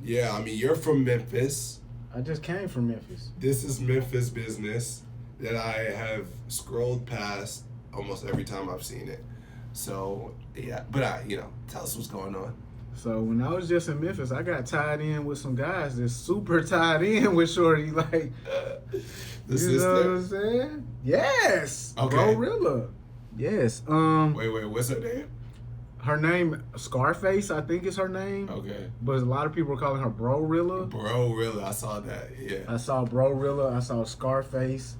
Yeah, I mean, you're from Memphis. I just came from Memphis. This is Memphis business that I have scrolled past almost every time I've seen it. So, yeah. But tell us what's going on. So when I was just in Memphis, I got tied in with some guys that's super tied in with Shorty. Like, The you sister? know what I'm saying? Yes. Okay. BroRilla. Yes. Wait, what's her name? Her name Scarface, I think is her name. Okay. But a lot of people are calling her BroRilla. BroRilla, I saw that. Yeah. I saw BroRilla. I saw Scarface.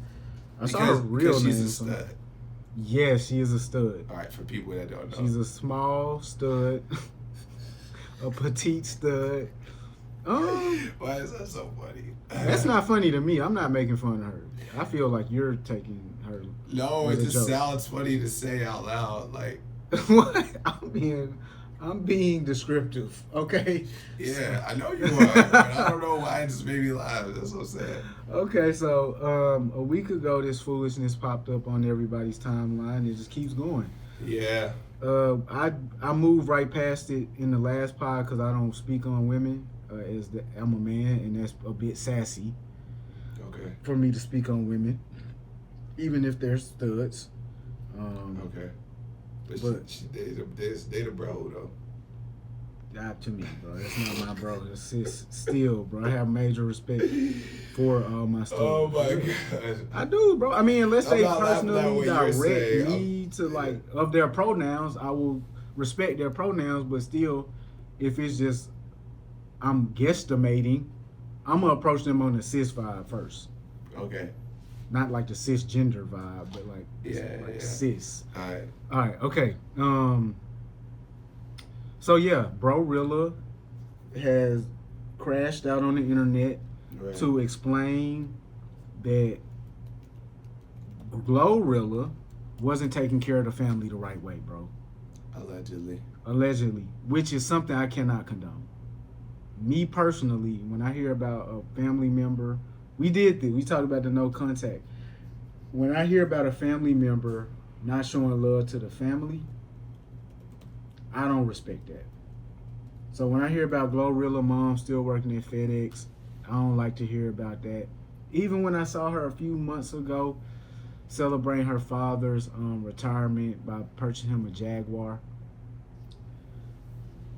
I saw her real because name. she's a stud. Yes, she is a stud. All right, for people that don't know. She's a small stud, a petite stud. Why is that so funny? That's not funny to me. I'm not making fun of her. I feel like you're taking her. No, it as a just joke. sounds funny to say out loud. Like, What? I'm being descriptive. Okay. yeah, I know you are, but I don't know why it just made me laugh. That's what I'm saying. Okay, so a week ago, this foolishness popped up on everybody's timeline. It just keeps going. Yeah. I moved right past it in the last pod because I don't speak on women. I'm a man, and that's a bit sassy Okay. for me to speak on women, even if they're studs. Okay. But they the bro though. Not to me, bro. That's not my bro. It's still, bro. I have major respect for my students. Oh my god. I do, bro. I mean, unless I'm they not laughing at personally what you're direct saying. me to like of their pronouns, I will respect their pronouns. But still, if it's just I'm guesstimating, I'm gonna approach them on the cis vibe first. Okay. Not like the cisgender vibe, but like Yeah. cis. All right. Okay. So yeah, BroRilla has crashed out on the internet Right. to explain that Glorilla wasn't taking care of the family the right way, bro. Allegedly, which is something I cannot condone. Me personally, when I hear about a family member, we talked about the no contact. When I hear about a family member not showing love to the family, I don't respect that. So when I hear about Glorilla mom still working at FedEx, I don't like to hear about that. Even when I saw her a few months ago celebrating her father's retirement by purchasing him a Jaguar,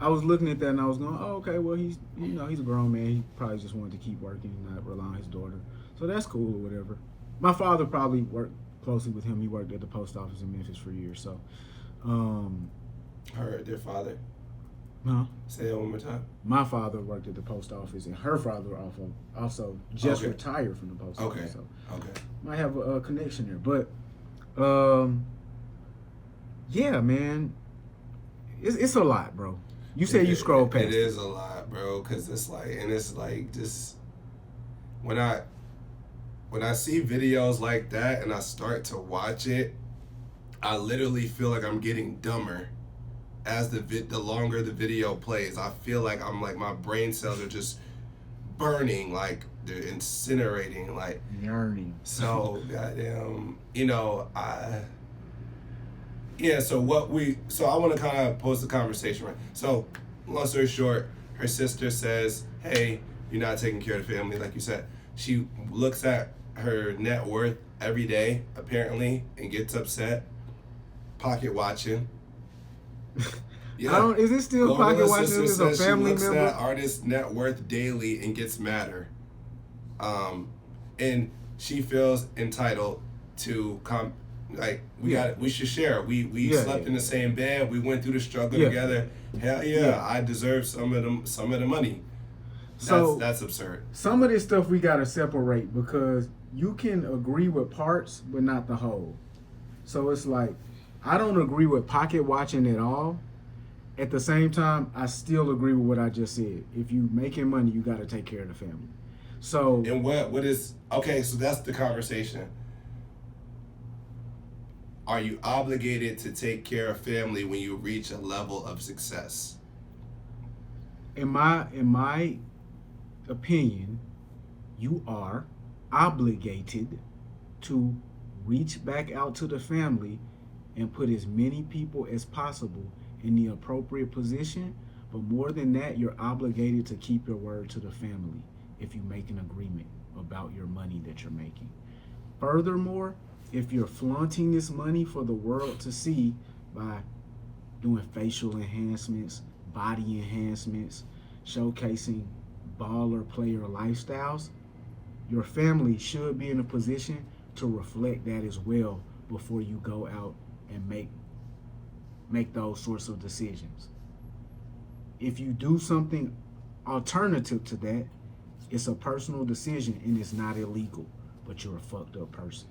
I was looking at that and I was going, oh, okay, well, he's a grown man. He probably just wanted to keep working and not rely on his daughter. So that's cool or whatever. My father probably worked closely with him. He worked at the post office in Memphis for years. So, Their father. huh? Say that one more time. My father worked at the post office, and her father also just Okay. retired from the post Okay. office. So Okay. might have a connection there. But, yeah, man, it's a lot, bro. You said you scroll past. It is a lot, bro, because it's like just when I see videos like that and I start to watch it, I literally feel like I'm getting dumber as the longer the video plays. I feel like my brain cells are just burning, like they're incinerating, like Yearning. so goddamn. So I want to kind of pose the conversation, right? So, long story short, her sister says, "Hey, you're not taking care of the family," like you said. She looks at her net worth every day, apparently, and gets upset. Pocket watching. Is it still Glorilla's pocket watching sister as a says family she looks member? at artist's net worth daily and gets madder. And she feels entitled to we should share. We slept in the same bed. We went through the struggle together. Hell yeah, I deserve some of the money. That's absurd. Some of this stuff we gotta separate because you can agree with parts but not the whole. So it's like I don't agree with pocket watching at all. At the same time, I still agree with what I just said. If you making money, you gotta take care of the family. So and what is okay? So that's the conversation. Are you obligated to take care of family when you reach a level of success? In my opinion, you are obligated to reach back out to the family and put as many people as possible in the appropriate position But more than that, you're obligated to keep your word to the family if you make an agreement about your money that you're making. Furthermore, if you're flaunting this money for the world to see by doing facial enhancements, body enhancements, showcasing baller player lifestyles, your family should be in a position to reflect that as well before you go out and make those sorts of decisions. If you do something alternative to that, it's a personal decision and it's not illegal, but you're a fucked up person.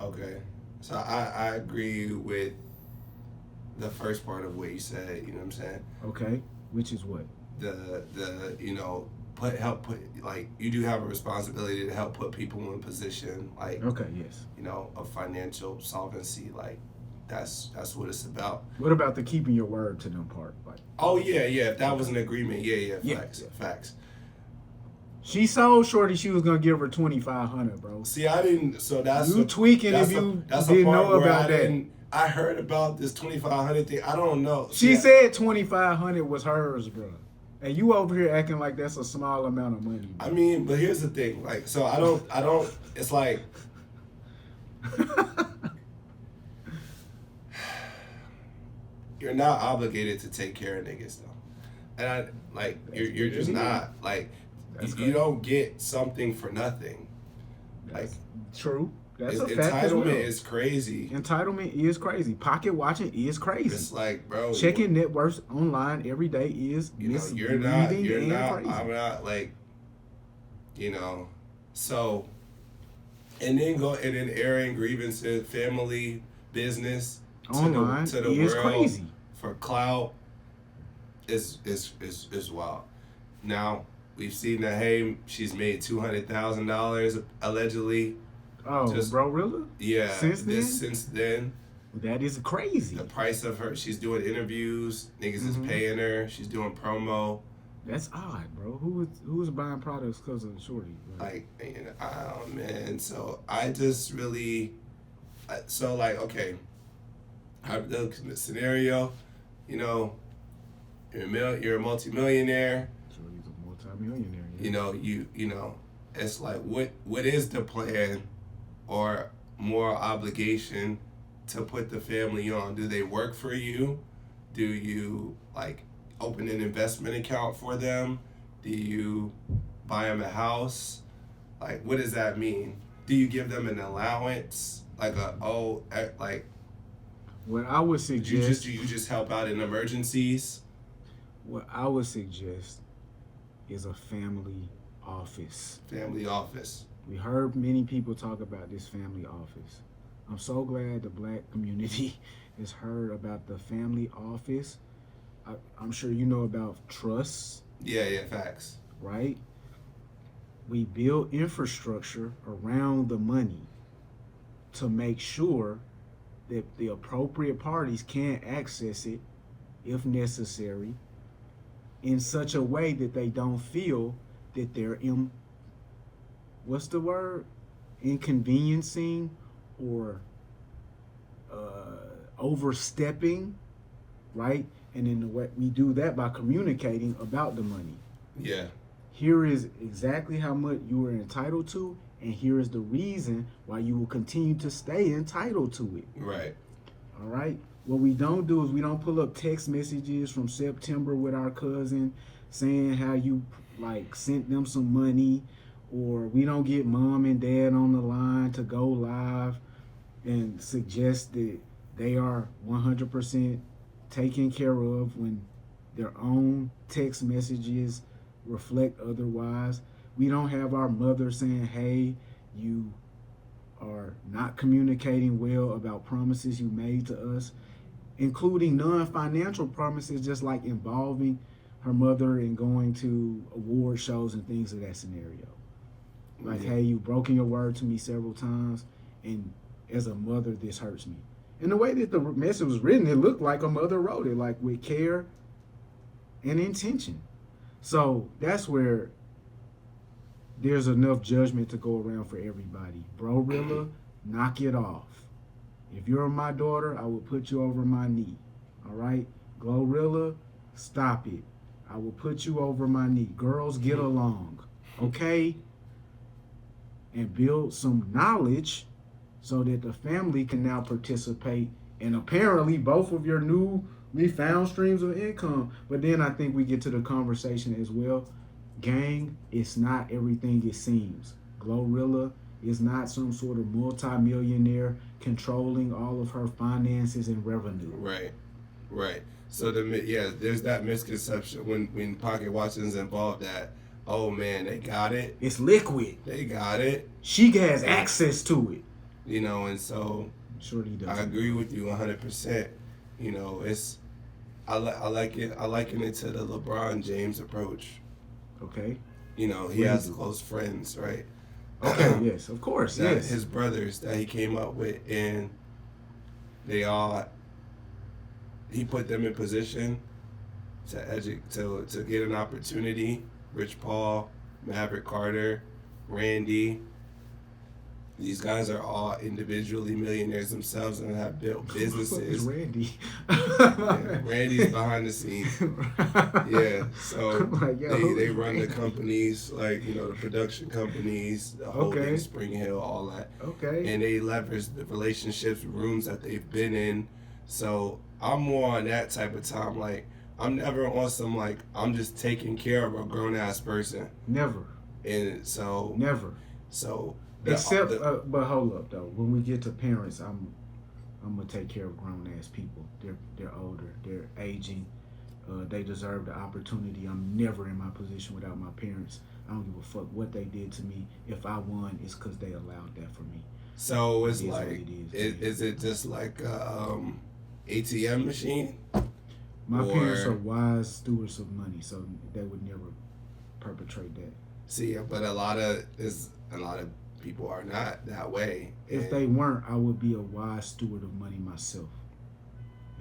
Okay. So I agree with the first part of what you said, you know what I'm saying? Okay, which is what? The you know, help put like you do have a responsibility to help put people in a position like Okay, yes. you know, of financial solvency, like that's what it's about. What about the keeping your word to them part? Like, Oh yeah, if that was an agreement, facts. Yeah. Facts. she told Shorty she was gonna give her $2,500, bro. See, I didn't. So that's You tweaking if you didn't know about that. I heard about this 2,500 thing. I don't know. She said 2,500 was hers, bro. And you over here acting like that's a small amount of money, bro. I mean, but here's the thing. Like, so I don't. It's like. You're not obligated to take care of niggas though, and you're just not like you don't get something for nothing. That's true. That's a fact entitlement as well. is crazy. Entitlement is crazy. Pocket watching is crazy. It's like, bro, checking net worths online every day is you're not crazy. I'm not like, you know, so, and then airing grievances, family, business. Online to the is world crazy for clout is wild. Now we've seen that she's made $200,000 allegedly. Oh, BroRilla? Yeah. Since then. That is crazy. The price of her, she's doing interviews. Niggas is paying her. She's doing promo. That's odd, bro. Who was buying products because of Shorty? Bro? Like, you know, oh man. So I just really, okay. The scenario, you know, you're a multimillionaire. Shorty's a multimillionaire. Yeah. You know, it's like what is the plan or more obligation to put the family on? Do they work for you? Do you like open an investment account for them? Do you buy them a house? Like, what does that mean? Do you give them an allowance? What I would suggest... Do you just help out in emergencies? What I would suggest is a family office. Family office. We heard many people talk about this family office. I'm so glad the black community has heard about the family office. I'm sure you know about trusts. Yeah, facts. Right? We build infrastructure around the money to make sure that the appropriate parties can access it, if necessary, in such a way that they don't feel that they're inconveniencing or overstepping, right? And in the way we do that by communicating about the money. Yeah. Here is exactly how much you are entitled to, and here is the reason why you will continue to stay entitled to it. Right. All right? What we don't do is we don't pull up text messages from September with our cousin saying how you like sent them some money, or we don't get mom and dad on the line to go live and suggest that they are 100% taken care of when their own text messages reflect otherwise. We don't have our mother saying, hey, you are not communicating well about promises you made to us, including non-financial promises, just like involving her mother in going to award shows and things of that scenario. Like, hey, you've broken your word to me several times, and as a mother, this hurts me. And the way that the message was written, it looked like a mother wrote it, like with care and intention. So that's where there's enough judgment to go around for everybody. BroRilla, knock it off. If you're my daughter, I will put you over my knee. All right? Glorilla, stop it. I will put you over my knee. Girls, get along, okay? And build some knowledge so that the family can now participate in apparently both of your newly found streams of income. But then I think we get to the conversation as well. Gang, it's not everything it seems. Glorilla is not some sort of multi-millionaire controlling all of her finances and revenue. Right, right. So there's that misconception when pocket watching is involved that, oh man, they got it. It's liquid. They got it. She has access to it. You know, and so Sure he does. I agree with you 100%. You know, I like it. I liken it to the LeBron James approach. Okay. You know, he has close friends, right? Okay. Yes, of course. Yes. His brothers that he came up with, and he put them in position to get an opportunity. Rich Paul, Maverick Carter, Randy. These guys are all individually millionaires themselves and have built businesses. Randy. Yeah, Randy's behind the scenes. Yeah, so Like, yo. they run the companies, like, you know, the production companies, the whole thing, Spring Hill, all that. Okay. And they leverage the relationships, rooms that they've been in. So I'm more on that type of time. Like, I'm never on some, like, I'm just taking care of a grown-ass person. Never. And so... Never. So... But hold up though. When we get to parents, I'm gonna take care of grown ass people. They're older. They're aging. They deserve the opportunity. I'm never in my position without my parents. I don't give a fuck what they did to me. If I won, it's because they allowed that for me. So it's like, is it just like a ATM machine? My parents are wise stewards of money, so they would never perpetrate that. See, but a lot of people are not that way. If they weren't, I would be a wise steward of money myself.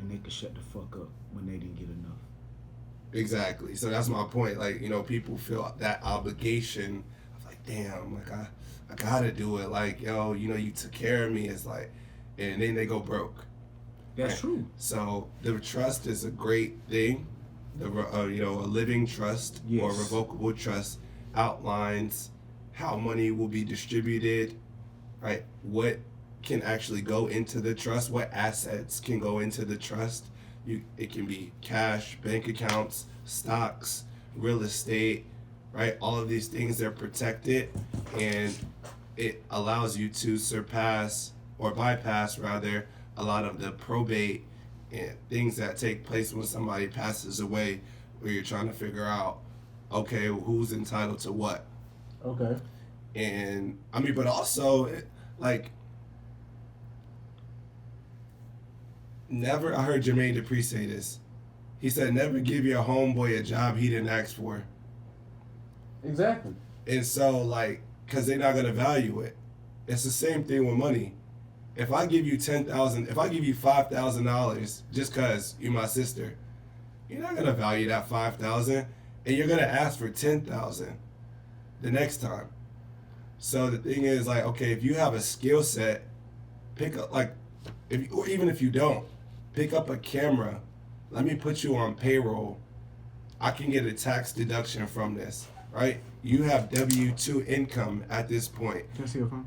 And they could shut the fuck up when they didn't get enough. Exactly. So that's my point. Like, you know, people feel that obligation of like, damn, like I gotta do it. Like, yo, you know, you took care of me. It's like, and then they go broke. That's true. So the trust is a great thing. A living trust or revocable trust outlines how money will be distributed, right? What can actually go into the trust? What assets can go into the trust? It can be cash, bank accounts, stocks, real estate, right? All of these things are protected, and it allows you to bypass rather, a lot of the probate and things that take place when somebody passes away, where you're trying to figure out, okay, who's entitled to what. Okay. And I mean, but also, like, I heard Jermaine Dupri say this. He said, never give your homeboy a job he didn't ask for. Exactly. And so, like, because they're not going to value it. It's the same thing with money. If I give you $5,000 just because you're my sister, you're not going to value that $5,000, and you're going to ask for $10,000 the next time. So the thing is, like, okay, if you have a skill set, pick up, like, or even if you don't, pick up a camera. Let me put you on payroll. I can get a tax deduction from this, right? You have W-2 income at this point. Can I see your phone?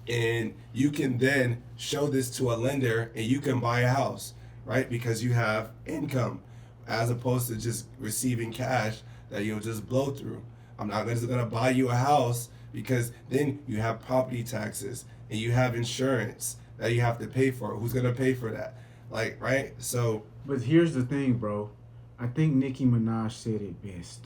And you can then show this to a lender and you can buy a house, right? Because you have income, as opposed to just receiving cash that you'll just blow through. I'm not just gonna buy you a house, because then you have property taxes and you have insurance that you have to pay for. Who's gonna pay for that? Like, right? So. But here's the thing, bro. I think Nicki Minaj said it best.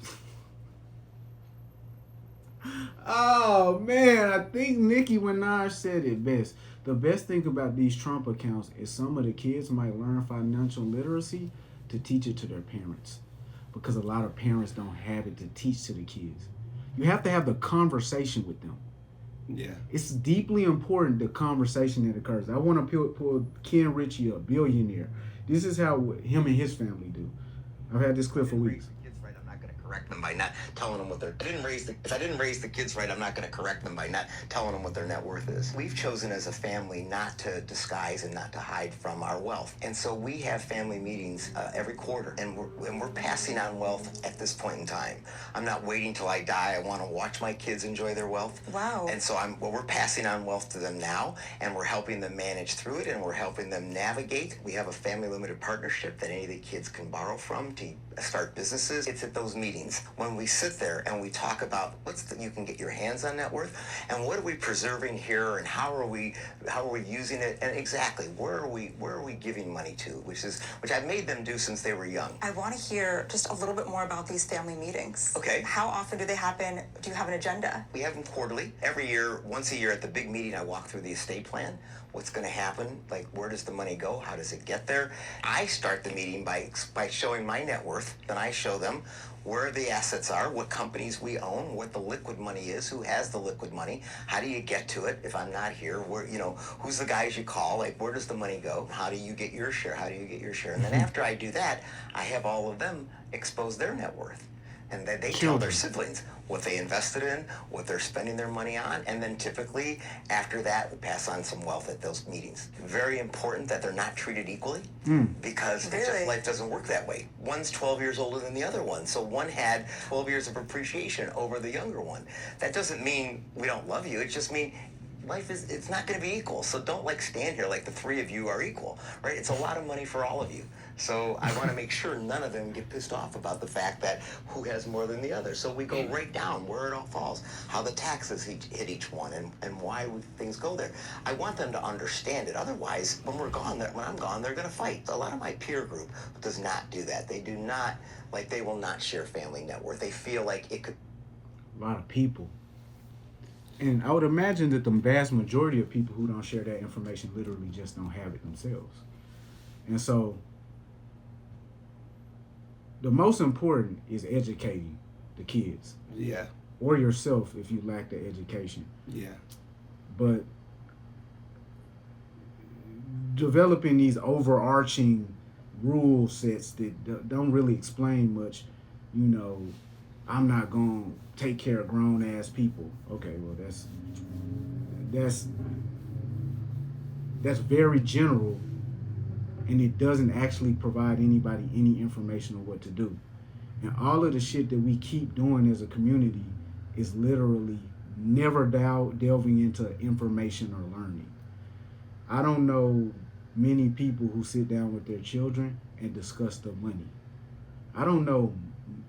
Oh man, I think Nicki Minaj said it best. The best thing about these Trump accounts is some of the kids might learn financial literacy to teach it to their parents, because a lot of parents don't have it to teach to the kids. You have to have the conversation with them. Yeah. It's deeply important, the conversation that occurs. I want to pull Ken Ritchie, a billionaire. This is how him and his family do. I've had this clip for weeks. Kids, right? I'm not going to correct them by not telling them what they're. If I didn't raise the kids right, I'm not going to correct them by not telling them what their net worth is. We've chosen as a family not to disguise and not to hide from our wealth, and so we have family meetings every quarter, and we're passing on wealth at this point in time. I'm not waiting till I die. I want to watch my kids enjoy their wealth. Wow. And so we're passing on wealth to them now, and we're helping them manage through it, and we're helping them navigate. We have a family limited partnership that any of the kids can borrow from to start businesses. It's at those meetings when we sit there and we talk about you can get your hands on net worth, and what are we preserving here, and how are we using it, and exactly where are we giving money to, which I've made them do since they were young. I want to hear just a little bit more about these family meetings. Okay. How often do they happen? Do you have an agenda? We have them quarterly. Every year, once a year at the big meeting, I walk through the estate plan. What's going to happen? Like, where does the money go? How does it get there? I start the meeting by showing my net worth. Then I show them where the assets are, what companies we own, what the liquid money is, who has the liquid money, how do you get to it if I'm not here, who's the guys you call, like where does the money go, how do you get your share, and then after I do that, I have all of them expose their net worth. And they tell their siblings what they invested in, what they're spending their money on, and then typically after that we pass on some wealth at those meetings. Very important that they're not treated equally, because life doesn't work that way. One's 12 years older than the other one, so one had 12 years of appreciation over the younger one. That doesn't mean we don't love you, it just means it's not going to be equal. So don't stand here like the three of you are equal, right? It's a lot of money for all of you. So I want to make sure none of them get pissed off about the fact that who has more than the other. So we go right down where it all falls, how the taxes hit each one, and why things go there. I want them to understand it. Otherwise, when I'm gone, they're going to fight. A lot of my peer group does not do that. They do not, they will not share family net worth. They feel like it could. A lot of people. And I would imagine that the vast majority of people who don't share that information literally just don't have it themselves. And so the most important is educating the kids. Yeah. Or yourself if you lack the education. Yeah. But developing these overarching rule sets that don't really explain much, I'm not going to take care of grown-ass people. Okay, well, that's very general, and it doesn't actually provide anybody any information on what to do. And all of the shit that we keep doing as a community is literally never delving into information or learning. I don't know many people who sit down with their children and discuss the money. I don't know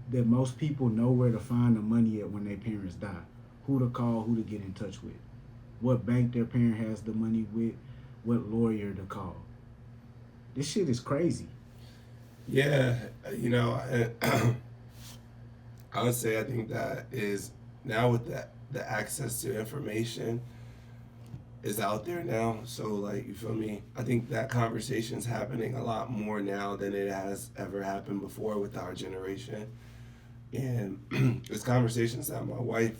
that most people know where to find the money at when their parents die, who to call, who to get in touch with, what bank their parent has the money with, what lawyer to call. This shit is crazy. Yeah, I would say I think that is now with the access to information is out there now. So you feel me? I think that conversation's happening a lot more now than it has ever happened before with our generation. And it's conversations that my wife,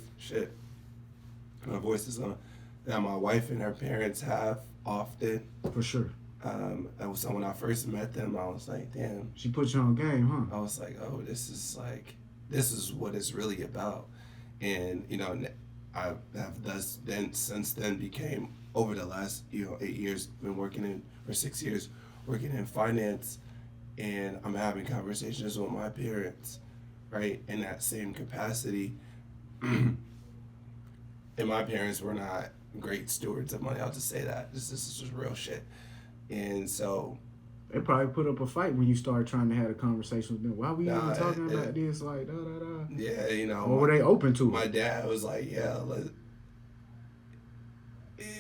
my voice is on, that my wife and her parents have often. For sure. And so when I first met them, I was like, damn. She put you on game, huh? I was like, oh, this is what it's really about. And, I have since then became, over the last, 8 years, been working 6 years, working in finance, and I'm having conversations with my parents, right, in that same capacity. And my parents were not great stewards of money. I'll just say that. This is just real shit. And so they probably put up a fight when you started trying to have a conversation with them. Why we even talking about this? Yeah, Or were they open to it? My dad was like, yeah.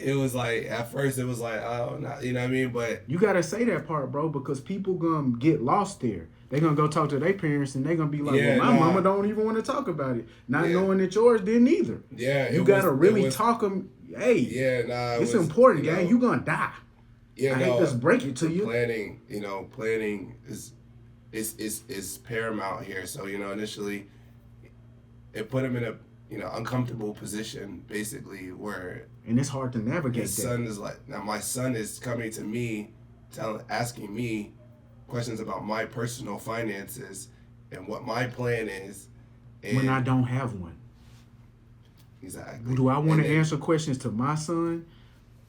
It was at first it was oh, not, you know what I mean? But you gotta say that part, bro, because people gonna get lost there. They gonna go talk to their parents and they gonna be like, well, my mama don't even want to talk about it. Not knowing that yours didn't either. Yeah. You gotta really talk them. Hey. Yeah, it's important, gang. You gonna die. Yeah, I hate to break it to you. Planning is paramount here. So, initially it put him in a, uncomfortable position, basically, where. And it's hard to navigate his son is now my son is coming to me, asking me questions about my personal finances and what my plan is. when I don't have one? Exactly. Do I want to then, answer questions to my son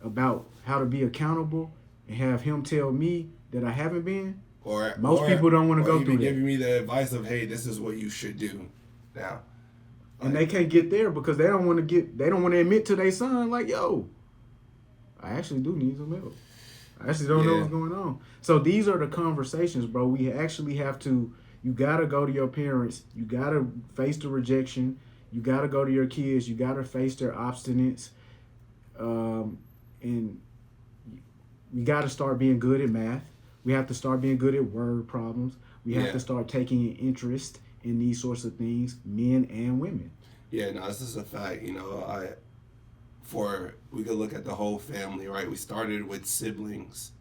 about how to be accountable and have him tell me that I haven't been? Most people don't want to go through that. Giving me the advice of, hey, this is what you should do now. And they can't get there because they don't want to admit to their son, like, yo, I actually do need some help. I actually don't know what's going on. So these are the conversations, bro. We actually have to, you got to go to your parents. You got to face the rejection. You got to go to your kids. You got to face their obstinance. And we got to start being good at math. We have to start being good at word problems. We have to start taking an interest in these sorts of things, men and women. Yeah, no, this is a fact. You know, we could look at the whole family, right? We started with siblings,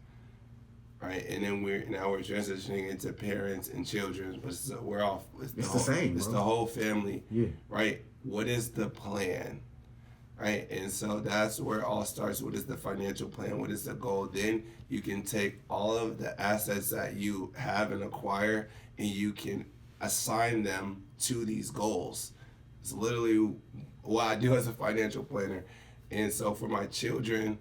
right, and then we're transitioning into parents and children. But it's the same. It's the whole family, right? What is the plan, right? And so that's where it all starts. What is the financial plan? What is the goal? Then you can take all of the assets that you have and acquire, and you can assign them to these goals. It's literally what I do as a financial planner. And so for my children,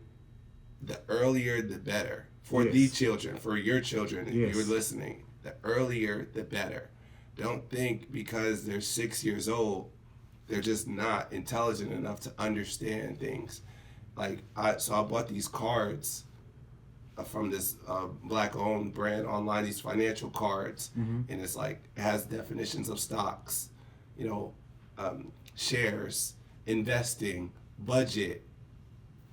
the earlier the better. For the children, for your children, if you're listening, the earlier the better. Don't think because they're 6 years old, they're just not intelligent enough to understand things. Like, I bought these cards from this black-owned brand online, these financial cards, and it's like, it has definitions of stocks, you know, shares, investing, budget.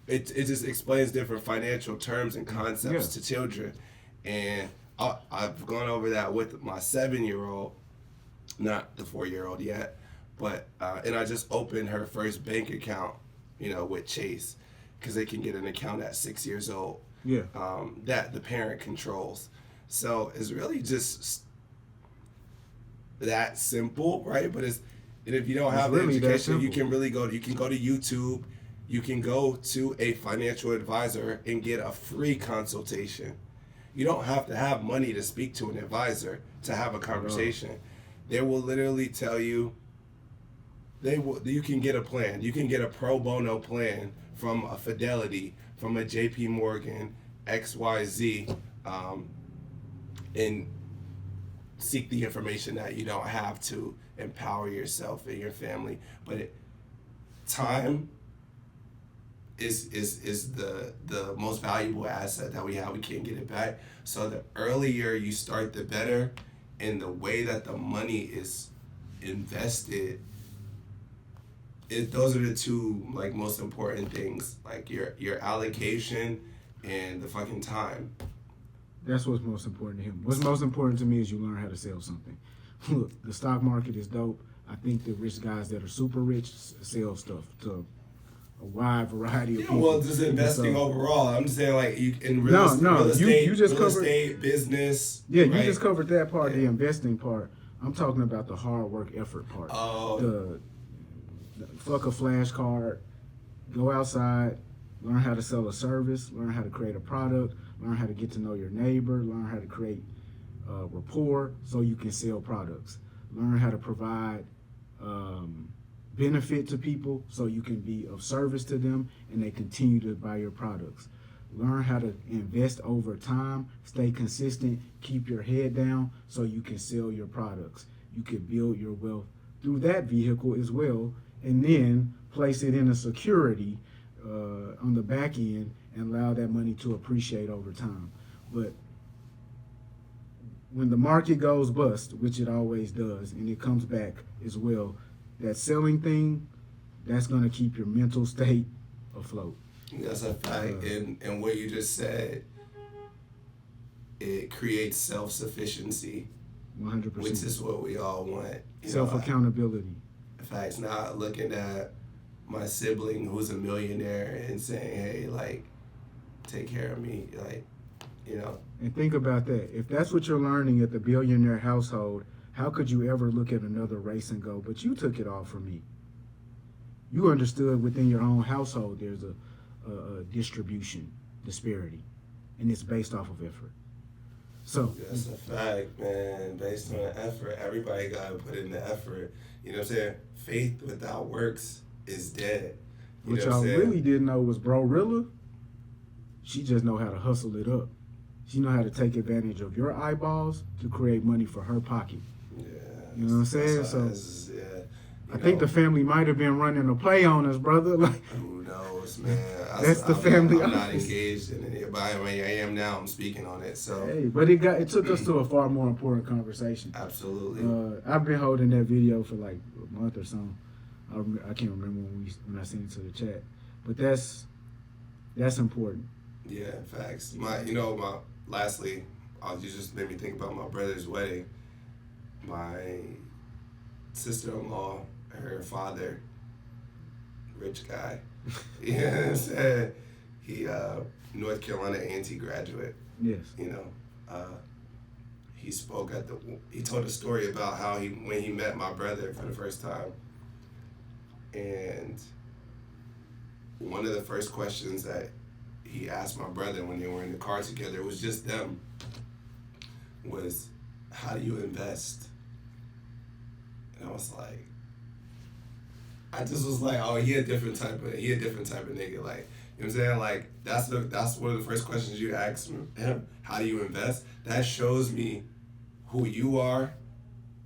It just explains different financial terms and concepts to children. And I've gone over that with my 7-year-old, not the 4-year-old yet, but and I just opened her first bank account, you know, with Chase, because they can get an account at 6 years old. That the parent controls. So it's really just that simple, right? But and if you don't have the education, you can go to YouTube, you can go to a financial advisor and get a free consultation. You don't have to have money to speak to an advisor to have a conversation. They will literally tell you, you can get a plan. You can get a pro bono plan from a Fidelity, from a JP Morgan, XYZ, and seek the information that you don't have to empower yourself and your family. But time is the most valuable asset that we have. We can't get it back. So the earlier you start, the better. And the way that the money is invested, those are the two like most important things, like your allocation and the fucking time. That's what's most important to him. What's most important to me is you learn how to sell something. Look, the stock market is dope. I think the rich guys that are super rich sell stuff to a wide variety of people. Well, just investing overall. I'm just saying, like, you in real estate, business. Yeah, right? You just covered that part, the investing part. I'm talking about the hard work effort part. The fuck a flashcard, go outside, learn how to sell a service, learn how to create a product, learn how to get to know your neighbor, learn how to create rapport so you can sell products, learn how to provide benefit to people so you can be of service to them and they continue to buy your products. Learn how to invest over time, stay consistent, keep your head down so you can sell your products. You can build your wealth through that vehicle as well, and then place it in a security on the back end and allow that money to appreciate over time. But when the market goes bust, which it always does, and it comes back as well, that selling thing, that's going to keep your mental state afloat. That's a fact. And what you just said, it creates self-sufficiency. 100%. Which is what we all want. Self-accountability. Facts. Not looking at my sibling who's a millionaire and saying, hey, like, take care of me. Like, you know. And think about that. If that's what you're learning at the billionaire household, how could you ever look at another race and go, but you took it all from me? You understood within your own household there's a distribution disparity, and it's based off of effort. So That's a fact, man. Based on the effort, everybody gotta put in the effort. You know what I'm saying? Faith without works is dead. You what know what y'all I'm saying? really didn't know was BroRilla. She just know how to hustle it up. She know how to take advantage of your eyeballs to create money for her pocket. Yeah. You know what I'm saying? that's- So that's- yeah. I think the family might have been running a play on us, brother. Like, Who knows, man? That's the family I'm not office. engaged in it, but I mean, I am now. I'm speaking on it, so hey, but it took us to a far more important conversation. absolutely. I've been holding that video for like a month or so. I can't remember when I sent it to the chat, but that's important. Yeah, facts. Lastly, you just made me think about my brother's wedding. My sister-in-law, her father, rich guy. You know what I'm saying? He North Carolina A&T graduate. Yes. You know, he spoke he told a story about how when he met my brother for the first time, and one of the first questions that he asked my brother when they were in the car together, it was just them, was, how do you invest? And I was like, oh, he a different type of nigga. Like, you know what I'm saying? Like, that's one of the first questions you ask him. How do you invest? That shows me who you are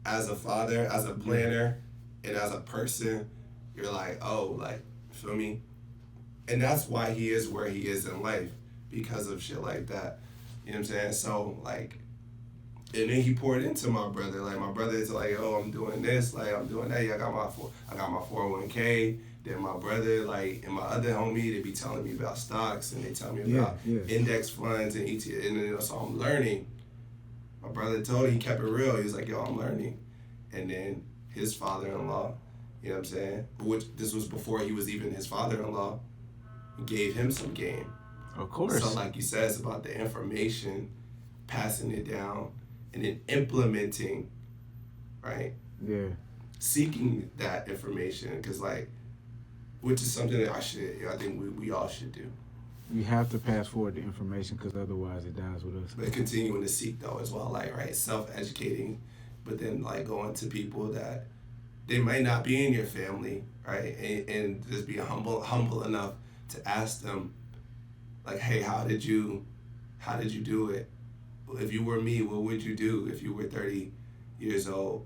as a father, as a planner, and as a person. You're like, oh, like, feel me? And that's why he is where he is in life, because of shit like that. You know what I'm saying? So, like, and then he poured into my brother. Like, my brother is like, oh, I'm doing this, like, I'm doing that. Yeah, I got my 401k. Then my brother, like, and my other homie, they be telling me about stocks, and they tell me about index funds and ETF. And then, so I'm learning. My brother told he kept it real. He was like, yo, I'm learning. And then his father-in-law, you know what I'm saying? Which this was before he was even his father-in-law, gave him some game. Of course. So like you said, it's about the information, passing it down, and then implementing, right? Yeah. Seeking that information, because like, which is something that I think we all should do. We have to pass forward the information, because otherwise it dies with us. But continuing to seek though as well, like, right, self-educating, but then like going to people that they might not be in your family, right, and just be humble enough to ask them, like, hey, how did you do it? If you were me, what would you do if you were 30 years old?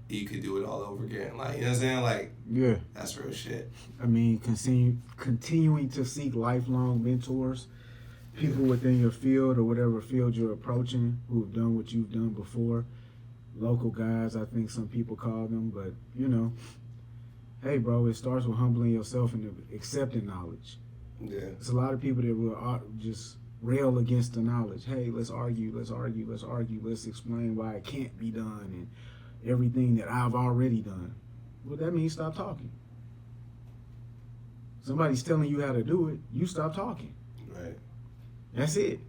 You could do it all over again. Like, you know what I'm saying? Like, yeah, that's real shit. I mean, continuing to seek lifelong mentors, people within your field or whatever field you're approaching who have done what you've done before. Local guys, I think some people call them, but you know, hey, bro, it starts with humbling yourself and accepting knowledge. Yeah. There's a lot of people that will just rail against the knowledge. Hey, let's argue, let's explain why it can't be done and everything that I've already done. Well, that means stop talking. Somebody's telling you how to do it, you stop talking. Right. That's it.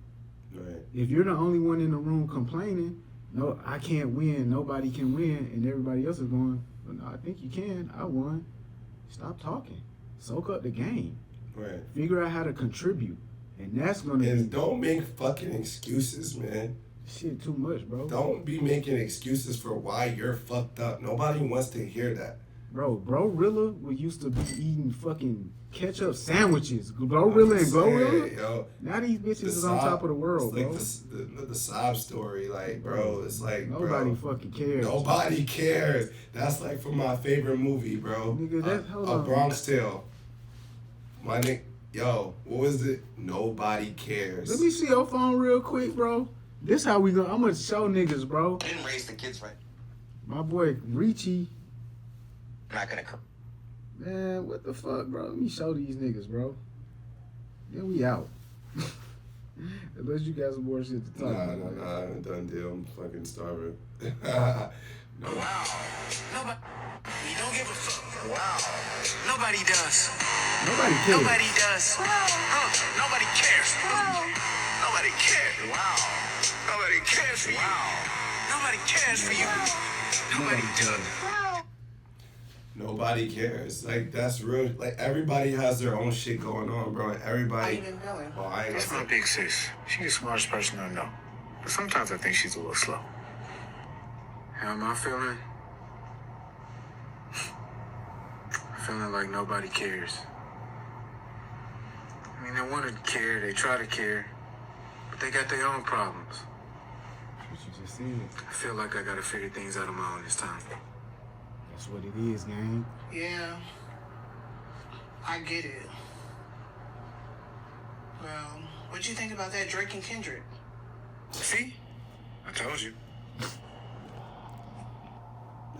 Right. If you're the only one in the room complaining, no, I can't win, nobody can win, and everybody else is going, well, no, I think you can, I won. Stop talking. Soak up the game. Right. Figure out how to contribute. And that's gonna And don't make fucking excuses, man. shit too much, bro. Don't be making excuses for why you're fucked up. Nobody wants to hear that. BroRilla used to be eating fucking ketchup sandwiches. BroRilla and Glorilla. Yo, Now these bitches is on top of the world, it's bro. like the sob story, like, bro. It's like, Nobody bro, fucking cares. nobody cares. That's like from my favorite movie, bro. Nigga, hold A on. Bronx Tale. My nigga, yo, what was it? Nobody cares. Let me see your phone real quick, bro. This how we go. I'm gonna show niggas, bro. Didn't raise the kids right. My boy Richie. I'm not gonna. Man, what the fuck, bro? Let me show these niggas, bro. Then we out. Unless you got some more shit to talk about. Nah, done deal. I'm fucking starving. No. Wow. Nobody. You don't give a fuck. Wow. Nobody does. Nobody cares. Nobody does. Nobody cares. Nobody cares. Wow. Nobody cares for you. Wow. Nobody cares for you. Nobody does. Nobody cares. Like, that's real. Like, everybody has their own shit going on, bro. And everybody. Oh, I ain't That's gonna my big sis. She's the smartest person I know. But sometimes I think she's a little slow. How am I feeling? Feeling like nobody cares. I mean, they want to care, they try to care, but they got their own problems. What you just said. I feel like I gotta figure things out on my own this time. That's what it is, gang. Yeah, I get it. Well, what'd you think about that Drake and Kendrick? See? I told you.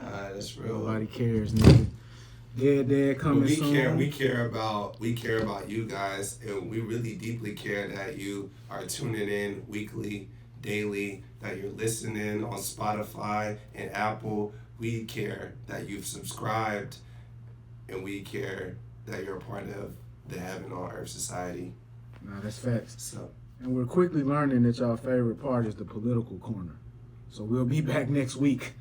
That's real. Nobody cares, nigga. Dad coming we soon. we care about you guys, and we really deeply care that you are tuning in weekly, daily, that you're listening on Spotify and Apple. We care that you've subscribed, and we care that you're a part of the Heaven on Earth Society. Nah, that's facts. So, And we're quickly learning that y'all favorite part is the political corner. So we'll be back next week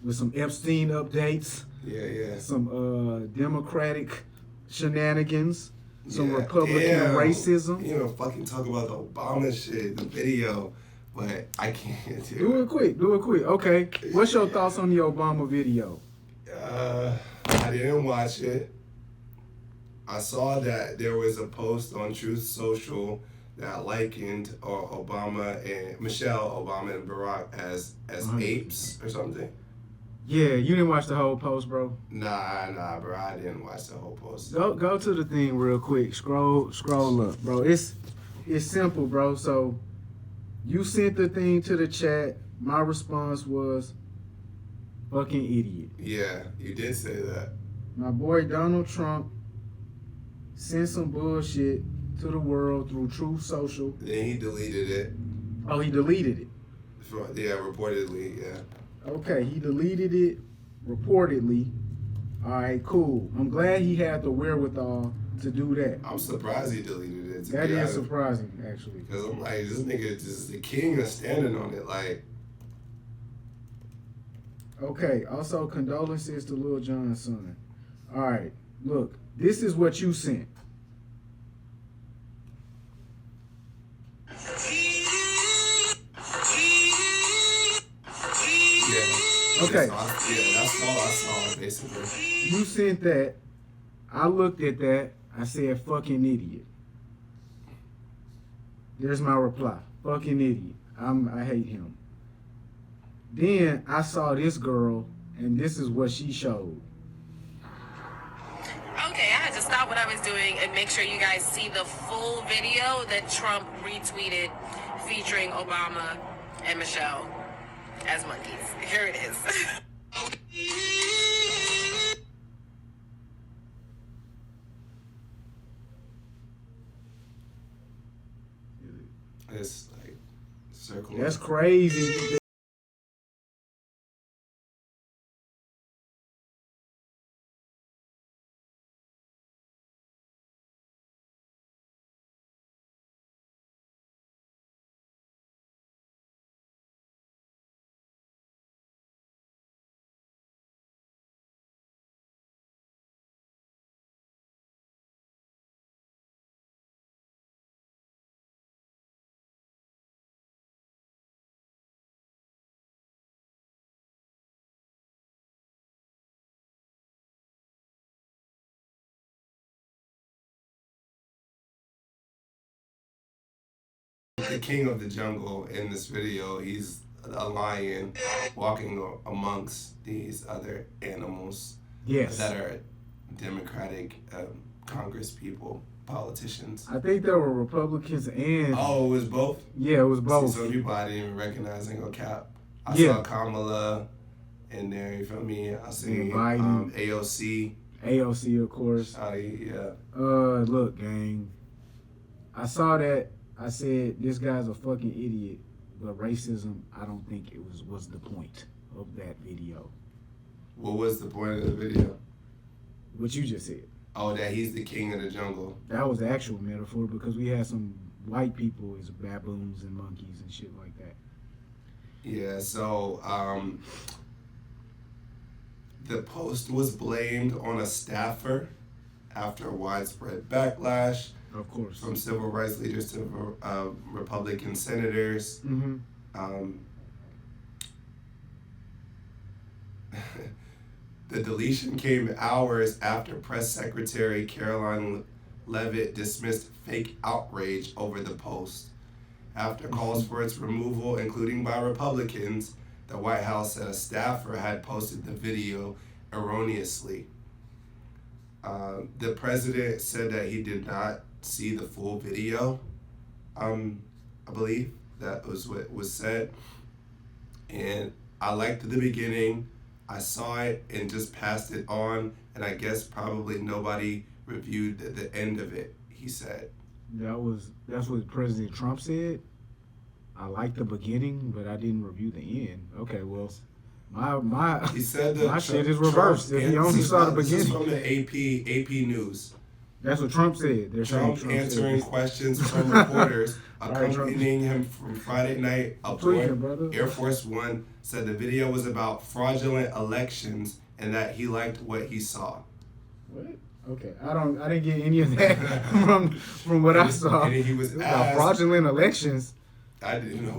with some Epstein updates, yeah. some Democratic shenanigans, some Yeah. Republican Damn. racism. You know, fucking talk about the Obama shit, the video, but I can't Do it quick. Okay. What's your thoughts on the Obama video? I didn't watch it. I saw that there was a post on Truth Social that likened Obama and Michelle Obama and Barack as apes or something. Yeah, you didn't watch the whole post, bro. Nah, bro. I didn't watch the whole post. Go to the thing real quick. Scroll up, bro. It's simple, bro. So you sent the thing to the chat. My response was fucking idiot. Yeah, you did say that. My boy Donald Trump sent some bullshit to the world through Truth Social. Then he deleted it. Oh, he deleted it. Reportedly, yeah. Okay, he deleted it reportedly. All right, cool. I'm glad he had the wherewithal to do that. I'm surprised he deleted it. That is surprising, actually. Because I'm like, this nigga is the king of standing on it. Like, Okay, also condolences to Lil Jon's son. All right, look, this is what you sent. yeah. Okay. That's all I saw, basically. You sent that. I looked at that. I said, fucking idiot. There's my reply. Fucking idiot. I hate him. Then I saw this girl, and this is what she showed. Okay, I had to stop what I was doing and make sure you guys see the full video that Trump retweeted featuring Obama and Michelle as monkeys. Here it is. It's like circling. That's crazy. The king of the jungle in this video. He's a lion walking amongst these other animals Yes. that are Democratic Congress people, politicians. I think there were Republicans and... Oh, it was both? Yeah, it was both. See, some people I didn't even recognize, ain't gonna cap. I Yeah. saw Kamala in there, you feel me? I seen Biden. AOC. AOC, of course. Yeah. Look, gang. I saw that. I said, this guy's a fucking idiot. But racism, I don't think it was the point of that video. What was the point of the video? What you just said. Oh, that he's the king of the jungle. That was the actual metaphor because we had some white people as baboons and monkeys and shit like that. Yeah, so the post was blamed on a staffer after widespread backlash Of course. from civil rights leaders to Republican senators. Mm-hmm. The deletion came hours after Press Secretary Caroline Leavitt dismissed fake outrage over the post. After calls for its removal, including by Republicans, the White House said a staffer had posted the video erroneously. The president said that he did not see the full video. I believe that was what was said. And I liked the beginning. I saw it and just passed it on. And I guess probably nobody reviewed the end of it, he said. That's what President Trump said. I liked the beginning, but I didn't review the end. Okay, well, he said that my shit is reversed. If he only saw the beginning. This is from the AP News. That's what Trump said. Trump answering questions from reporters accompanying him from Friday night aboard Air Force One, said the video was about fraudulent elections and that he liked what he saw. What? Okay, I didn't get any of that from what I saw. And he was about fraudulent elections. I didn't know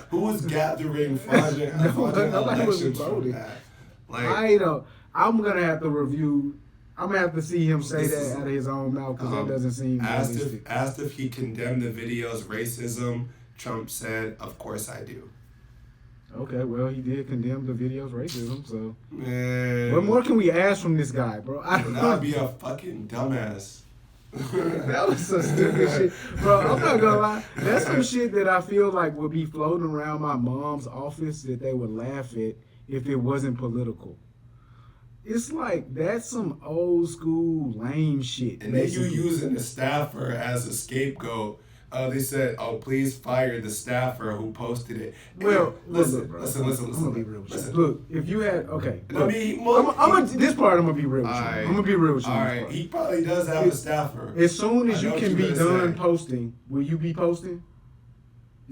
who was gathering fraudulent elections from that. Like, I'm gonna have to review. I'm gonna have to see him say that out of his own mouth because that doesn't seem realistic. Asked if he condemned the video's racism, Trump said, "Of course I do." Okay, well, he did condemn the video's racism, so. Man. What more can we ask from this guy, bro? That'd be a fucking dumbass. That was some stupid shit. Bro, I'm not gonna lie. That's some shit that I feel like would be floating around my mom's office that they would laugh at if it wasn't political. It's like, that's some old school lame shit. And then you using the staffer as a scapegoat. They said, "Oh, please fire the staffer who posted it." Well, listen. I'm gonna be real with you. Look, if you had this part I'm gonna be real with you. I'm gonna be real with you. All right, he probably does have a staffer. As soon as you can be done posting, will you be posting?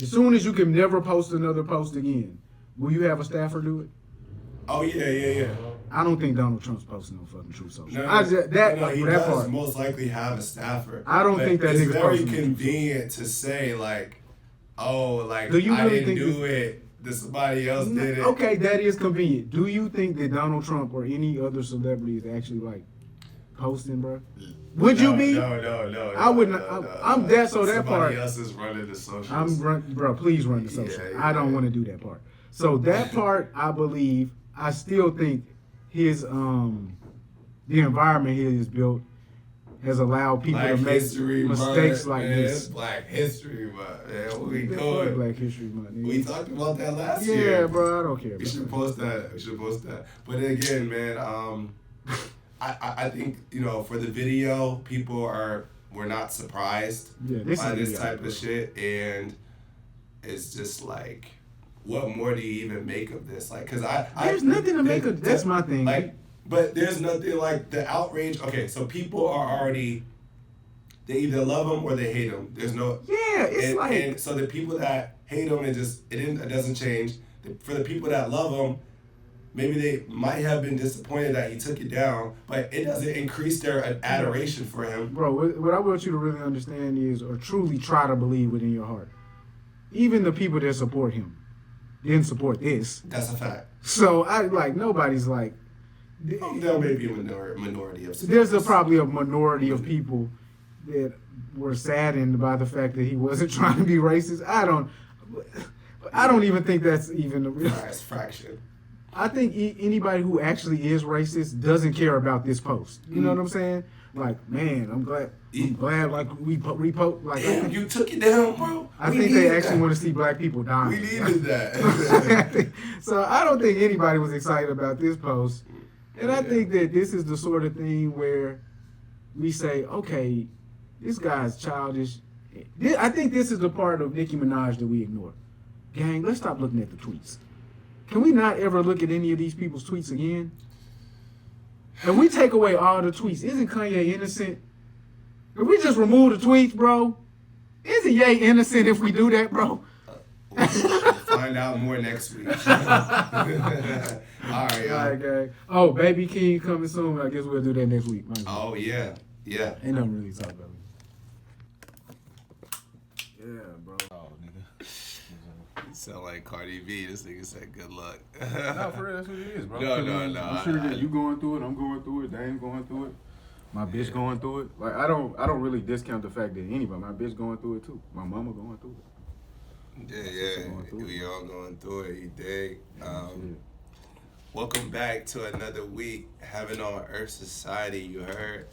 As soon as you can never post another post again, will you have a staffer do it? Oh yeah. I don't think Donald Trump's posting no fucking Truth Social. He does most likely have a staffer. I don't think that it's nigga's very posting convenient to say like, "Oh, like do you I really didn't think do it. Somebody else did it." Okay, that is convenient. Do you think that Donald Trump or any other celebrity is actually like posting, bro? Would you be? No. I wouldn't. I'm that. So that part. Somebody else is running the socials. Bro, please run the social. Yeah. I don't want to do that part. So that part, I believe. I still think his the environment he has built has allowed people to make mistakes like this. It's Black History Month, man. What we doing? Black History Month. We talked about that last year. Yeah, bro, I don't care. We should post that. But again, man, I think, for the video, people were not surprised by this type of shit, and it's just like, what more do you even make of this? Like, because there's nothing to make of. That's my thing. Like, but there's nothing like the outrage. Okay, so people are already, they either love him or they hate him. There's no. Yeah, it's and so the people that hate him, it doesn't change. For the people that love him, maybe they might have been disappointed that he took it down, but it doesn't increase their adoration for him. Bro, what I want you to really understand is, or truly try to believe within your heart, even the people that support him didn't support this. That's a fact. So nobody's like. There may be a minority of. There's probably a minority of people that were saddened by the fact that he wasn't trying to be racist. I don't even think that's even a real fraction. I think anybody who actually is racist doesn't care about this post. You know what I'm saying? Like, man, I'm glad like we repost. Like, damn, you took it down, bro. I think they actually want to see black people dying. We needed that. So I don't think anybody was excited about this post. And I think that this is the sort of thing where we say, okay, this guy's childish. I think this is the part of Nicki Minaj that we ignore. Gang, let's stop looking at the tweets. Can we not ever look at any of these people's tweets again? If we take away all the tweets, isn't Kanye innocent? If we just remove the tweets, bro, isn't Ye innocent if we do that, bro? We'll find out more next week. All right, gang. Oh, Baby King coming soon. I guess we'll do that next week. Oh, yeah. Ain't nothing really to talk about. Yeah, bro. Oh, nigga. Sound like Cardi B. This nigga said good luck. No, for real, that's what it is, bro. No. I'm sure that you going through it, I'm going through it, Dane's going through it, my bitch going through it. Like I don't really discount the fact that anybody, my bitch going through it too. My mama going through it. Yeah. We all going through it. You dig? Welcome back to another week. Heaven on Earth Society. You heard.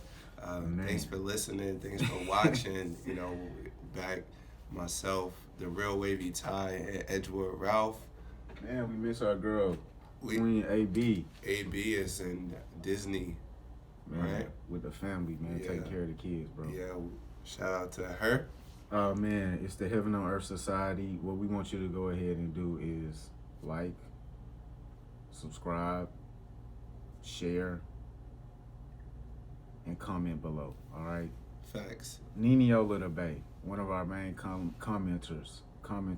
Thanks for listening. Thanks for watching. You know, back myself, the real Wavy Ty, and Edgewood Ralph. Man, we miss our girl, Queen AB. AB is in Disney, man, right? With the family, man. Yeah. Take care of the kids, bro. Yeah, shout out to her. Man, it's the Heaven on Earth Society. What we want you to go ahead and do is like, subscribe, share, and comment below, all right? Facts. Niniola the Bay, one of our main commentators from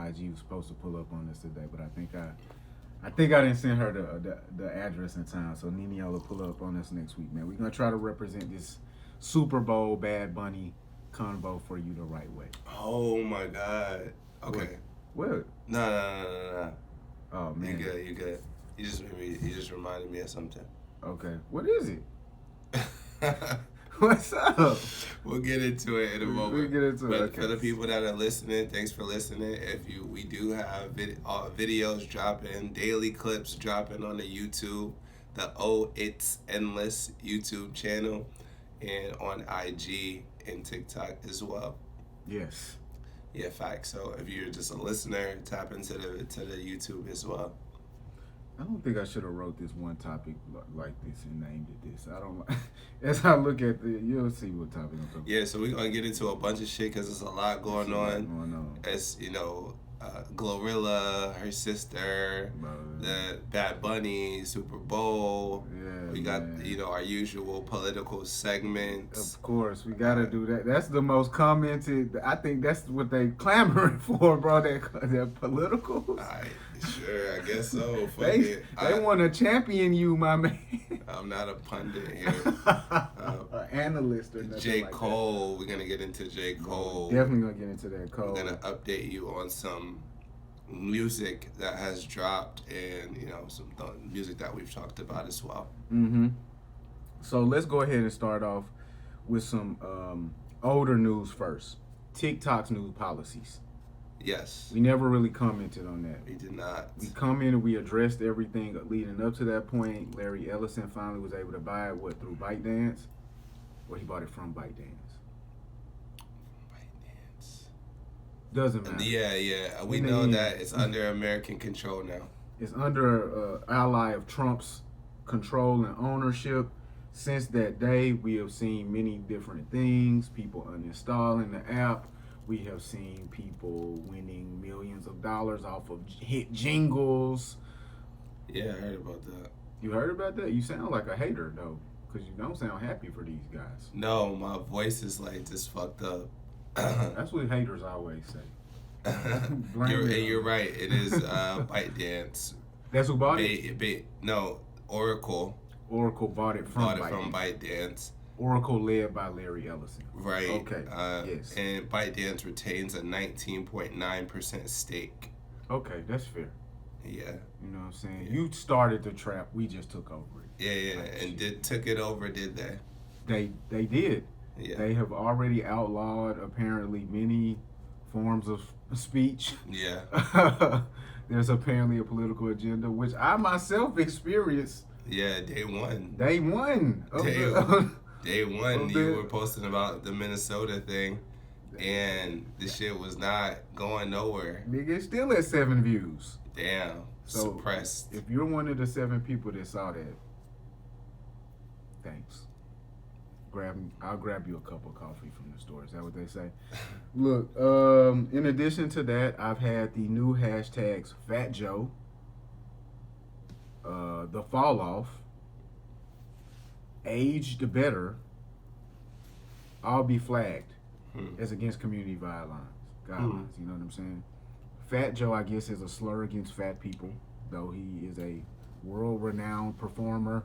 IG, was supposed to pull up on this today, but I think I didn't send her the address in time, so Niniola pull up on us next week, man. We're going to try to represent this Super Bowl Bad Bunny convo for you the right way. Oh, my God. Okay. What? No. Oh, man. You good. You just reminded me of something. Okay. What is it? What's up? We'll get into it in a moment. We'll get into it. Okay. For the people that are listening, thanks for listening. We do have videos dropping, daily clips dropping on the YouTube, the It's Endless YouTube channel, and on IG and TikTok as well. Yes. Yeah, facts. So if you're just a listener, tap into the YouTube as well. I don't think I should have wrote this one topic like this and named it this. I don't. As I look at you'll see what topic I'm talking about. Yeah, so we're gonna get into a bunch of shit because there's a lot going on. As you know, Glorilla, her sister, the Bad Bunny, Super Bowl. Yeah, we got our usual political segments. Of course, we gotta do that. That's the most commented. I think that's what they clamoring for, bro. That politicals. Sure, I guess so. They want to champion you, my man. I'm not a pundit here. An analyst or nothing. J. Cole, we're gonna get into J. Cole. Definitely gonna get into that Cole. We're gonna update you on some music that has dropped and some music that we've talked about as well. So let's go ahead and start off with some older news first. TikTok's new policies. Yes. We never really commented on that. We did not. We commented, we addressed everything leading up to that point. Larry Ellison finally was able to buy it, through ByteDance? Or he bought it from ByteDance? ByteDance. Doesn't matter. Yeah. We know that it's under American control now. It's under ally of Trump's control and ownership. Since that day, we have seen many different things. People uninstalling the app. We have seen people winning millions of dollars off of hit jingles. Yeah, I heard about that. You heard about that? You sound like a hater, though, because you don't sound happy for these guys. No, my voice is just fucked up. That's what haters always say. You're right. It is ByteDance. That's who bought it? No, Oracle. Oracle bought it from ByteDance. Oracle led by Larry Ellison. Right. Okay. Yes. And ByteDance retains a 19.9% stake. Okay, that's fair. Yeah. You know what I'm saying? You started the trap. We just took over it. Yeah. And took it over, did they? They did. Yeah. They have already outlawed apparently many forms of speech. Yeah. There's apparently a political agenda, which I myself experienced. Yeah, day one. Day one. Day one, you were posting about the Minnesota thing, and the shit was not going nowhere. Nigga, it's still at 7 views. Damn. So, suppressed. If you're one of the 7 people that saw that, thanks. I'll grab you a cup of coffee from the store. Is that what they say? Look, in addition to that, I've had the new hashtags Fat Joe, the Fall Off, Aged Better, all be flagged as against community guidelines. You know what I'm saying? Fat Joe, I guess, is a slur against fat people, though he is a world-renowned performer.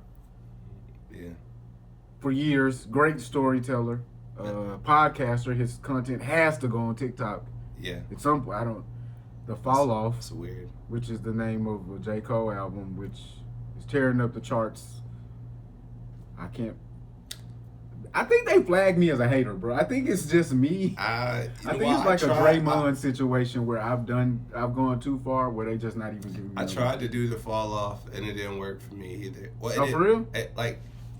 Yeah. For years, great storyteller, podcaster. His content has to go on TikTok. Yeah. At some point, The Fall Off, It's weird. which is the name of a J. Cole album, which is tearing up the charts. I think they flagged me as a hater, bro. I think it's just me. I think it's like a Draymond situation where I've gone too far, where they just not even giving me. I tried to do the fall off, and it didn't work for me either. Well, for real? It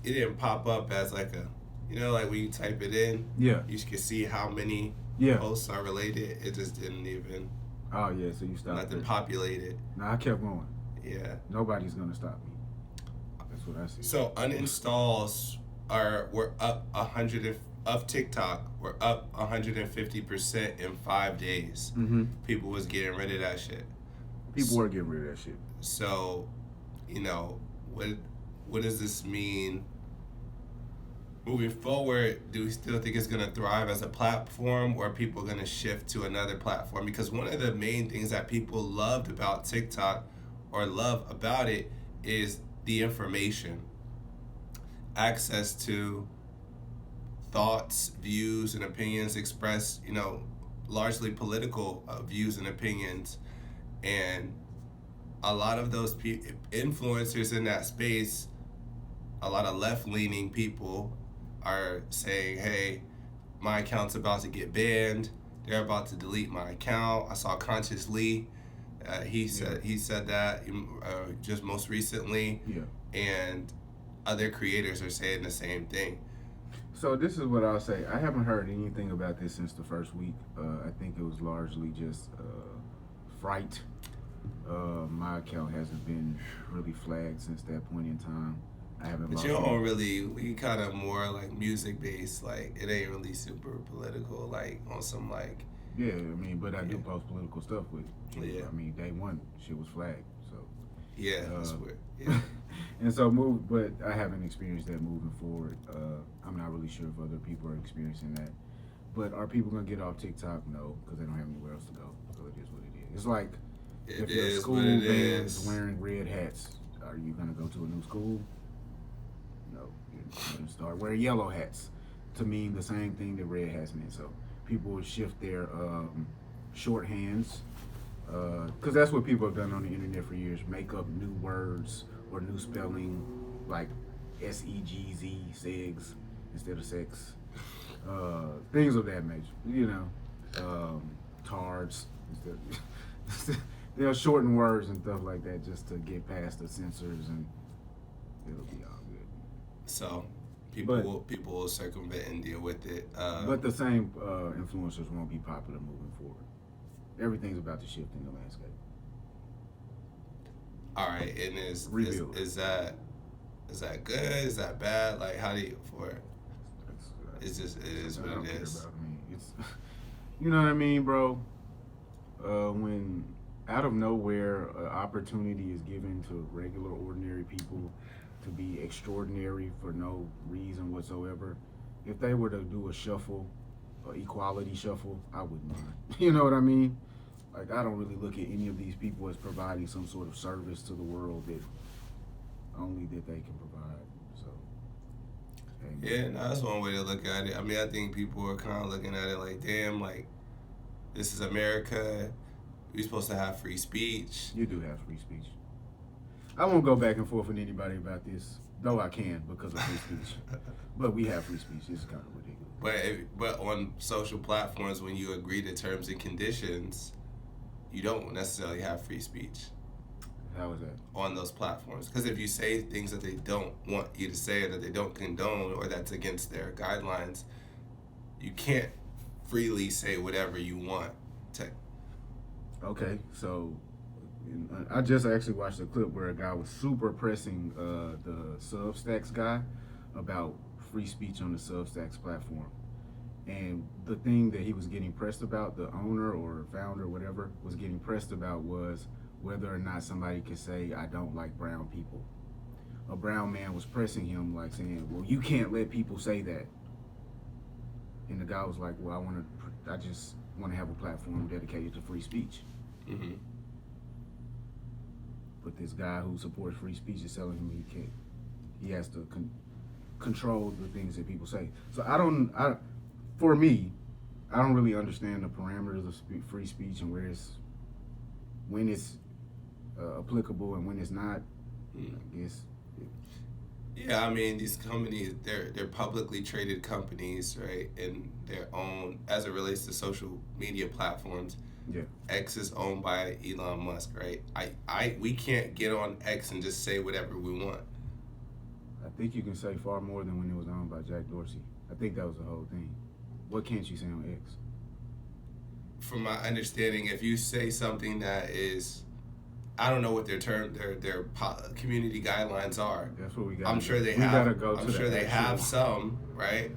didn't pop up as like a, like when you type it in, Yeah. you can see how many posts are related. It just didn't even. Oh yeah, so you stopped. Nothing populated. No, I kept going. Yeah. Nobody's gonna stop me. That's what I see. So uninstalls were up 100 of TikTok were up 150% in 5 days. Mm-hmm. People was getting rid of that shit. People were getting rid of that shit. So, what does this mean moving forward? Do we still think it's gonna thrive as a platform, or are people gonna shift to another platform? Because one of the main things that people loved about TikTok or love about it is the information. Access to thoughts, views, and opinions expressed, largely political views and opinions. And a lot of those influencers in that space, a lot of left-leaning people are saying, hey, my account's about to get banned. They're about to delete my account. I saw Conscious Lee. He said that just most recently. Yeah. And other creators are saying the same thing. So this is what I'll say. I haven't heard anything about this since the first week. I think it was largely just fright. My account hasn't been really flagged since that point in time. I haven't. But you don't really. We kind of more like music based. Like it ain't really super political. Like on some like. Yeah, but I do post political stuff with. Yeah. Day one, shit was flagged. So. Yeah, that's weird. Yeah. And so but I haven't experienced that moving forward. I'm not really sure if other people are experiencing that. But are people gonna get off TikTok? No, because they don't have anywhere else to go. So it is what it is. It's like if your school band's wearing red hats, are you gonna go to a new school? No, you're gonna start wearing yellow hats to mean the same thing that red hats mean. So people will shift their shorthands. Because that's what people have done on the internet for years, make up new words or new spelling, like S-E-G-Z, segs, instead of sex. Things of that nature, tards. They'll shorten words and stuff like that just to get past the censors, and it'll be all good. So people will circumvent and deal with it. But the same influencers won't be popular moving forward. Everything's about to shift in the landscape. All right, and is that good? Is that bad? Like, how do you for it? It is what it is. It's, you know what I mean, bro? When out of nowhere, opportunity is given to regular, ordinary people to be extraordinary for no reason whatsoever. If they were to do a shuffle, equality shuffle, I wouldn't mind. You know what I mean? Like, I don't really look at any of these people as providing some sort of service to the world that only that they can provide. So, yeah, that's one way to look at it. I think people are kind of looking at it like, damn, like, this is America. We're supposed to have free speech. You do have free speech. I won't go back and forth with anybody about this, though I can because of free speech. But we have free speech. It's kind of ridiculous. But on social platforms, when you agree to terms and conditions, you don't necessarily have free speech. How is that? On those platforms. Because if you say things that they don't want you to say, or that they don't condone, or that's against their guidelines, you can't freely say whatever you want to. Okay, so I just actually watched a clip where a guy was super pressing the Substacks guy about free speech on the Substacks platform. And the thing that he was getting pressed about, the owner or founder or whatever, was getting pressed about was whether or not somebody could say, I don't like brown people. A brown man was pressing him, like saying, well, you can't let people say that. And the guy was like, well, I just want to have a platform dedicated to free speech. Mm-hmm. But this guy who supports free speech is telling him he has to control the things that people say. So for me, I don't really understand the parameters of free speech and where it's when it's applicable and when it's not. I guess. Yeah, I mean, these companies, they're publicly traded companies, right? And they're owned, as it relates to social media platforms. Yeah. X is owned by Elon Musk, right? We can't get on X and just say whatever we want. I think you can say far more than when it was owned by Jack Dorsey. I think that was the whole thing. What can't you say on X? From my understanding, if you say something that is, I don't know what their community guidelines are. That's what we got. I'm sure they we have. Gotta go I'm to sure they have some, right?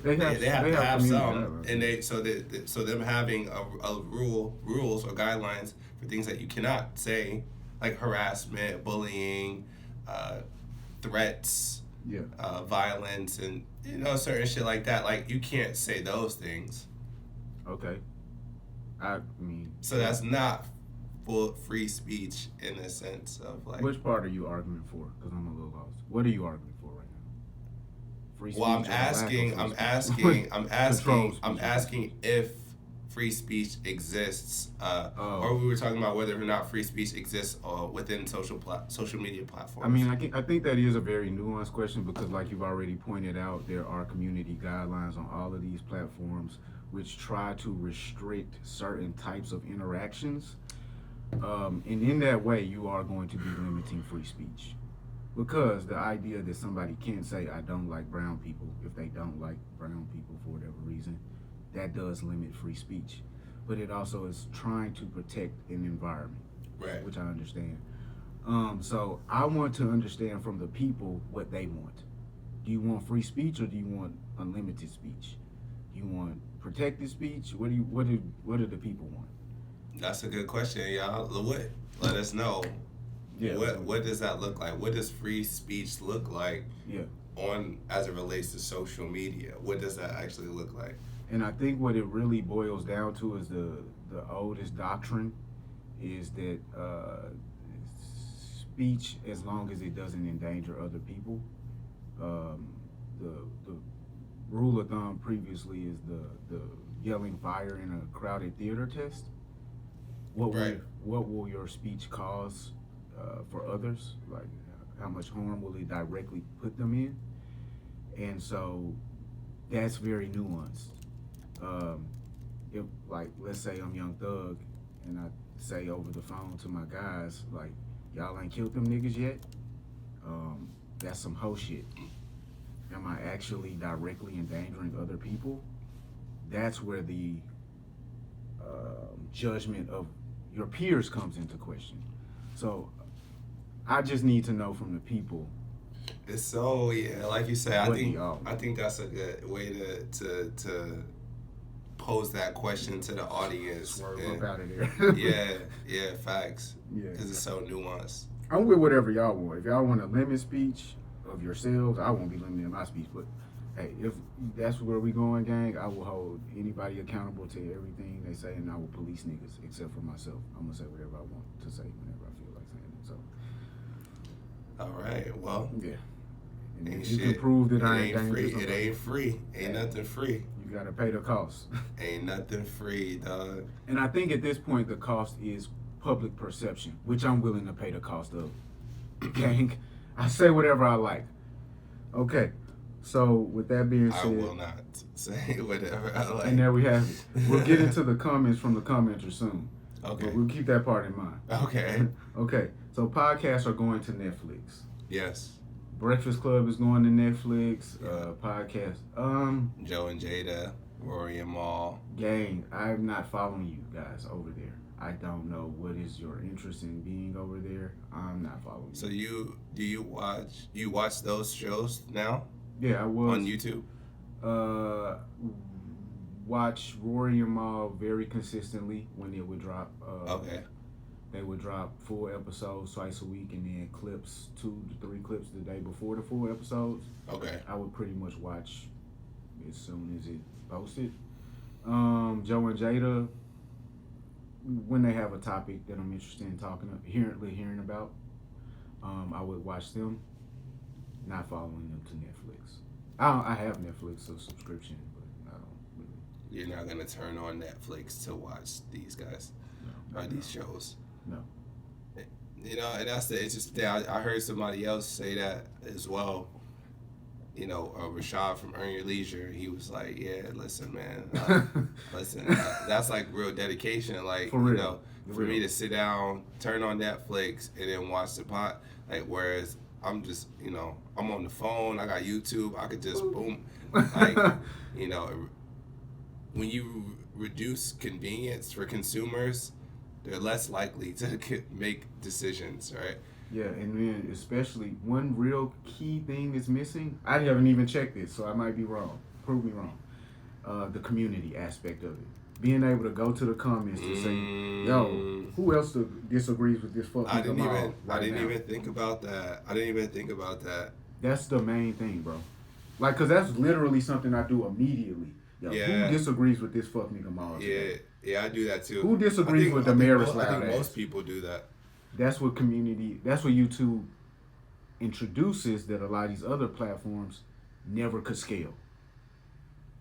They have to have some, guidelines. and so them having rules or guidelines for things that you cannot say, like harassment, bullying, threats, violence, and certain shit like that. Like you can't say those things. Okay. I mean. So that's not full free speech in the sense of like. Which part are you arguing for? Because I'm a little lost. What are you arguing for right now? Free speech. Well, I'm asking if free speech exists, or we were talking about whether or not free speech exists within social media platforms. I mean, I think that is a very nuanced question because, like you've already pointed out, there are community guidelines on all of these platforms which try to restrict certain types of interactions. And in that way, you are going to be limiting free speech. Because the idea that somebody can't say, I don't like brown people, if they don't like brown people for whatever reason, that does limit free speech. But it also is trying to protect an environment, right? Which I understand. So I want to understand from the people what they want. Do you want free speech or do you want unlimited speech? Do you want protected speech? What do the people want? That's a good question, y'all. Let us know. Yeah. What does that look like? What does free speech look like? Yeah. As it relates to social media? What does that actually look like? And I think what it really boils down to is the oldest doctrine is that speech, as long as it doesn't endanger other people, the rule of thumb previously is the yelling fire in a crowded theater test. What will your speech cause for others? Like, how much harm will it directly put them in? And so that's very nuanced. If, like, let's say I'm Young Thug and I say over the phone to my guys, like, y'all ain't killed them niggas yet? That's some hoe shit. Am I actually directly endangering other people? That's where the judgment of your peers comes into question. So I just need to know from the people. It's so, like you said, I think that's a good way to pose that question to the audience. Swerve up out of there. yeah, facts. Yeah, because it's so nuanced. I'm with whatever y'all want. If y'all want to limit speech of yourselves, I won't be limiting my speech. But hey, if that's where we going, gang, I will hold anybody accountable to everything they say, and I will police niggas except for myself. I'm gonna say whatever I want to say whenever I feel like saying it. So. All right. Well. Yeah. And you can prove that I ain't free. It ain't free. Ain't nothing free. You gotta pay the cost. Ain't nothing free, dog. And I think at this point the cost is public perception, which I'm willing to pay the cost of. Gang, I say whatever I like. Okay. So with that being said, I will not say whatever I like. And there we have it. We'll get into the comments from the commenters soon. Okay. But we'll keep that part in mind. Okay. Okay. So podcasts are going to Netflix. Yes. Breakfast Club is going to Netflix. Podcast. Joe and Jada, Rory and Mal. Gang, I'm not following you guys over there. I don't know what is your interest in being over there. I'm not following you. So you watch those shows now? Yeah, I was on YouTube. Watch Rory and Mal very consistently when it would drop. Okay. They would drop full episodes twice a week, and then clips, 2 to 3 clips the day before the full episodes. Okay. I would pretty much watch as soon as it posted. Joe and Jada, when they have a topic that I'm interested in hearing about, I would watch them. Not following them to Netflix. I have Netflix subscription, but I don't really. You're not gonna turn on Netflix to watch these guys or these shows. No. You know, and that's the interesting thing. I heard somebody else say that as well. You know, Rashad from Earn Your Leisure, he was like, yeah, listen, man, listen, that's like real dedication. Like, For real. You know, for me to sit down, turn on Netflix, and then watch the pot. Like, whereas I'm just, you know, I'm on the phone, I got YouTube, I could just boom. Like, you know, when you reduce convenience for consumers, they're less likely to make decisions, right? Yeah, and then especially one real key thing that's missing. I haven't even checked this, so I might be wrong. Prove me wrong. The community aspect of it. Being able to go to the comments to say, "Yo, who else disagrees with this fucking?" I didn't even think about that. That's the main thing, bro. Like, cause that's literally something I do immediately. Yo, who disagrees with this fuck nigga Mars? Yeah, I do that too. Who disagrees with the mayor's loud I think ass? most people do that. That's what YouTube introduces that a lot of these other platforms never could scale.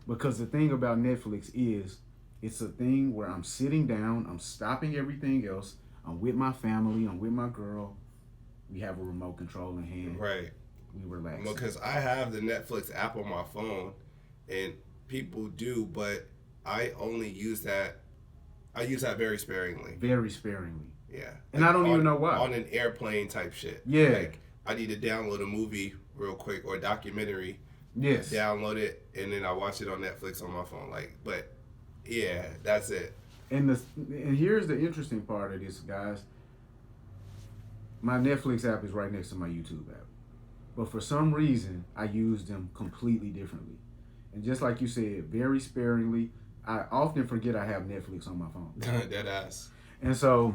Because the thing about Netflix is, it's a thing where I'm sitting down, I'm stopping everything else, I'm with my family, I'm with my girl, we have a remote control in hand. Right. We relax. Because I have the Netflix app on my phone, and people do, but I only use that. I use that very sparingly. Very sparingly. Yeah. And I don't even know why. On an airplane type shit. Yeah. Like, I need to download a movie real quick or a documentary. Yes. Download it, and then I watch it on Netflix on my phone. Like, but yeah, that's it. And here's the interesting part of this, guys. My Netflix app is right next to my YouTube app. But for some reason, I use them completely differently. And just like you said, very sparingly. I often forget I have Netflix on my phone. Dead ass. And so,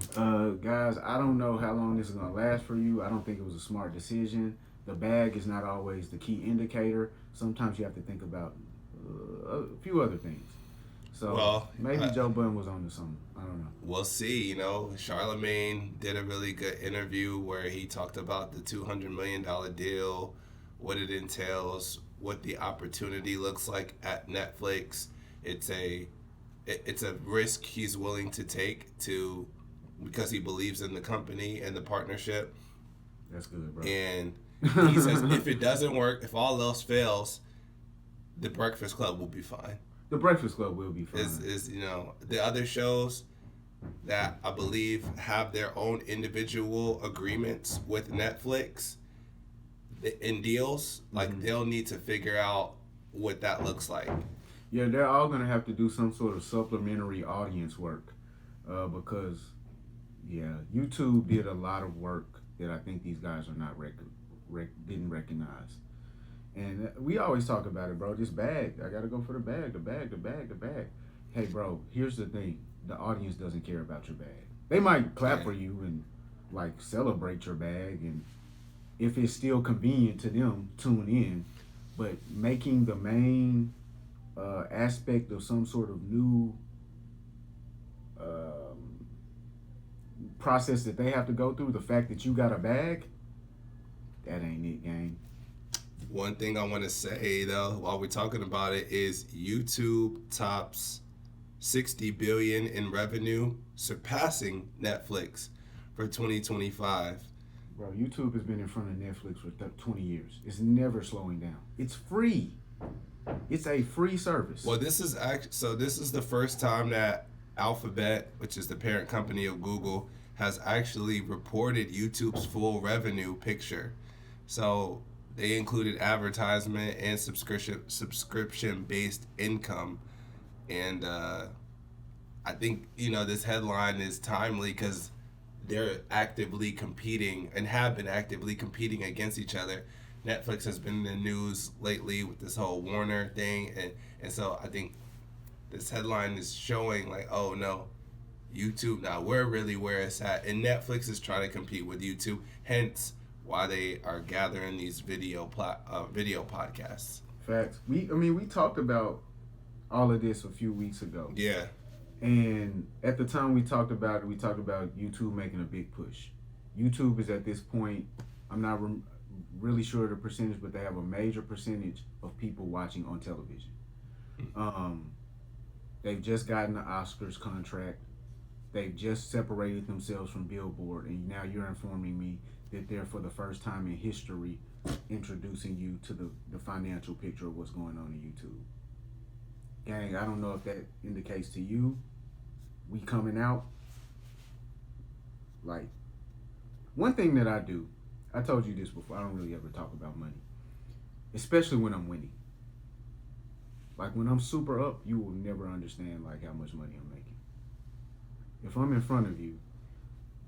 guys, I don't know how long this is going to last for you. I don't think it was a smart decision. The bag is not always the key indicator. Sometimes you have to think about a few other things. So maybe Joe Budden was on to something. I don't know. We'll see. You know, Charlemagne did a really good interview where he talked about the $200 million deal, what it entails, what the opportunity looks like at Netflix. It's a risk he's willing to take because he believes in the company and the partnership. That's good, bro. And he says if it doesn't work, if all else fails, the Breakfast Club will be fine. The Breakfast Club will be fine. Is you know, the other shows that I believe have their own individual agreements with Netflix in deals, like they'll need to figure out what that looks like. Yeah, they're all going to have to do some sort of supplementary audience work because, yeah, YouTube did a lot of work that I think these guys are not didn't recognize. And we always talk about it, bro. This bag, I got to go for the bag. Hey, bro, here's the thing. The audience doesn't care about your bag. They might clap for you and, like, celebrate your bag. And if it's still convenient to them, tune in. But making the main aspect of some sort of new process that they have to go through, the fact that you got a bag, that ain't it, gang. One thing I want to say, though, while we're talking about it, is YouTube tops $60 billion in revenue, surpassing Netflix for 2025. Bro, YouTube has been in front of Netflix for 20 years. It's never slowing down. It's free. It's a free service. Well, this is the first time that Alphabet, which is the parent company of Google, has actually reported YouTube's full revenue picture. So they included advertisement and subscription-based income. And I think, you know, this headline is timely because they're actively competing and have been actively competing against each other. Netflix has been in the news lately with this whole Warner thing. And so I think this headline is showing like, oh no, YouTube, now we're really where it's at. And Netflix is trying to compete with YouTube, hence why they are gathering these video podcasts. Facts. We talked about all of this a few weeks ago. Yeah. And at the time we talked about YouTube making a big push. YouTube is at this point, I'm not really sure the percentage, but they have a major percentage of people watching on television. They've just gotten the Oscars contract. They've just separated themselves from Billboard, and now you're informing me that they're, for the first time in history, introducing you to the financial picture of what's going on in YouTube. Gang, I don't know if that indicates to you, we coming out. Like, one thing that I do, I told you this before, I don't really ever talk about money, especially when I'm winning. Like, when I'm super up, you will never understand, like, how much money I'm making. If I'm in front of you,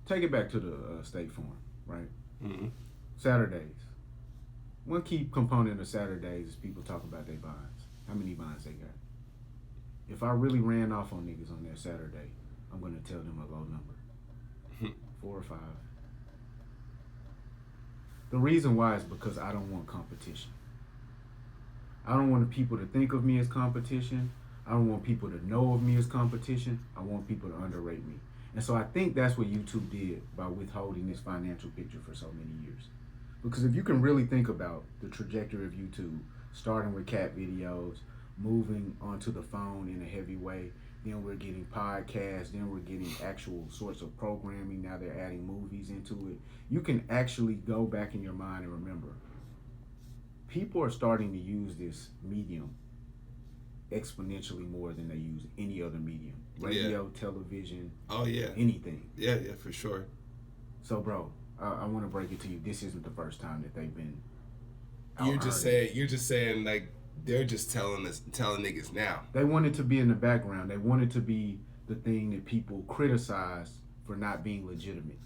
take it back to the State Farm, right? Mm-hmm. Saturdays. One key component of Saturdays is people talk about their bonds. How many bonds they got. If I really ran off on niggas on that Saturday, I'm going to tell them a low number. 4 or 5. The reason why is because I don't want competition. I don't want people to think of me as competition. I don't want people to know of me as competition. I want people to underrate me. And so I think that's what YouTube did by withholding this financial picture for so many years. Because if you can really think about the trajectory of YouTube, starting with cat videos, moving onto the phone in a heavy way, then we're getting podcasts, then we're getting actual sorts of programming, now they're adding movies into it. You can actually go back in your mind and remember, people are starting to use this medium exponentially more than they use any other medium. Radio, television, anything. Yeah, for sure. So, bro, I want to break it to you. This isn't the first time that they've been. You're just saying like they're just telling niggas now. They want it to be in the background. They want it to be the thing that people criticize for not being legitimate.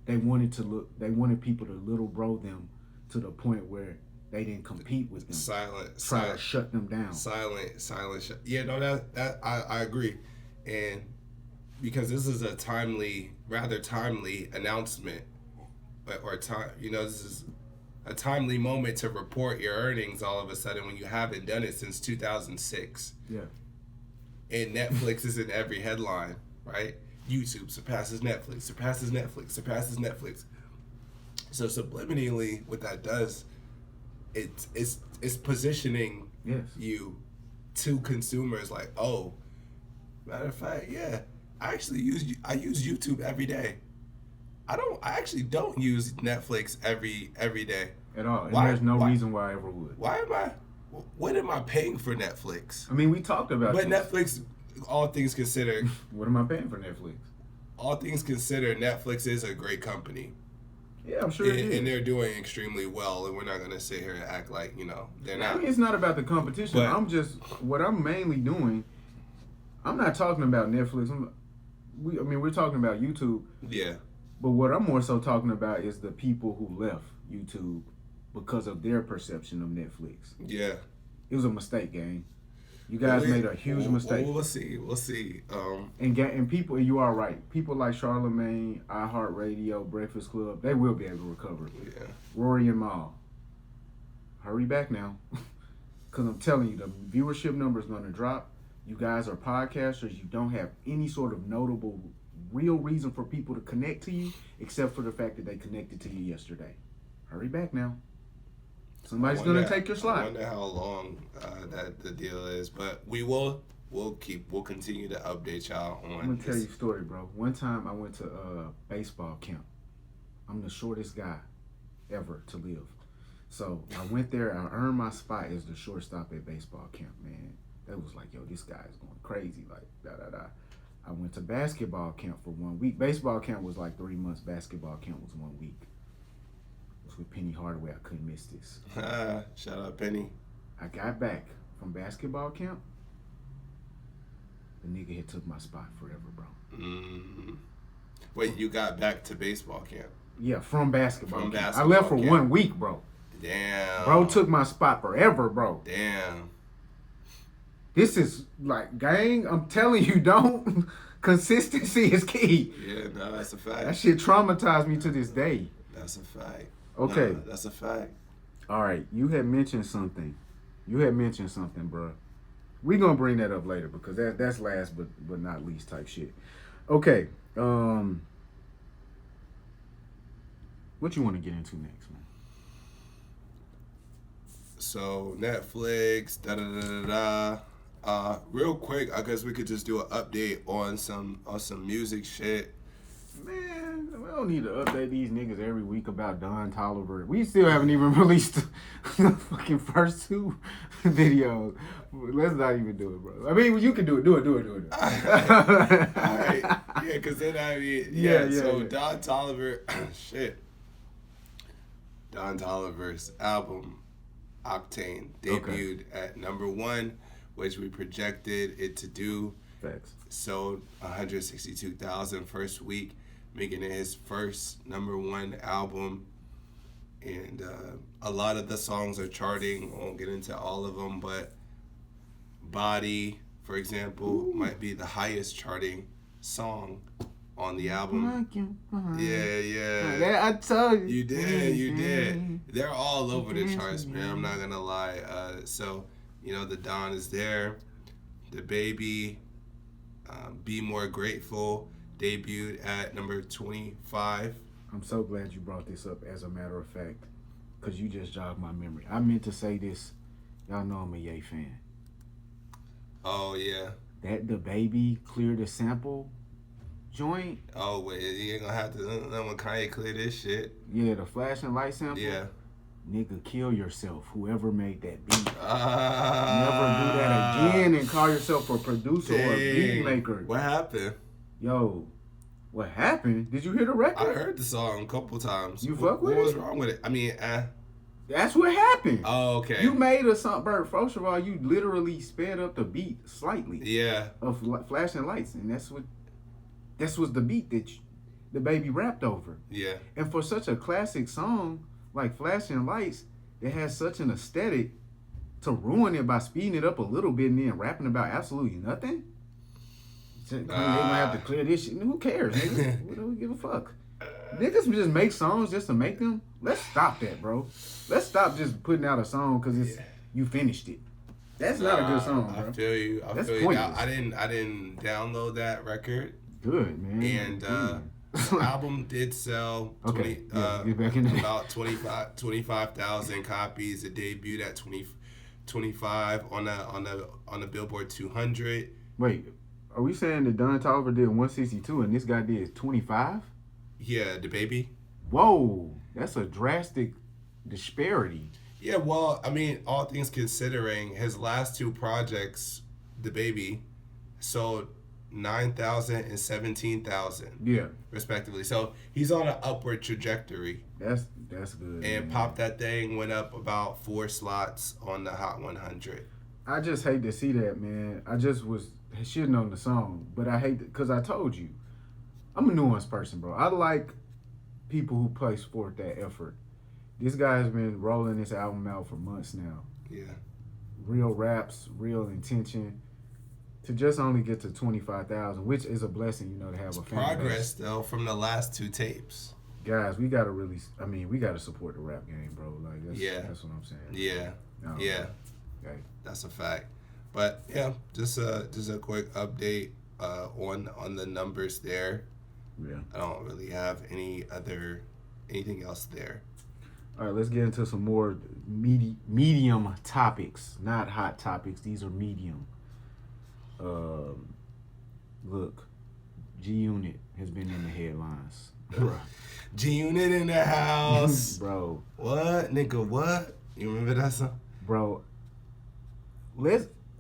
They wanted people to little bro them to the point where they didn't compete with them. Try to shut them down. Silent. Yeah, no, that I agree, and because this is a rather timely announcement, or time, this is a timely moment to report your earnings all of a sudden when you haven't done it since 2006. Yeah. And Netflix is in every headline, right? YouTube surpasses Netflix. So subliminally, what that does, it's positioning you to consumers like, oh, matter of fact, yeah, I use YouTube every day. I actually don't use Netflix every day at all. And there's no reason why I ever would. What am I paying for Netflix? I mean, we talked about but this. Netflix, all things considered, what am I paying for Netflix? All things considered, Netflix is a great company. Yeah, I'm sure it is. And they're doing extremely well, and we're not gonna sit here and act like they're not. I mean, it's not about the competition. But what I'm mainly doing. I'm not talking about Netflix. We're talking about YouTube. Yeah. But what I'm more so talking about is the people who left YouTube because of their perception of Netflix. Yeah. It was a mistake, gang. You guys made a huge mistake. We'll see. And people, you are right. People like Charlamagne, iHeartRadio, Breakfast Club, they will be able to recover. Yeah. Rory and Mal, hurry back now, because I'm telling you, the viewership number is going to drop. You guys are podcasters. You don't have any sort of notable, real reason for people to connect to you, except for the fact that they connected to you yesterday. Hurry back now. Somebody's going to take your slot. I wonder how long that the deal is, but we'll continue to update y'all on. I'm going to tell you a story, bro. One time I went to baseball camp. I'm the shortest guy ever to live. So I went there. I earned my spot as the shortstop at baseball camp, man. That was like, yo, this guy is going crazy, like, da-da-da. I went to basketball camp for 1 week. Baseball camp was like 3 months. Basketball camp was 1 week. It was with Penny Hardaway. I couldn't miss this. Shout out, Penny. I got back from basketball camp. The nigga had took my spot forever, bro. Wait, you got back to baseball camp? Yeah, from basketball camp. I left for 1 week, bro. Damn. Bro took my spot forever, bro. Damn. This is like, gang, I'm telling you, don't. Consistency is key. Yeah, no, that's a fact. That shit traumatized me to this day. That's a fact. Okay. No, that's a fact. All right, you had mentioned something, bro. We're going to bring that up later because that's last but not least type shit. Okay. What you want to get into next, man? So, Netflix, Real quick, I guess we could just do an update on some music shit. Man, we don't need to update these niggas every week about Don Toliver. We still haven't even released the fucking first 2 videos. Let's not even do it, bro. I mean, you can do it. Do it. All right. Yeah, because then Yeah. Don Toliver, shit. Don Toliver's album, Octane, debuted at number 1, which we projected it to do. Facts. Sold 162,000 first week, making it his first number 1 album. And a lot of the songs are charting. I won't get into all of them, but Body, for example, might be the highest charting song on the album. Yeah. I told you. You did. They're all over the charts, man. I'm not gonna lie. So, the Don is there. The Baby, Be More Grateful, debuted at number 25. I'm so glad you brought this up, as a matter of fact, because you just jogged my memory. I meant to say this. Y'all know I'm a Ye fan. Oh, yeah. That the Baby Clear the Sample joint. Oh, wait, you ain't gonna have to let when Kanye clear this shit. Yeah, the flashing light sample. Yeah. Nigga, kill yourself. Whoever made that beat. Never do that again and call yourself a producer or a beat maker. What happened? Yo, what happened? Did you hear the record? I heard the song a couple times. You fuck with it? What was wrong with it? I mean, That's what happened. Oh, okay. You made a song, Bert. First of all, you literally sped up the beat slightly. Yeah. Of flashing lights, and that's what the beat that the Baby rapped over. Yeah. And for such a classic song like Flashing Lights, that has such an aesthetic, to ruin it by speeding it up a little bit and then rapping about absolutely nothing. They're gonna have to clear this shit. Who cares, nigga? We don't give a fuck. Niggas just make songs just to make them. Let's stop that, bro. Let's stop just putting out a song because you finished it. That's not a good song, bro. I feel you. That's feel pointless. you. I didn't download that record. Good, man. And the album did sell get back into about 25,000 copies. It debuted at 25 on the Billboard 200. Wait, are we saying that Don Toliver did 162 and this guy did 25? Yeah, the Baby. Whoa, that's a drastic disparity. Yeah, well, I mean, all things considering, his last 2 projects, the Baby, sold 9,000 and 17,000, respectively. So he's on an upward trajectory. That's good. And Pop That Thing went up about 4 slots on the Hot 100. I just hate to see that, man. I just was shitting on the song, but I hate because I told you, I'm a nuanced person, bro. I like people who place forth that effort. This guy has been rolling this album out for months now. Yeah. Real raps, real intention. To just only get to 25,000, which is a blessing, to have a fan progress, though, from the last 2 tapes. Guys, we gotta we gotta support the rap game, bro. Like, that's what I'm saying. Yeah. Yeah. Okay. That's a fact. But yeah, just a quick update on the numbers there. Yeah. I don't really have anything else there. All right, let's get into some more medium topics, not hot topics. These are medium. Look, G-Unit has been in the headlines. G-Unit in the house. Bro. What? Nigga, what? You remember that song? Bro,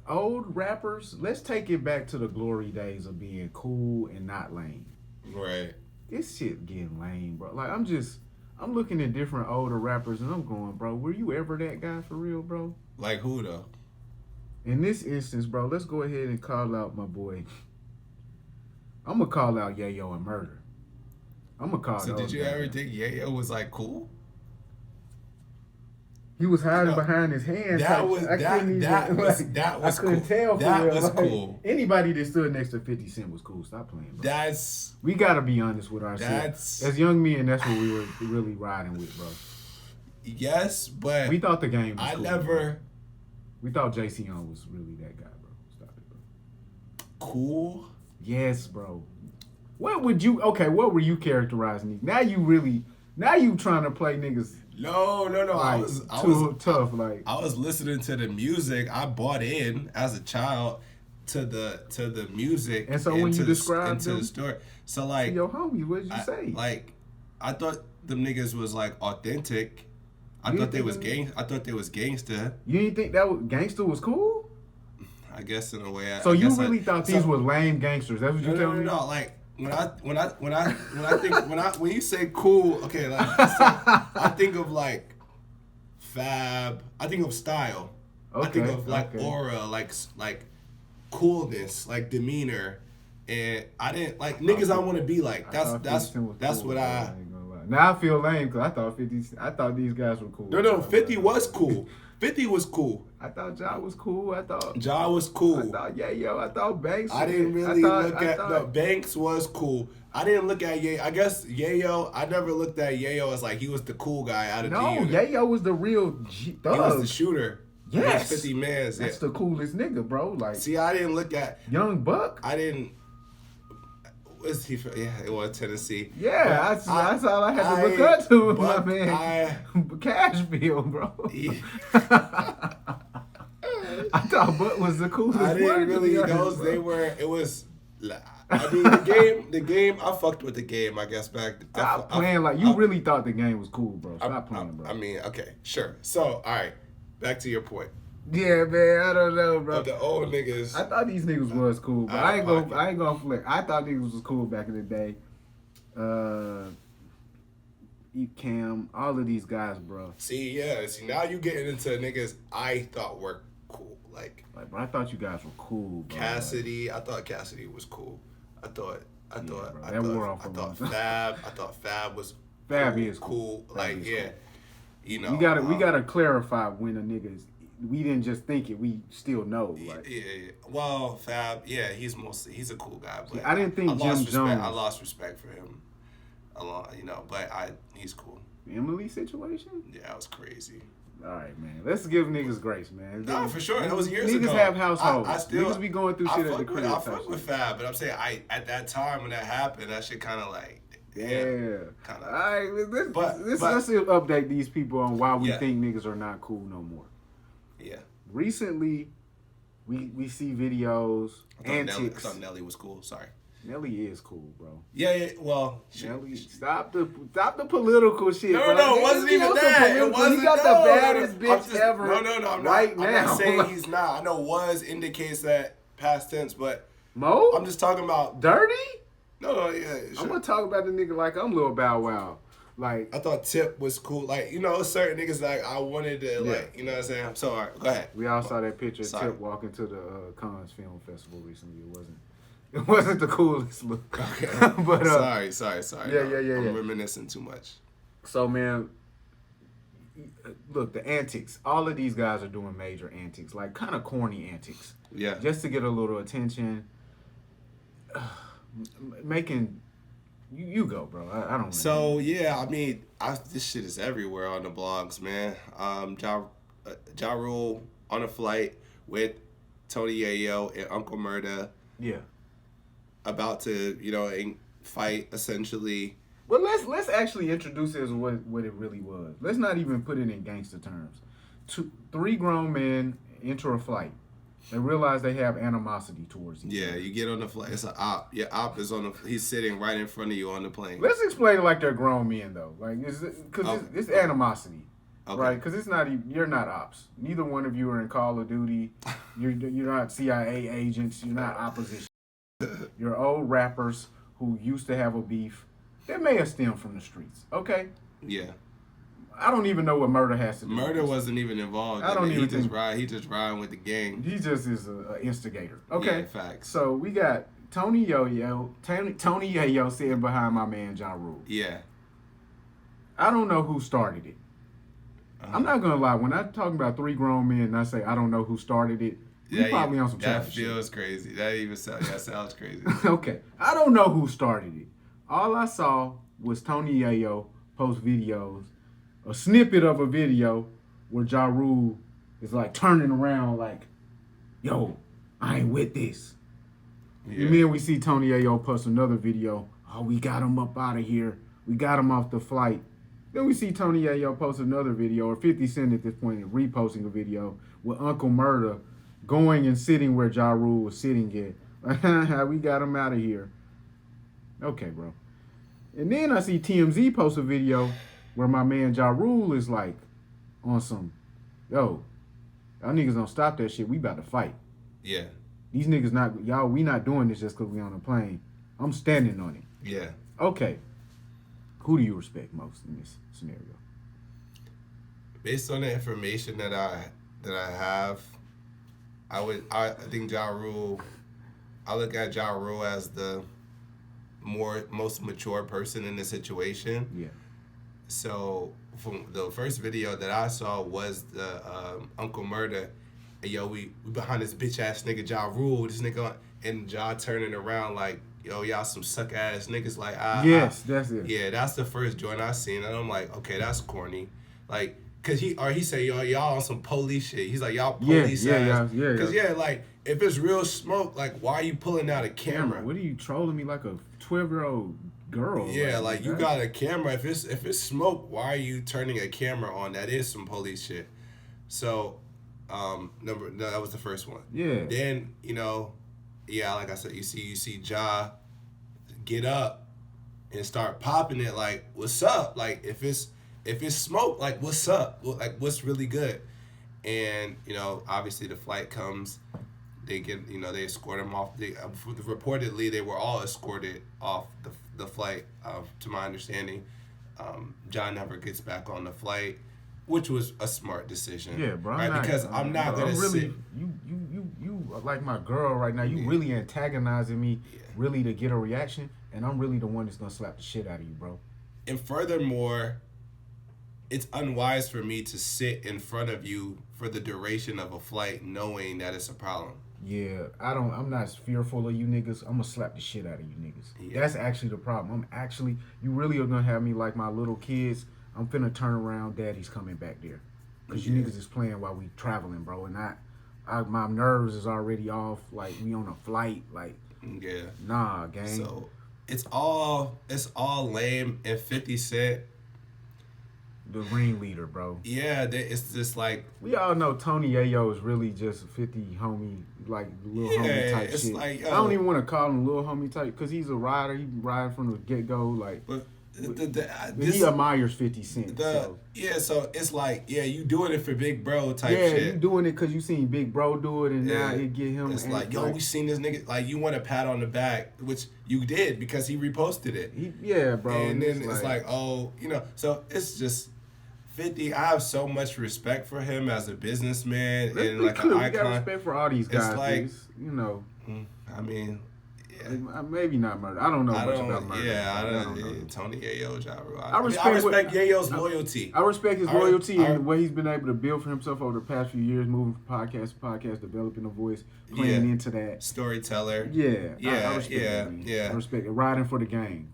old rappers, let's take it back to the glory days of being cool and not lame. Right. This shit getting lame, bro. Like, I'm looking at different older rappers and I'm going, bro, were you ever that guy for real, bro? Like who, though? In this instance, bro, let's go ahead and call out my boy. I'm going to call out Yayo and Murda. I'm going to call So did you ever think Yayo was, like, cool? He was hiding behind his hands. That like, was I couldn't cool. I couldn't tell for that real. was Like, cool. Anybody that stood next to 50 Cent was cool. Stop playing, bro. We got to be honest with ourselves. As young men, that's what we were really riding with, bro. Yes, but we thought the game was I cool. never... Bro. We thought J.C.O. was really that guy, bro. Stop it, bro. Cool? Yes, bro. What were you characterizing? Now you trying to play niggas No. Like, I too was tough. Like, I was listening to the music. I bought in as a child to the music. And so when you described into them the story, so to like your homies, what did you say? Like, I thought them niggas was like authentic. I You thought they think was them- I thought they was gangster. You didn't think that gangster was cool? I guess in a way. So you really thought these was lame gangsters? That's what you telling me? No. Like when you say cool, okay, like I think of like Fab. I think of style. I think of like aura, like coolness, like demeanor, and I didn't like niggas. I want to be like. That's what I. Now I feel lame because I thought these guys were cool. No, 50 was cool. 50 was cool. I thought Ja was cool. I thought Ja was cool. I thought Yayo. I thought Banks. I didn't really look at the Banks was cool. I didn't look at Yayo. I guess Yayo. I never looked at Yayo as like he was the cool guy out of the unit. Yayo was the real thug. He was the shooter. Yes, 50 mans. That's the coolest nigga, bro. Like, see, I didn't look at Young Buck. I didn't. Was he from? Yeah, it was Tennessee. Yeah, that's all I had to look up to, my man. Cashville, bro. Yeah. I thought Buck was the coolest. I didn't really. They were. It was. I mean, the game. I fucked with the game. I guess back. Stop playing like you really thought the game was cool, bro. Stop playing, bro. I mean, okay, sure. So, all right, back to your point. Yeah, man, I don't know, bro. The old niggas. I thought these niggas was cool, but I ain't gonna flick. I thought niggas was cool back in the day. Eat Cam, all of these guys, bro. See, now you getting into niggas I thought were cool, like bro, I thought you guys were cool, bro. Cassidy. I thought Cassidy was cool. I thought Fab. I thought Fab was. Fab cool, is cool. Like, yeah, cool. You know, we gotta clarify when a nigga is. We didn't just think it. We still know. Like. Yeah. Well, Fab, yeah, he's a cool guy. But I didn't think Jim Jones. I lost respect for him a lot, but he's cool. Emily situation? Yeah, that was crazy. All right, man. Let's give niggas grace, man. No, for sure. That was years ago. Niggas have households. Niggas be going through shit at the crib. I fuck with Fab, but I'm saying at that time when that happened, that shit kind of like. Yeah. Kind of. All right, let's update these people on why we think niggas are not cool no more. Yeah. Recently, we see videos, antics. I thought Nelly was cool. Sorry. Nelly is cool, bro. Yeah. Well, Nelly, stop the political shit. No, bro. It wasn't even that. It wasn't. He got the baddest bitch ever. No. I'm not saying he's not. I know was indicates that past tense, but Mo. I'm just talking about dirty. No, yeah. Sure. I'm gonna talk about the nigga like I'm Lil Bow Wow. Like, I thought Tip was cool. Like, certain niggas like I wanted to like, you know what I'm saying? So, all right, go ahead. We all saw that picture of Tip walking to the Cannes Film Festival recently. It wasn't the coolest look. Okay. But sorry. Yeah. I'm reminiscing too much. So, man, look, the antics. All of these guys are doing major antics, like kind of corny antics. Yeah. Just to get a little attention. Making you go, bro. I don't. So yeah, I mean, this shit is everywhere on the blogs, man. Ja Rule on a flight with Tony Yayo and Uncle Murda. Yeah. About to fight essentially. Well, let's actually introduce it as what it really was. Let's not even put it in gangster terms. Three grown men enter a flight. They realize they have animosity towards each other. Yeah, you get on the flight. It's an op. Your op is he's sitting right in front of you on the plane. Let's explain it like they're grown men, though. Like, it's animosity, right? Because it's not you're not ops. Neither one of you are in Call of Duty. You're not CIA agents. You're not opposition. You're old rappers who used to have a beef that may have stemmed from the streets. Okay. Yeah. I don't even know what Murda has to do. Murda wasn't even involved. He just riding with the gang. He just is an instigator. Okay. Yeah, facts. So we got Tony Yayo sitting behind my man Ja Rule. Yeah. I don't know who started it. I'm not gonna lie. When I'm talking about three grown men and I say I don't know who started it, we probably on some that feels crazy. That sounds crazy. Okay. I don't know who started it. All I saw was Tony Yayo post videos. A snippet of a video where Ja Rule is like turning around like, yo, I ain't with this. Yeah. And then we see Tony Yayo post another video. Oh, we got him up out of here. We got him off the flight. Then we see Tony Yayo post another video, or 50 Cent at this point, and reposting a video with Uncle Murda going and sitting where Ja Rule was sitting at. We got him out of here. Okay, bro. And then I see TMZ post a video where my man Ja Rule is like on some, yo, y'all niggas don't stop that shit. We about to fight. Yeah. These niggas not, y'all, we not doing this just because we on a plane. I'm standing on it. Yeah. Okay. Who do you respect most in this scenario? Based on the information that I have, I think Ja Rule, I look at Ja Rule as the most mature person in the situation. Yeah. So from the first video that I saw was the Uncle Murda, and yo, we behind this bitch ass nigga Ja Rule, this nigga, and Ja turning around like, yo, y'all some suck ass niggas, like that's it. Yeah, that's the first joint I seen, and I'm like, okay, that's corny, like, cause he said, yo, y'all on some police shit. He's like, y'all police ass. Cause like, if it's real smoke, like, why are you pulling out a camera? What are you trolling me like a 12-year-old girl? Yeah, like you got a camera. If it's smoke, why are you turning a camera on? That is some police shit. So, that was the first one. Yeah. Then like I said, you see Ja get up and start popping it like, what's up? Like if it's smoke, like what's up? Like what's really good? And obviously the flight comes. They get they escort them off. Reportedly they were all escorted off the flight. To my understanding, John never gets back on the flight, which was a smart decision. Yeah, bro. Right? Because I'm not gonna really sit. You like my girl right now. You really antagonizing me, really to get a reaction, and I'm really the one that's gonna slap the shit out of you, bro. And furthermore, it's unwise for me to sit in front of you for the duration of a flight knowing that it's a problem. Yeah, I'm not fearful of you niggas. I'm gonna slap the shit out of you niggas. Yeah. That's actually the problem. You really are gonna have me like my little kids. I'm finna turn around, daddy's coming back there. Cause you niggas is playing while we traveling, bro. And my nerves is already off. Like we on a flight. Like, yeah. Nah, gang. So it's all lame. And 50 Cent, the ringleader, bro. Yeah, it's just like, we all know Tony Yayo is really just a 50 homie, like little homie type it's shit. Like, I don't even want to call him little homie type because he's a rider. He ride from the get go, like. But he admires 50 Cent. So it's like, you doing it for Big Bro type shit. Yeah, you doing it because you seen Big Bro do it, and now it get him. It's like, yo, we seen this nigga. Like, you want a pat on the back, which you did because he reposted it. Bro. And then it's like, oh, so it's just 50. I have so much respect for him as a businessman and like an icon. We got respect for all these guys. It's like, I mean. Maybe not Murda. I don't know much about Murda. Yeah, I don't. Tony Yayo, Ja Rule. I respect Yayo's loyalty. I respect his loyalty and the way he's been able to build for himself over the past few years, moving from podcast to podcast, developing a voice, playing into that. Storyteller. I respect it. I respect it. Riding for the game.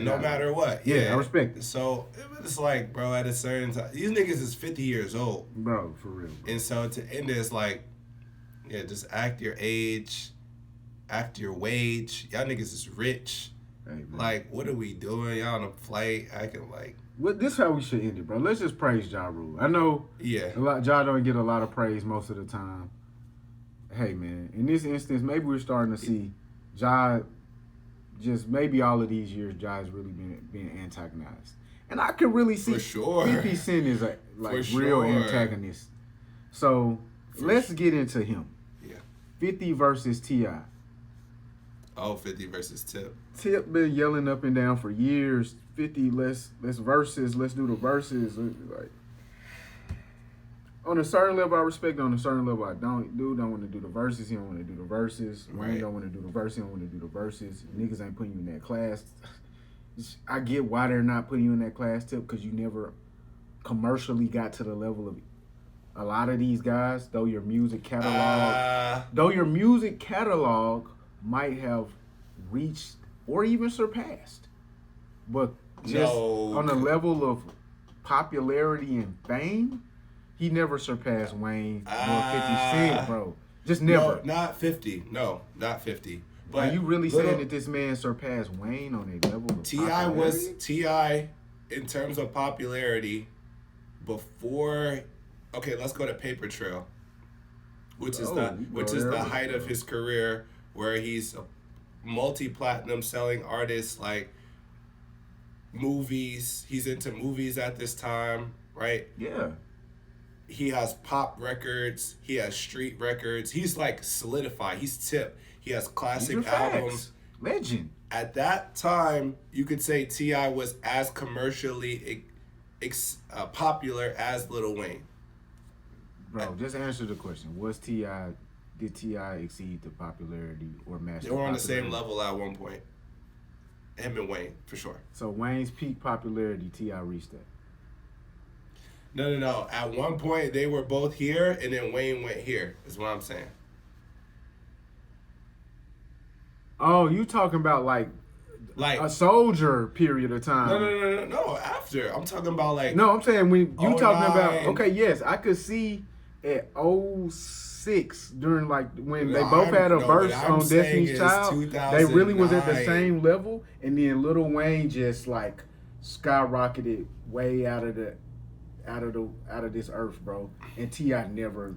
No matter what. I respect it. So it's like, bro, at a certain time, these niggas is 50 years old. Bro, for real. Bro. And so to end this, like, just act your age. Act your wage. Y'all niggas is rich. Hey, like, what are we doing? Y'all on a flight acting like. This is how we should end it, bro. Let's just praise Ja Rule. I know Ja don't get a lot of praise most of the time. Hey, man, in this instance, maybe we're starting to see Ja, just maybe all of these years, Ja has really been being antagonized. And I could really see 50 Cent is a real antagonist. So let's get into him. 50 versus T.I. Oh, 50 versus Tip. Tip been yelling up and down for years. 50, let's verses. Let's do the verses. Like, on a certain level, I respect. On a certain level, I don't. Dude don't want to do the verses. He don't want to do the verses. Wayne don't want to do the verses. He don't want to do the verses. Niggas ain't putting you in that class. I get why they're not putting you in that class, Tip, because you never commercially got to the level of a lot of these guys. Though your music catalog might have reached or even surpassed, but just on the level of popularity and fame, he never surpassed Wayne or 50 Cent, bro. Just never. No, not 50. No, not 50. But are you really saying that this man surpassed Wayne on a level of T.I. in terms of popularity, before, okay, let's go to Paper Trail, which is the height of his career, where he's a multi-platinum selling artist, like movies. He's into movies at this time, right? Yeah. He has pop records. He has street records. He's like solidified. He's tip. He has classic albums. Legend. At that time, you could say T.I. was as commercially popular as Lil Wayne. Bro, just answer the question. Did T.I. exceed the popularity or match? They were on the same level at one point. Him and Wayne, for sure. So Wayne's peak popularity, T.I. reached that. No. At one point, they were both here, and then Wayne went here, is what I'm saying. Oh, you talking about like a soldier period of time? No. After, I'm talking about like. No, I'm saying when you talking about. 09. Okay, yes, I could see at 06 during like when they both had a verse on Destiny's Child. They really was at the same level, and then Lil Wayne just like skyrocketed way out of this earth, bro. And T.I. never.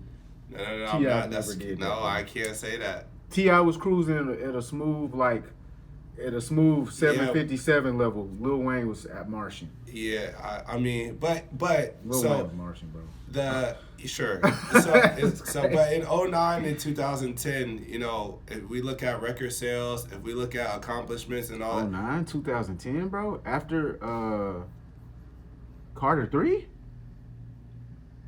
No. I can't say that. T.I. was cruising at a smooth 757 level. Lil Wayne was at Martian. Yeah, I mean, but Lil so Wayne was Martian, bro. Sure. But in 09 and 2010, you know, if we look at record sales, if we look at accomplishments and all. 09, 2010, bro. After Carter 3.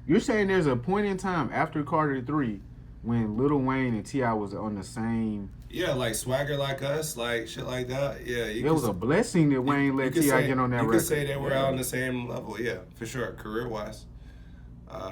You're saying there's a point in time after Carter 3 when Lil Wayne and T.I. was on the same. Yeah, like Swagger Like Us, like shit like that. Yeah, it was a blessing that Wayne let T.I. get on that record. You could say they were on the same level, yeah, for sure, career-wise.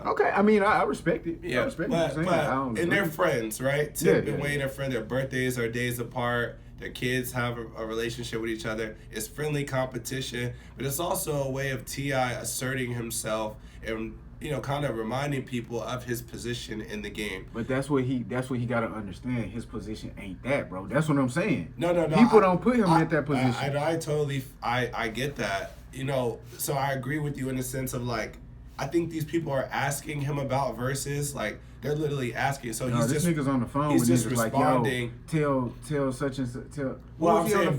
Okay, I mean, I respect it. Yeah, I respect what you're saying. And they're friends, right? Tip and Wayne are friends. Their birthdays are days apart. Their kids have a relationship with each other. It's friendly competition, but it's also a way of T.I. asserting himself and, you know, kind of reminding people of his position in the game. But that's what he got to understand. His position ain't that, bro. That's what I'm saying. No. People don't put him at that position. I totally get that. You know, so I agree with you in the sense of like, I think these people are asking him about verses. Like, they're literally asking. So he's this just nigga's on the phone. He's with just responding. responding. Like, tell such and such. Tell. Well, I'm saying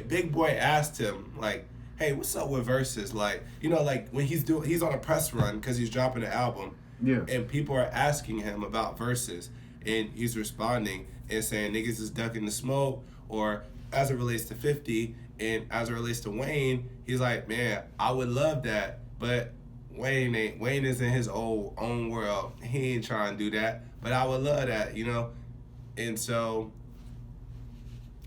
Big Boy asked him like, hey, what's up with verses? Like, you know, like when he's on a press run because he's dropping an album. Yeah. And people are asking him about verses, and he's responding and saying niggas is ducking the smoke, or as it relates to 50 and as it relates to Wayne, he's like, man, I would love that, but Wayne is in his own world. He ain't trying to do that, but I would love that, you know? And so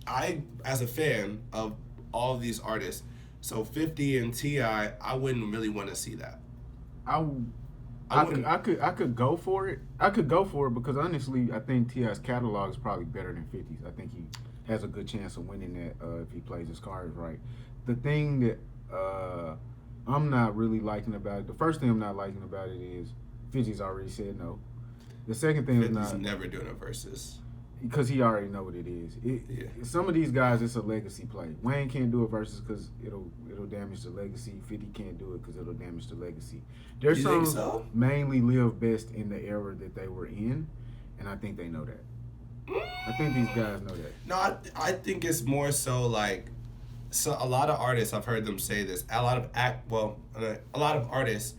I, as a fan of all of these artists, so 50 and T.I., I wouldn't really want to see that. I could go for it. I could go for it because honestly, I think T.I.'s catalog is probably better than 50's. I think he has a good chance of winning that if he plays his cards right. The thing that I'm not really liking about it, the first thing I'm not liking about it is 50's already said no. The second thing is not never doing a versus. Because he already know what it is. Some of these guys, it's a legacy play. Wayne can't do a versus because it'll damage the legacy. 50 can't do it because it'll damage the legacy. Their songs mainly live best in the era that they were in, and I think they know that. I think these guys know that. No, I think it's more so like, so a lot of artists, I've heard them say this. A lot of artists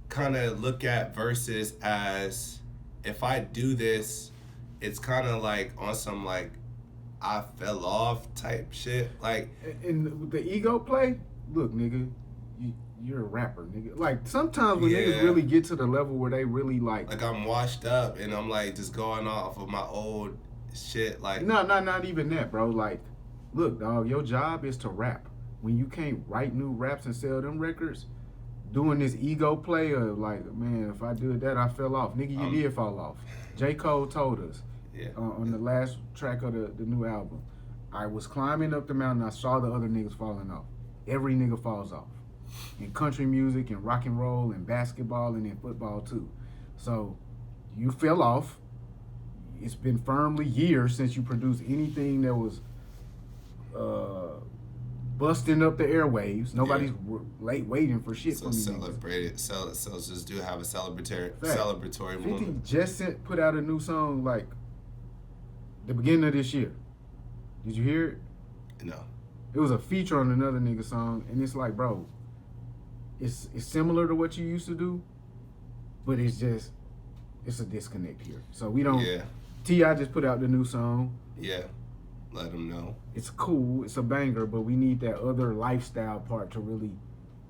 kind of look at verses as, if I do this, it's kind of like on some like I fell off type shit. Like, and the ego play, look, nigga, you're a rapper, nigga. Like, sometimes when niggas really get to the level where they really like I'm washed up and I'm like just going off of my old shit. Like, not even that, bro. Like, look, dog, your job is to rap. When you can't write new raps and sell them records, doing this ego play of like, man, if I did that, I fell off. Nigga, you did fall off. J. Cole told us on the last track of the new album, I was climbing up the mountain, I saw the other niggas falling off. Every nigga falls off. In country music and rock and roll and basketball and in football too. So you fell off. It's been firmly years since you produced anything that was busting up the airwaves. Nobody's waiting for shit So from these celebrate it. So just do have a celebratory Fact. 50 moment. just put out a new song like the beginning of this year. Did you hear it? No. It was a feature on another nigga song, and it's like, bro, it's similar to what you used to do, but it's a disconnect here. So we don't. Yeah. T.I. just put out the new song. Yeah. Let them know. It's cool. It's a banger, but we need that other lifestyle part to really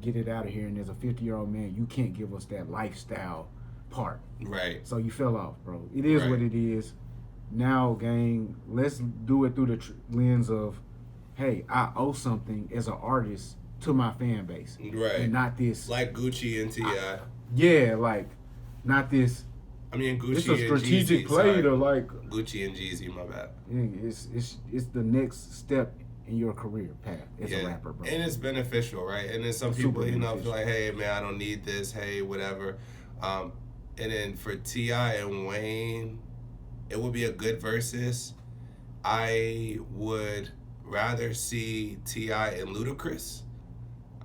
get it out of here. And as a 50-year-old man, you can't give us that lifestyle part. Right. So you fell off, bro. It is what it is. Now, gang, let's do it through the lens of, hey, I owe something as an artist to my fan base. Right. And not this. Like Gucci and T.I. Yeah, like, not this. I mean, Gucci It's a and strategic Jeezy, play sorry. to, like. Gucci and Jeezy, my bad. It's the next step in your career path as a rapper, bro. And it's beneficial, right? And then some Super people, you know, beneficial. feel like, hey, man, I don't need this, hey, whatever. And then for T.I. and Wayne, it would be a good versus. I would rather see T.I. and Ludacris.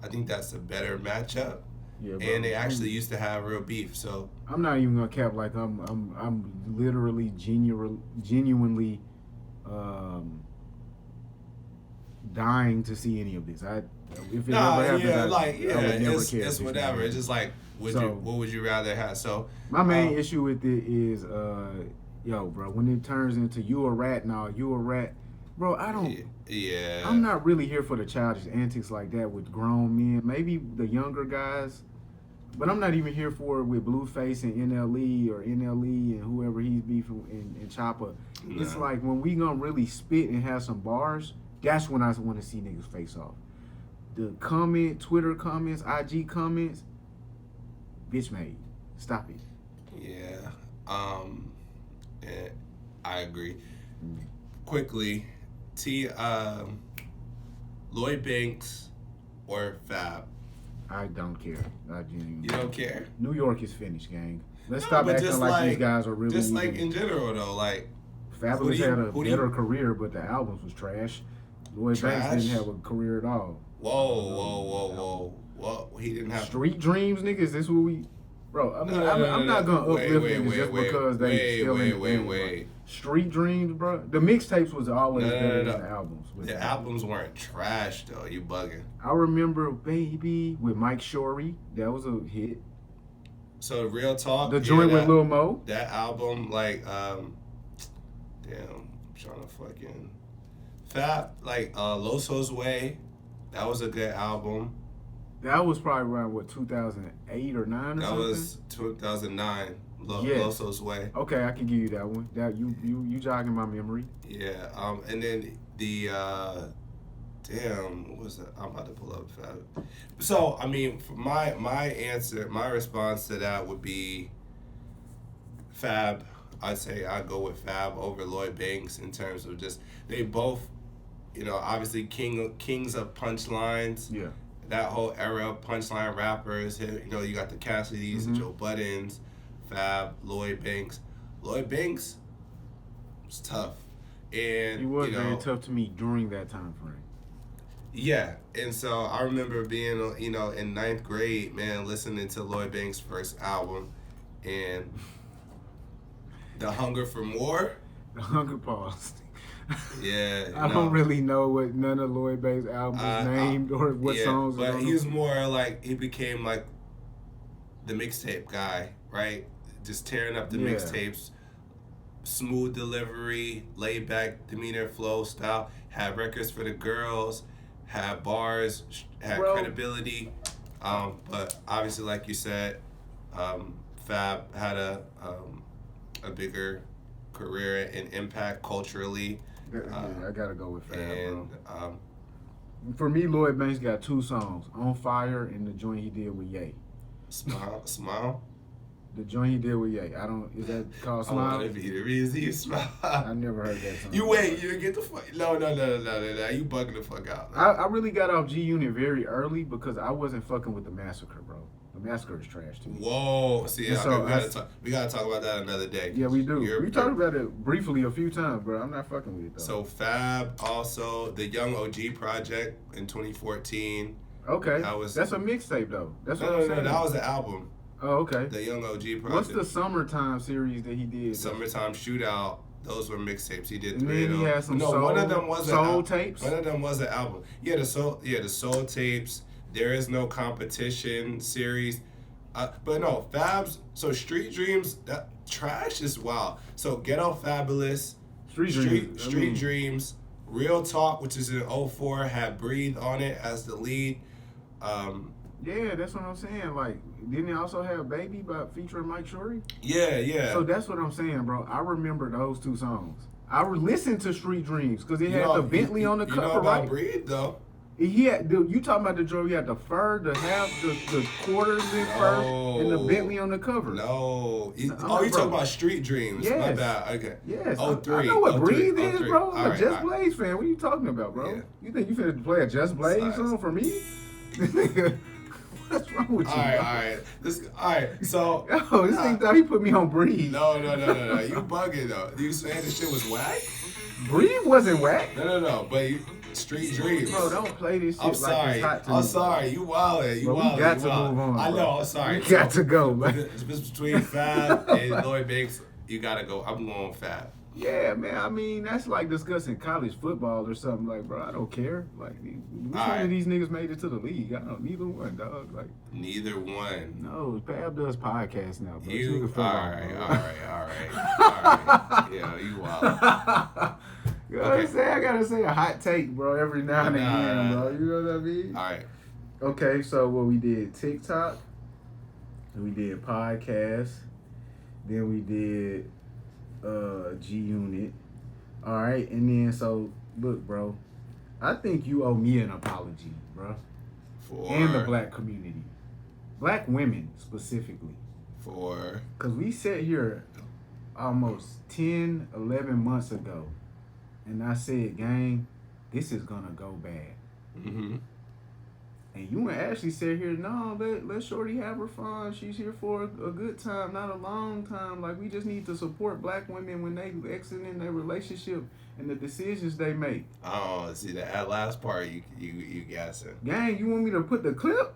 I think that's a better matchup. Yeah, bro. And they actually used to have real beef, so I'm not even gonna cap like I'm literally genuinely dying to see any of this. If it ever happens, I would never care. It's whatever. It's just like, what would you rather have? So my main issue with it is, yo, bro, when it turns into you a rat now, you a rat, bro. I don't. Yeah. I'm not really here for the childish antics like that with grown men. Maybe the younger guys. But I'm not even here for it with Blueface and NLE or NLE and whoever he's beefing and Chopper. Nah. It's like when we gonna really spit and have some bars, that's when I want to see niggas face off. The Twitter comments, IG comments, bitch made. Stop it. Yeah. I agree. Quickly, Lloyd Banks or Fab? I don't care. I genuinely. You don't care? New York is finished, gang. Let's No, stop but acting just like these guys are really. Just like even- in general, though, like Fabulous who do you- had a who do you- better career, but the albums was trash. Lloyd Banks Trash? didn't have a career at all. Whoa. He didn't have Street Dreams, niggas. This is what we, bro. I'm not gonna uplift niggas just because they still in the game. Wait. Street Dreams, bro. The mixtapes was always better than the albums. The albums weren't trash though. You bugging. I remember Baby with Mike Shorey. That was a hit. So real talk. The joint with Lil Mo. That album, like, damn, I'm trying to fucking Fab, like, Loso's Way. That was a good album. That was probably around what 2008 or 9 or That something. was 2009. Yes. Loso's Way. Okay, I can give you that one. That you jogging my memory. Yeah. And then the damn, what was that? I'm about to pull up Fab. So I mean, for my answer, my response to that would be Fab. I'd say I'd go with Fab over Lloyd Banks in terms of just they both, you know, obviously kings of punchlines. Yeah. That whole era of punchline rappers. You know, you got the Cassidys, Joe Buttons, Fab, Lloyd Banks. Lloyd Banks was tough. And He was you know, very tough to me during that time frame. yeah, and so I remember being, you know, in 9th grade, man, listening to Lloyd Banks' first album, and The Hunger for More. The Hunger Pause. Yeah, I don't really know what none of Lloyd Banks' albums named or what songs. but are on he was them. more like he became like the mixtape guy, right? Just tearing up the Yeah. mixtapes, smooth delivery, laid back demeanor, flow, style. Had records for the girls, had bars, had Bro. credibility. But obviously, like you said, Fab had a bigger career and impact culturally. I gotta go with Fab, And bro. For me, Lloyd Banks got 2 songs: "On Fire" and the joint he did with Ye. Smile. The joint he did with Ye. Is that called I want to Smile? be the reason you smile. I never heard that song. You get the fuck. No. You bugging the fuck out. I really got off G-Unit very early because I wasn't fucking with the Massacre, bro. The Massacre is trash to me. Whoa. See, And okay, so we gotta talk about that another day. Yeah, we do. You're- We talked about it briefly a few times, bro. I'm not fucking with it though. So Fab, also the Young OG project in 2014. Okay, that's a mixtape though. That's what I'm No, saying. that was the album. Oh, okay. The Young OG project. What's the summertime series that he did? Summertime Shootout? Those were mixtapes. He did And 3 then of he them. had some no, soul, one of them was soul tapes. One of them was an album. Yeah, the soul tapes. There is no competition series. But no, Fab's. So Street Dreams, that trash is wild. So Ghetto Fabulous, Street Dreams, Real Talk, which is in 04, had Breathe on it as the lead. Yeah, that's what I'm saying. Like, didn't he also have Baby by featuring Mike Shorty? Yeah. So that's what I'm saying, bro. I remember those two songs. I listened to Street Dreams because it had the Bentley on the cover, You know about right? Breathe though. He had you talking about the joint? He had the fur, the half, the quarters in fur, and the Bentley on the cover. No. You bro. talking about Street Dreams? Yes. My bad. Okay. Yes. Oh, I know what Breathe is, 03. bro. I'm All a right, Just all right. Blaze fan. What are you talking about, bro? Yeah. You think you finna play a Just Blaze song for me? What's wrong with you? All right. All right. So. Yo, this thing thought he put me on Breathe. No. You bugging though. You saying this shit was whack? Breathe wasn't whack. No. But Street Dreams. Bro, don't play this shit I'm like sorry. it's hot to me. I'm sorry. You wildin'. You Bro, wildin'. we got you to wildin'. move on. I bro. know. I'm sorry. We got to go, man. It's between Fab and Lloyd Banks. You gotta go. I'm going Fab. Yeah, man. I mean, that's like discussing college football or something. Like, bro, I don't care. Like, which one of these niggas made it to the league? I don't. Neither one, dog. Like, neither one. no. Fab does podcasts now, bro. You This nigga football, all bro. right. Yeah, you wild. You know what I'm saying? I gotta say a hot take, bro, every now and again, bro. You know what I mean? All right. Okay, so what we did TikTok, we did podcast, then we did G-Unit. All right, and then so look, bro, I think you owe me an apology, bro, and the black community, black women specifically, because we sat here almost 10, 11 months ago, and I said, gang, this is gonna go bad. Mm-hmm. And you and Ashley said here, no, let Shorty have her fun. She's here for a good time, not a long time. Like, we just need to support black women when they exit in their relationship and the decisions they make. Oh, see that last part you gassing. Gang, you want me to put the clip?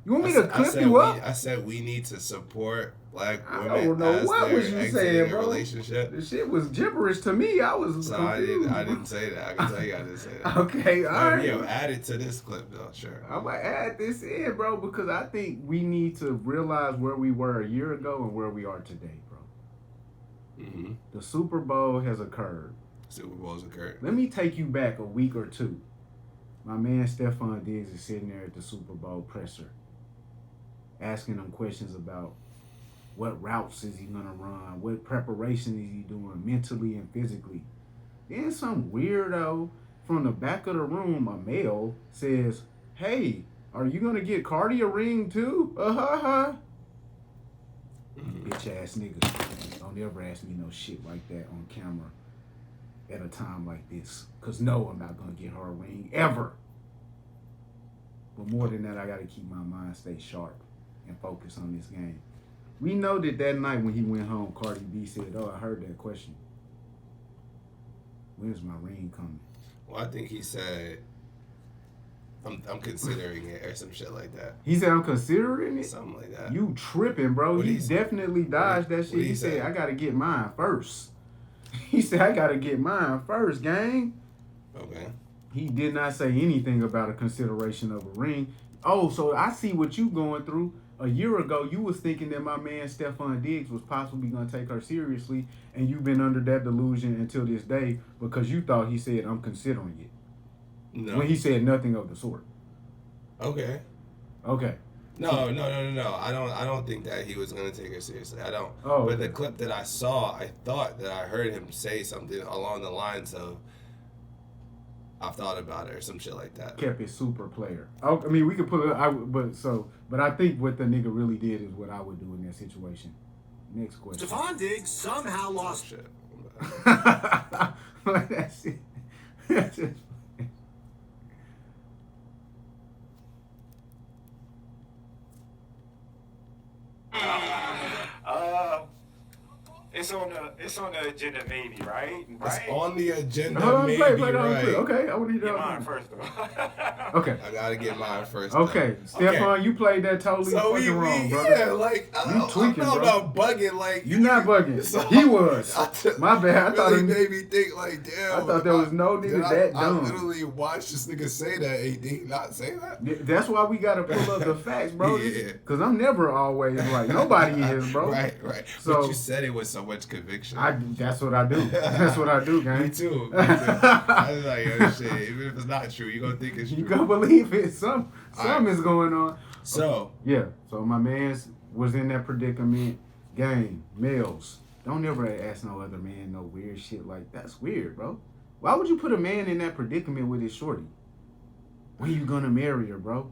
You want me to clip you up? I said we need to support black women. I don't know as what they're was you exiting saying, a bro. relationship. The shit was gibberish to me. I was So confused. I didn't say that. I can tell you I didn't say that. Okay, all right. Yo, add it to this clip though, sure. I'm gonna add this in, bro, because I think we need to realize where we were a year ago and where we are today, bro. Mm-hmm. The Super Bowl has occurred. Super Bowl's occurred. Let me take you back a week or two. My man Stephon Diggs is sitting there at the Super Bowl presser, asking them questions about what routes is he gonna run, what preparation is he doing mentally and physically. Then some weirdo from the back of the room, a male, says, "Hey, are you gonna get Cardi a ring too?" Bitch ass nigga. Don't ever ask me no shit like that on camera at a time like this. Cause no, I'm not gonna get her a ring ever. But more than that, I gotta keep my mind stay sharp and focus on this game. We know that night when he went home, Cardi B said, "Oh, I heard that question. When's my ring coming?" Well, I think he said, I'm considering it or some shit like that. He said, "I'm considering it." Something like that. You tripping, bro. What He he say? definitely dodged that shit. He said, "I gotta get mine first." He said, "I gotta get mine first, gang." Okay. He did not say anything about a consideration of a ring. Oh, so I see what you going through. A year ago, you was thinking that my man Stephon Diggs was possibly going to take her seriously, and you've been under that delusion until this day because you thought he said, "I'm considering it." No. When he said nothing of the sort. Okay. Okay. No. I don't think that he was gonna take her seriously. I don't. Oh, but okay. the clip that I saw, I thought that I heard him say something along the lines of, "I've thought about it" or some shit like that. Kept it super player. I mean, we could put it. But I think what the nigga really did is what I would do in that situation. Next question. Stephon Diggs somehow lost. Shit. That's it. That's it. it's on the agenda, maybe, right? It's on the agenda, Hold on, maybe, play right? Okay, I want to hear Get that. mine first, though. Okay. I gotta get mine first. Okay, Stefan, you played that totally fucking wrong, brother. Yeah, like You tweaking, I'm bro. not bugging. Like You not bugging. So, He was. My bad. I thought really it made me think like, damn. I thought there was no nigga that dumb. I literally watched this nigga say that. Did he not say that? That's why we gotta pull up the facts, bro. Yeah. Cause I'm never always right. Nobody is, bro. Right. So but you said it with so much conviction. That's what I do. That's what I do, gang. Me too. I was like, oh shit. Even if it's not true, you gonna think it's true. You gonna believe it? Some is going on. So yeah. So my man's was in that predicament. Gang, males, don't ever ask no other man no weird shit like that's weird, bro. Why would you put a man in that predicament with his shorty? When you gonna marry her, bro?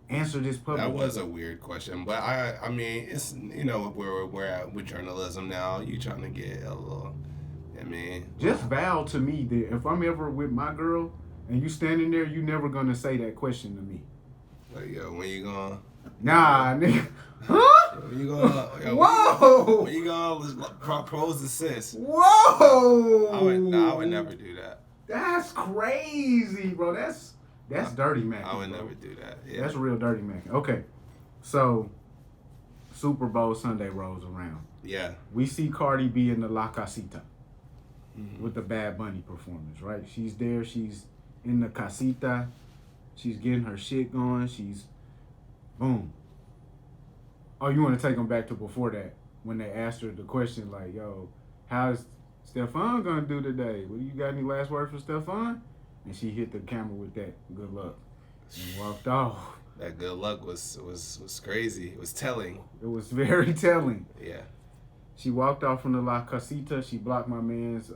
Answer this publicly. that was a weird question, but I mean, it's where we're at with journalism now. You trying to get a little, I mean, Just vow to me that if I'm ever with my girl and you standing there, you never gonna say that question to me. like, yo, when you gonna? Nah, nigga. Huh? When you gonna? Yo, Whoa! When you gonna propose to sis? Whoa! I would never do that. That's crazy, bro. That's dirty, man. I would never do that. Yeah. That's real dirty, man. Okay, so Super Bowl Sunday rolls around. Yeah. We see Cardi B in the La Casita with the Bad Bunny performance, right? She's there. She's in the casita. She's getting her shit going. She's boom. Oh, you want to take them back to before that when they asked her the question like, "Yo, how's Stefan gonna do today? Well, you got any last words for Stefan?" And she hit the camera with that "good luck" and walked off. That good luck was crazy. It was telling. It was very telling. Yeah. She walked off from the La Casita. She blocked my man's.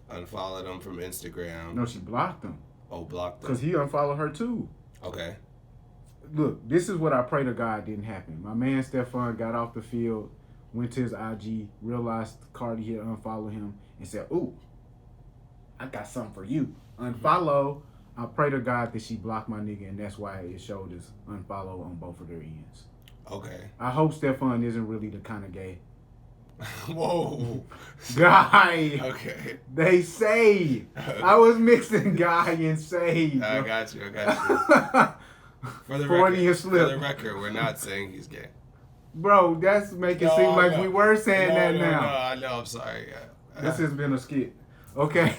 Unfollowed him from Instagram. No, she blocked him. Oh, blocked him. Because he unfollowed her too. Okay. Look, this is what I pray to God didn't happen. My man Stefan got off the field, went to his IG, realized Cardi had unfollowed him, and said, "Ooh, I got something for you." Unfollow. I pray to God that she blocked my nigga, and that's why it showed as unfollow on both of their ends. Okay. I hope Stefan isn't really the kind of gay Whoa. guy. Okay. They say. I was mixing guy and say. I got you. For the record, we're not saying he's gay. Bro, that's making it seem like we were saying that now. No, I know. I'm sorry. This has been a skit. Okay.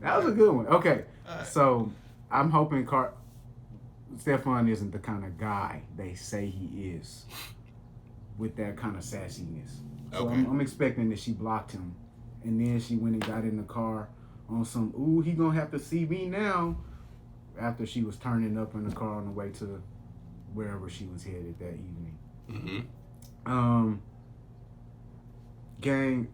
That was a good one. Okay. Right. So, I'm hoping Stefan isn't the kind of guy they say he is with that kind of sassiness. So, Okay. I'm expecting that she blocked him. And then she went and got in the car on some, ooh, he gonna have to see me now. After she was turning up in the car on the way to wherever she was headed that evening. Mm-hmm. Gang,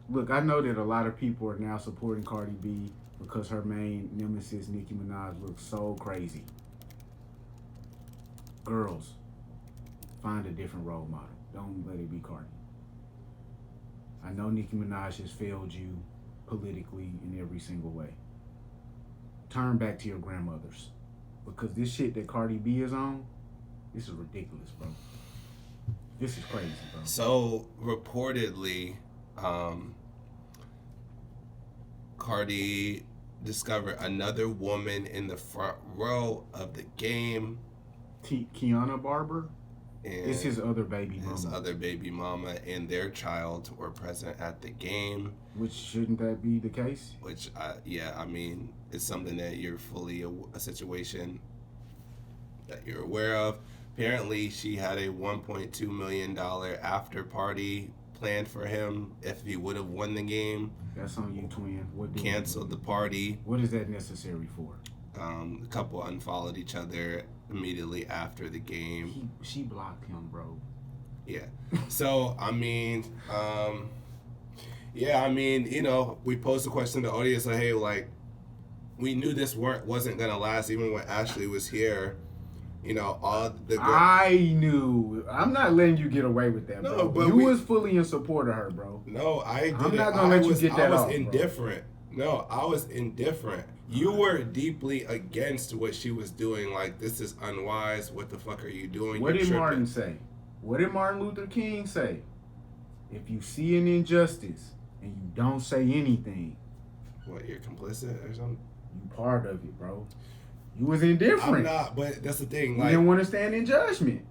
look, I know that a lot of people are now supporting Cardi B because her main nemesis, Nicki Minaj, looks so crazy. Girls, find a different role model. Don't let it be Cardi. I know Nicki Minaj has failed you politically in every single way. Turn back to your grandmothers. Because this shit that Cardi B is on, this is ridiculous, bro. This is crazy, bro. So, reportedly, Cardi discovered another woman in the front row of the game. Kiana Barber? And It's his other baby mama. his other baby mama and their child were present at the game. Which, shouldn't that be the case? Which, I mean, it's something that you're fully a situation that you're aware of. Apparently, she had a $1.2 million after party planned for him if he would have won the game. That's on you, twin. Canceled the party. What is that necessary for? The couple unfollowed each other immediately after the game. She blocked him, bro. Yeah. So, I mean, we posed the question to the audience, like, hey, like, we knew this wasn't going to last even when Ashley was here. All the I knew. I'm not letting you get away with that, bro. No, but you was fully in support of her, bro. No, I didn't. I'm not going to let you get that off, I was indifferent. Bro. No, I was indifferent. You were deeply against what she was doing. Like, this is unwise. What the fuck are you doing? What did Martin say? What did Martin Luther King say? If you see an injustice and you don't say anything, What, you're complicit or something? you part of it, bro. You was indifferent. I'm not, but that's the thing. You Like, didn't want to stand in judgment.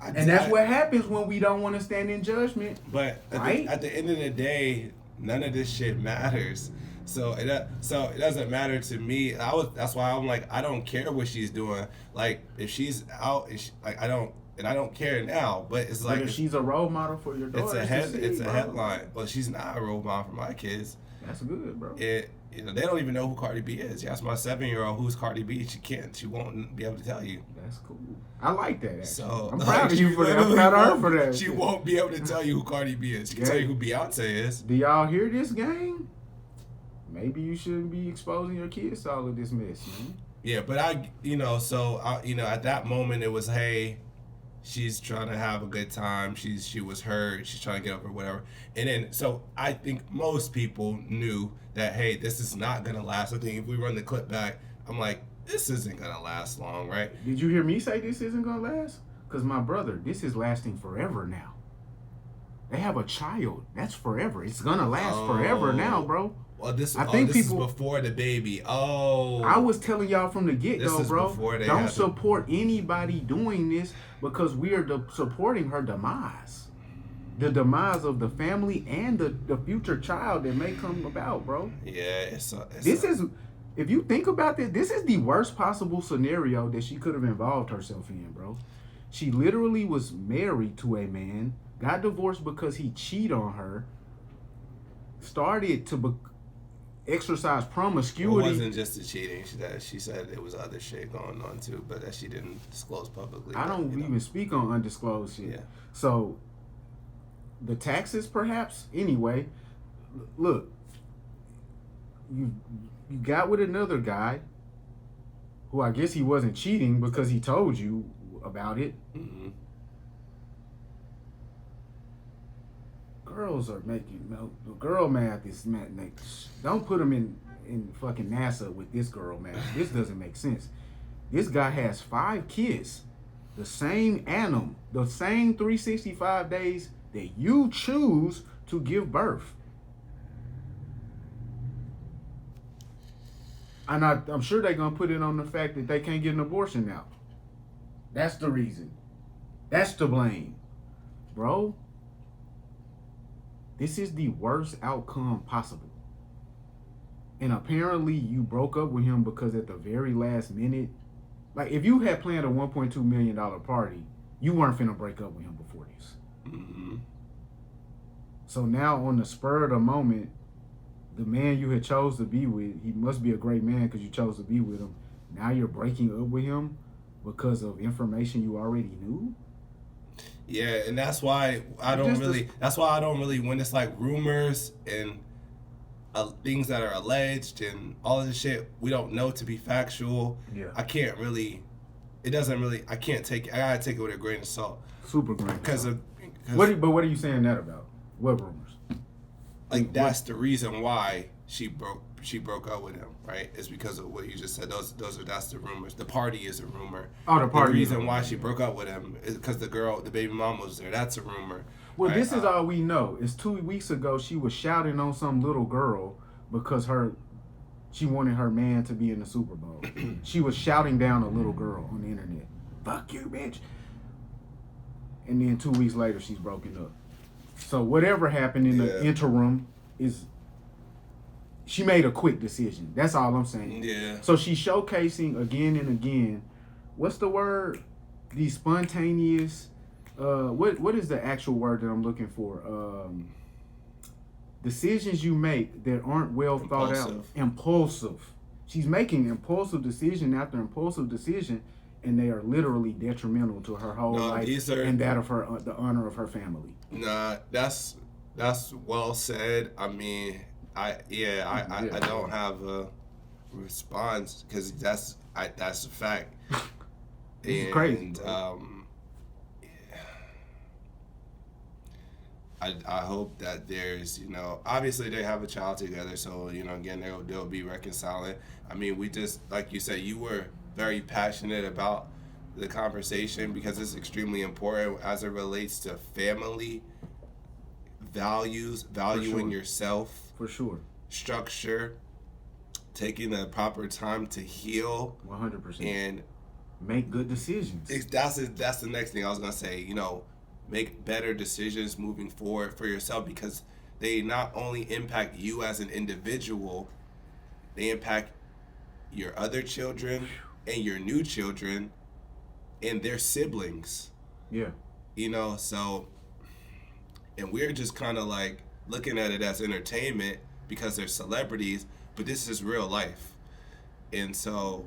And that's what happens when we don't want to stand in judgment. But at the end of the day, none of this shit matters. So it doesn't matter to me. That's why I'm like, I don't care what she's doing. Like, if she's out, I don't care now. But it's like, if she's a role model for your daughter, it's a headline. Well, she's not a role model for my kids. That's good, bro. They don't even know who Cardi B is. You ask my 7-year-old who's Cardi B, she won't be able to tell you. That's cool. I like that, actually. So I'm proud of you for that. I'm proud of her for that. She won't be able to tell you who Cardi B is. She can tell you who Beyonce is. Do y'all hear this, gang? Maybe you shouldn't be exposing your kids to all of this mess, man. Yeah, but at that moment it was, hey, she's trying to have a good time. She was hurt. She's trying to get over whatever. And then, so I think most people knew that, hey, this is not going to last. I think if we run the clip back, I'm like, this isn't going to last long, right? Did you hear me say this isn't going to last? Because my brother, this is lasting forever now. They have a child. That's forever. It's going to last forever now, bro. Well, this is before the baby. Oh. I was telling y'all from the get-go, bro. Don't support support anybody doing this because we are supporting her demise. The demise of the family and the future child that may come about, bro. Yeah, if you think about this is the worst possible scenario that she could have involved herself in, bro. She literally was married to a man, got divorced because he cheated on her, started to exercise promiscuity. It wasn't just the cheating. She said there was other shit going on too, but that she didn't disclose publicly. I don't even speak on undisclosed shit. Yeah. So, the taxes, perhaps. Anyway, look, you got with another guy who I guess he wasn't cheating because he told you about it. Mm-hmm. Girls are making girl math is don't put them in fucking NASA with this girl math. This doesn't make sense. This guy has 5 kids, the same annum, the same 365 days that you choose to give birth. And I'm sure they're gonna put it on the fact that they can't get an abortion now. That's the reason. That's the blame, bro. This is the worst outcome possible. And apparently you broke up with him because at the very last minute, like if you had planned a $1.2 million party, you weren't finna break up with him before this. Mm-hmm. So now on the spur of the moment, the man you had chose to be with, he must be a great man because you chose to be with him. Now you're breaking up with him because of information you already knew? Yeah, and that's why I don't really, when it's like rumors and things that are alleged and all of this shit we don't know to be factual. Yeah. I can't I gotta take it with a grain of salt. Super grain. What are you saying that about? What rumors? Like that's the reason why she broke up with him, right? It's because of what you just said. That's the rumors. The party is a rumor. Oh, the party. The reason why she broke up with him is because the baby mama was there. That's a rumor. Well, right? This is all we know. It's 2 weeks ago she was shouting on some little girl because she wanted her man to be in the Super Bowl. She was shouting down a little girl on the internet. Fuck you, bitch. And then 2 weeks later she's broken up. So whatever happened in the interim is she made a quick decision. That's all I'm saying. Yeah. So she's showcasing again and again. What's the word? These spontaneous. What is the actual word that I'm looking for? Decisions you make that aren't well thought out. Impulsive. She's making impulsive decision after impulsive decision, and they are literally detrimental to her whole life and that of her, the honor of her family. Nah, that's well said. I mean, I don't have a response because that's a fact. It's crazy. I hope that there's, obviously they have a child together, so, again, they'll be reconciling. I mean, we just, like you said, you were very passionate about the conversation because it's extremely important as it relates to family values, valuing sure. yourself, For sure. structure, taking the proper time to heal, 100%. and make good decisions. that's the next thing I was gonna say. You know, make better decisions moving forward for yourself, because they not only impact you as an individual, they impact your other children and your new children and their siblings. Yeah. You know, so, and we're just kind of like looking at it as entertainment because they're celebrities, but this is real life. And so,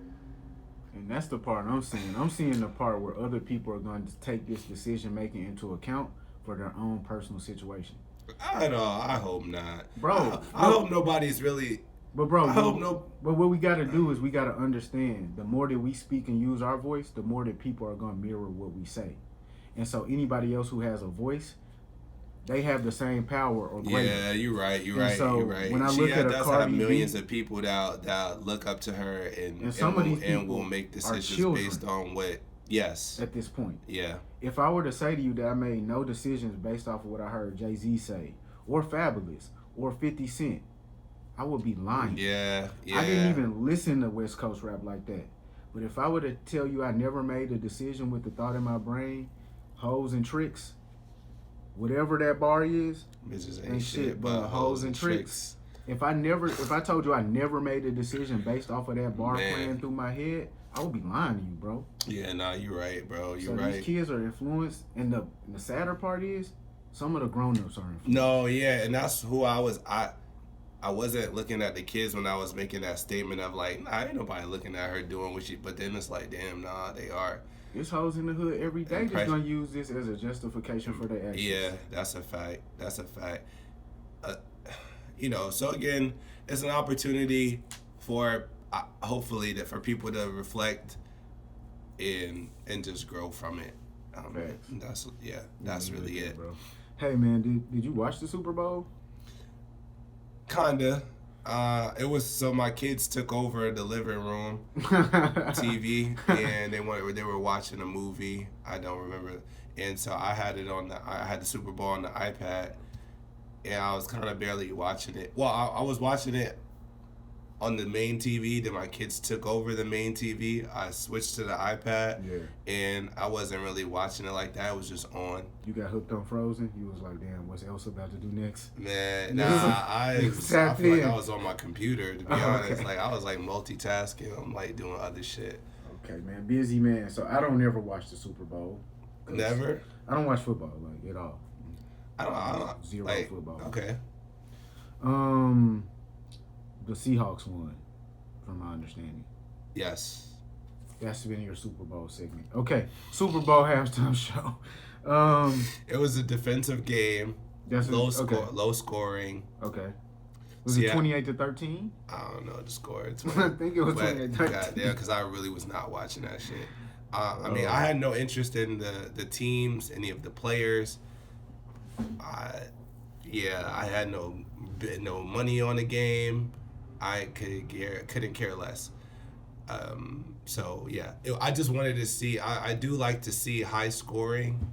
and that's the part I'm seeing. I'm seeing the part where other people are going to take this decision making into account for their own personal situation. I know, I hope not. Bro, I hope nobody's really. But bro, I hope no. But what we got to do is we got to understand, the more that we speak and use our voice, the more that people are going to mirror what we say. And so anybody else who has a voice, they have the same power or greater. Yeah, you're right. So you're right. when I She look at a does Cardi have millions B, of people that look up to her and some of these and people will make are decisions children based on what. Yes. at this point. Yeah. If I were to say to you that I made no decisions based off of what I heard Jay-Z say, or Fabulous, or 50 Cent, I would be lying. Yeah. I didn't even listen to West Coast rap like that. But if I were to tell you I never made a decision with the thought in my brain, hoes and tricks, whatever that bar is, bitches ain't shit but hoes and tricks. If I told you I never made a decision based off of that bar playing through my head, I would be lying to you, bro. Yeah, nah, you're right, bro. You're so right. These kids are influenced, and the sadder part is, some of the grown-ups are influenced. No, yeah, and that's who I was. I wasn't looking at the kids when I was making that statement of like, nah, ain't nobody looking at her doing what she. But then it's like, damn, nah, they are. There's hoes in the hood every day that's gonna use this as a justification for their actions. Yeah, that's a fact. That's a fact. You know, so again, it's an opportunity for hopefully that for people to reflect and just grow from it. That's really it. Bro. Hey man, did you watch the Super Bowl? Kinda. It was so my kids took over the living room TV and they were watching a movie. I don't remember, and so I had the Super Bowl on the iPad, and I was kind of barely watching it. Well, I was watching it on the main TV. Then my kids took over the main TV. I switched to the iPad, and I wasn't really watching it like that. It was just on. You got hooked on Frozen. You was like, damn, what's Elsa about to do next? Man, nah, I feel like I was on my computer, to be honest. Like I was like multitasking. I'm like doing other shit. Okay, man, busy man. So I don't ever watch the Super Bowl. Never. I don't watch football like at all. I don't Zero like, football. Okay. The Seahawks won, from my understanding. Yes. That's been your Super Bowl segment. Okay, Super Bowl halftime show. It was a defensive game. Low scoring. Okay. Was it 28-13? I don't know the score. I think it was 28-13. Yeah, because I really was not watching that shit. I mean, I had no interest in the teams, any of the players. I had no money on the game. I couldn't care less. So yeah, I just wanted to see. I do like to see high scoring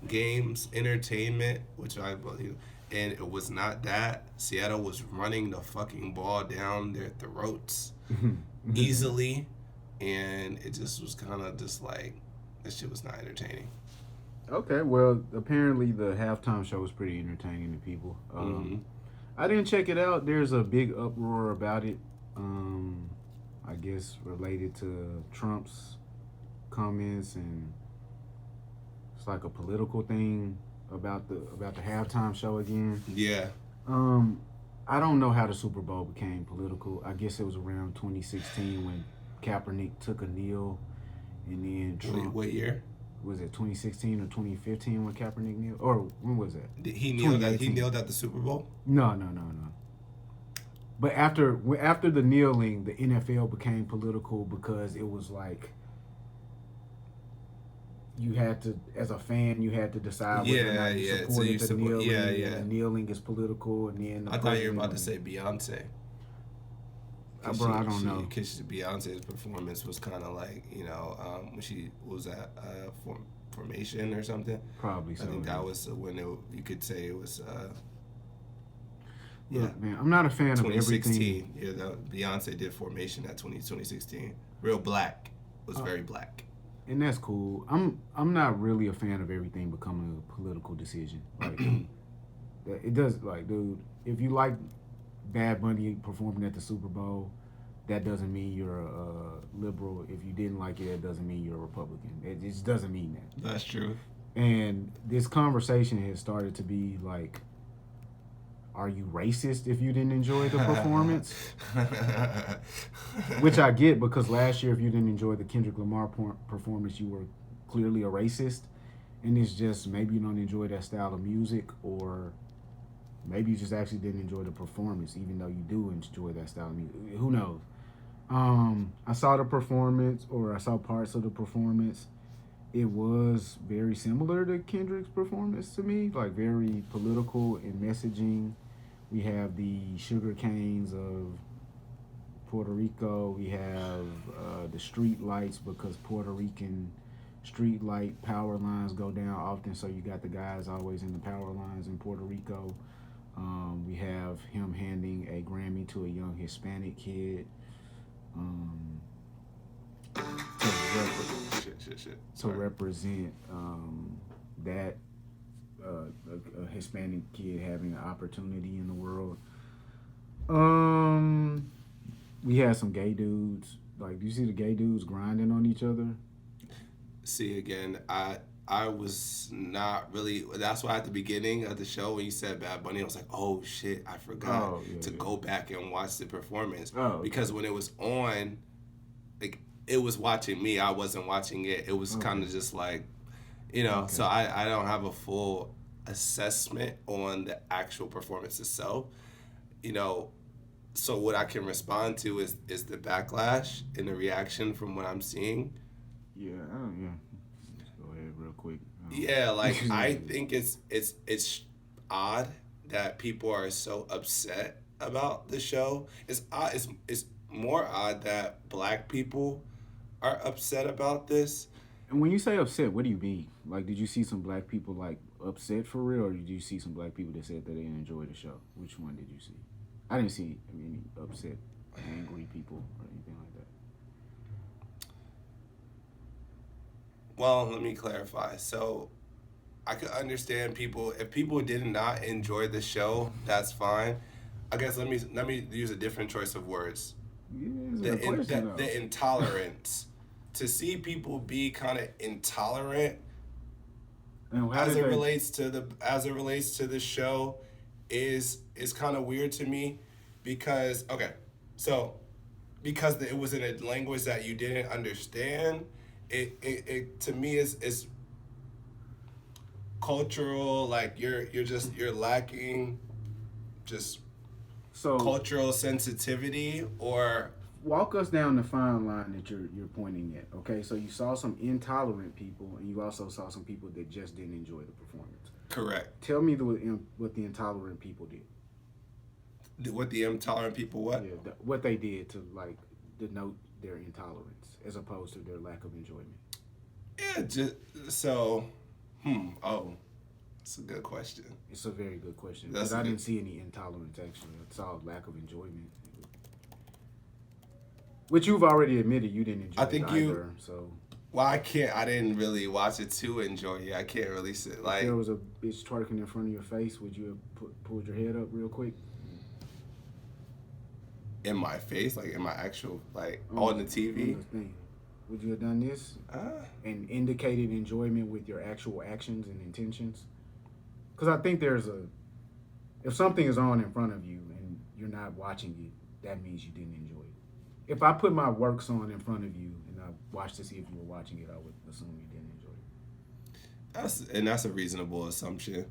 games, entertainment, which I believe. And it was not that. Seattle was running the fucking ball down their throats easily, and it just was kind of just like, this shit was not entertaining. Okay, well, apparently the halftime show was pretty entertaining to people. I didn't check it out. There's a big uproar about it, I guess related to Trump's comments, and it's like a political thing about the halftime show again. Yeah. I don't know how the Super Bowl became political. I guess it was around 2016 when Kaepernick took a kneel, and then Trump. What year? Was it 2016 or 2015 when Kaepernick kneeled? Or when was that? Did he kneel at the Super Bowl? No. But after the kneeling, the NFL became political because it was like you had to, as a fan, you had to decide whether or not you supported the kneeling. And the kneeling is political, and then I thought you were about to say Beyonce. Bro, I don't know. Because Beyonce's performance was kind of like, when she was at Formation or something. Probably so. I think that was when you could say it was. Look, man, I'm not a fan of 2016. everything. Yeah, Beyonce did Formation at 2016. Real black. It was very black. And that's cool. I'm not really a fan of everything becoming a political decision. Like it does. Like, dude, if you like Bad Bunny performing at the Super Bowl, that doesn't mean you're a liberal. If you didn't like it, that doesn't mean you're a Republican. It just doesn't mean that. That's true. And this conversation has started to be like, are you racist if you didn't enjoy the performance? Which I get, because last year, if you didn't enjoy the Kendrick Lamar performance, you were clearly a racist. And it's just, maybe you don't enjoy that style of music, or maybe you just actually didn't enjoy the performance, even though you do enjoy that style of music. Who knows? I saw the performance, or I saw parts of the performance. It was very similar to Kendrick's performance to me, like very political in messaging. We have the sugar canes of Puerto Rico. We have the street lights, because Puerto Rican street light power lines go down often, so you got the guys always in the power lines in Puerto Rico. We have him handing a Grammy to a young Hispanic kid. To represent that a Hispanic kid having an opportunity in the world. We had some gay dudes. Like, do you see the gay dudes grinding on each other? See, again, I was not really. That's why at the beginning of the show, when you said Bad Bunny, I was like, oh shit, I forgot to go back and watch the performance. Because when it was on, like, it was watching me. I wasn't watching it. It was kind of just like, so I don't have a full assessment on the actual performance itself. So what I can respond to is the backlash and the reaction from what I'm seeing. Yeah. Let's go ahead real quick. Yeah, like, I think it's odd that people are so upset about the show. It's odd. It's more odd that black people are upset about this. And when you say upset, what do you mean? Like, did you see some black people, like, upset for real, or did you see some black people that said that they didn't enjoy the show? Which one did you see? I didn't see any upset, angry people or anything like that. Well, let me clarify. So I could understand people. If people did not enjoy the show, that's fine. I guess let me use a different choice of words. Yeah, the intolerance. To see people be kind of intolerant as it relates to the show is kind of weird to me, because it was in a language that you didn't understand. It to me is cultural. Like, you're lacking just cultural sensitivity. Or walk us down the fine line that you're pointing at. Okay, so you saw some intolerant people, and you also saw some people that just didn't enjoy the performance. Correct. Tell me what the intolerant people did. What the intolerant people what? Yeah, what they did to, like, denote their intolerance as opposed to their lack of enjoyment. Yeah, it's a good question. It's a very good question, because I didn't see any intolerance, actually. I saw lack of enjoyment. Which you've already admitted you didn't enjoy either, so... Well, I didn't really watch it to enjoy it. I can't really sit, like... If there was a bitch twerking in front of your face, would you have pulled your head up real quick? In my face? Like, in my actual, like, on the TV? Would you have done this? And indicated enjoyment with your actual actions and intentions? Because I think if something is on in front of you and you're not watching it, that means you didn't enjoy it. If I put my works on in front of you and I watched to see if you were watching it, I would assume you didn't enjoy it. That's a reasonable assumption.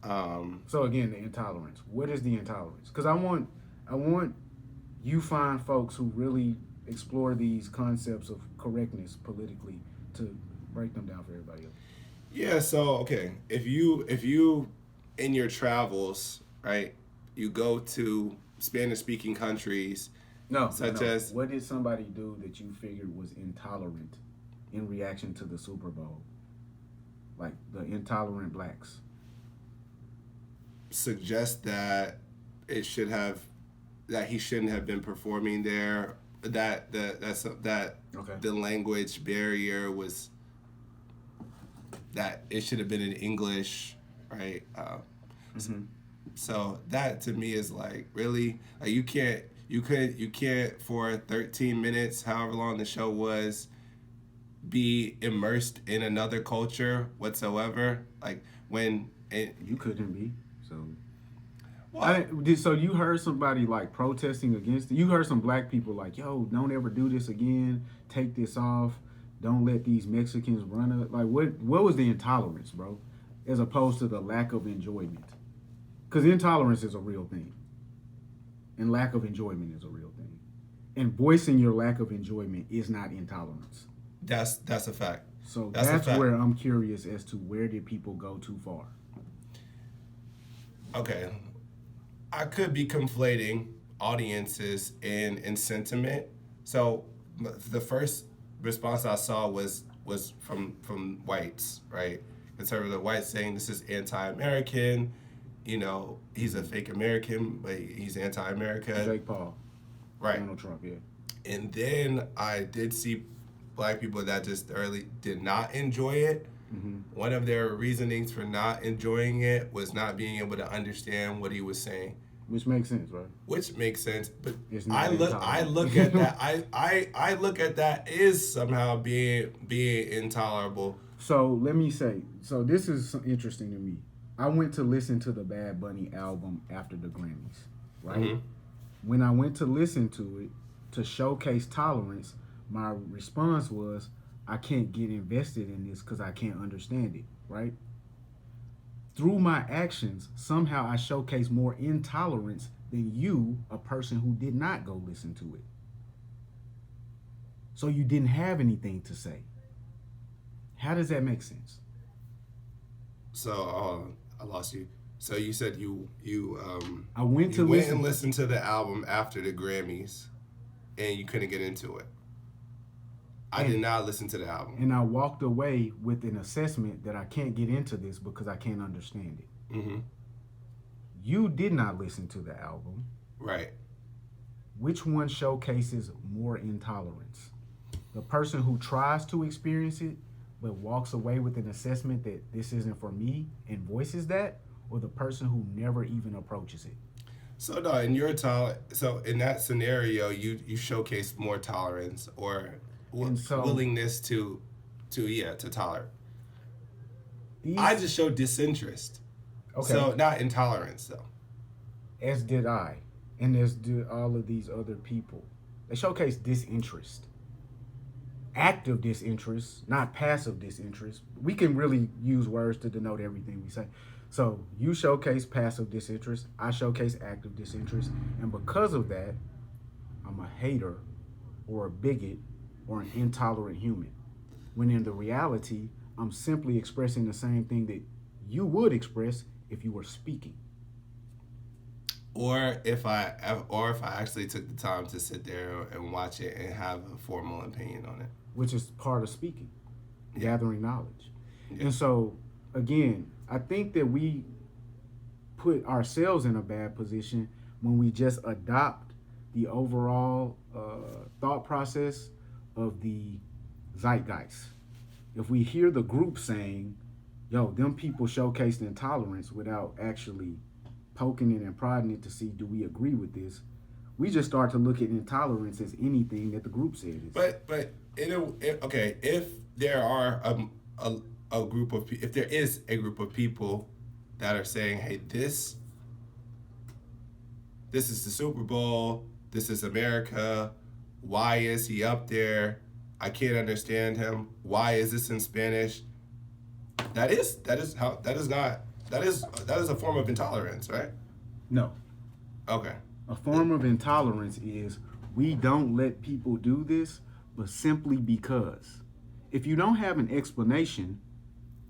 So again, the intolerance. What is the intolerance? Because I want you find folks who really explore these concepts of correctness politically to break them down for everybody else. Yeah. So okay, if you in your travels, right, you go to Spanish-speaking countries. As what did somebody do that you figured was intolerant in reaction to the Super Bowl? like the intolerant blacks? Suggest that it should have that he shouldn't have been performing there. That Okay. the language barrier was that it should have been in English, right? So that to me is like really like you can't for 13 minutes, however long the show was, be immersed in another culture whatsoever. Like when You couldn't be. So well, so you heard somebody like protesting against it? You heard some black people like, yo, don't ever do this again. Take this off. Don't let these Mexicans run it. Like what was the intolerance, bro? As opposed to the lack of enjoyment. Because intolerance is a real thing. And lack of enjoyment is a real thing. And voicing your lack of enjoyment is not intolerance. that's a fact. So That's a that's fact. where I'm curious as to where did people go too far? Okay. I could be conflating audiences and sentiment. So the first response I saw was from whites, right? Conservative whites saying this is anti-American. You know, he's a fake American, but he's anti-America. Jake Paul. Right. Donald Trump, yeah. And then I did see black people that just thoroughly did not enjoy it. One of their reasonings for not enjoying it was not being able to understand what he was saying. Which makes sense, right? Which makes sense, but It's not I look at that I look at that is somehow being intolerable. So let me say, so this is interesting to me. I went to listen to the Bad Bunny album after the Grammys, right? When I went to listen to it to showcase tolerance, my response was, I can't get invested in this because I can't understand it, right? Through my actions, somehow I showcase more intolerance than you, a person who did not go listen to it. So you didn't have anything to say. How does that make sense? So I lost you. So you said you I went to you went listen and listened to the album after the Grammys, and you couldn't get into it. I did not listen to the album. and I walked away with an assessment that I can't get into this because I can't understand it. Mm-hmm. You did not listen to the album. Right. Which one showcases more intolerance? The person who tries to experience it but walks away with an assessment that this isn't for me and voices that, or the person who never even approaches it? So no, in your so in that scenario, you showcase more tolerance or willingness to tolerate. I just showed disinterest. Okay. So not intolerance though. As did I, and as did all of these other people. They showcase disinterest. Active disinterest, not passive disinterest. We can really use words to denote everything we say. So you showcase passive disinterest, I showcase active disinterest, and because of that, I'm a hater or a bigot or an intolerant human. When in the reality, I'm simply expressing the same thing that you would express if you were speaking. Or if I actually took the time to sit there and watch it and have a formal opinion on it. Which is part of speaking, gathering knowledge. Yeah. And so, again, I think that we put ourselves in a bad position when we just adopt the overall thought process of the zeitgeist. If we hear the group saying, yo, them people showcased intolerance without actually poking it and prodding it to see, do we agree with this? We just start to look at intolerance as anything that the group said is. But if there are a group of if there is a group of people that are saying, hey, this is the Super Bowl, this is America, why is he up there? I can't understand him. Why is this in Spanish? That is a form of intolerance, right? No. Okay. A form of intolerance is we don't let people do this, but simply because. If you don't have an explanation,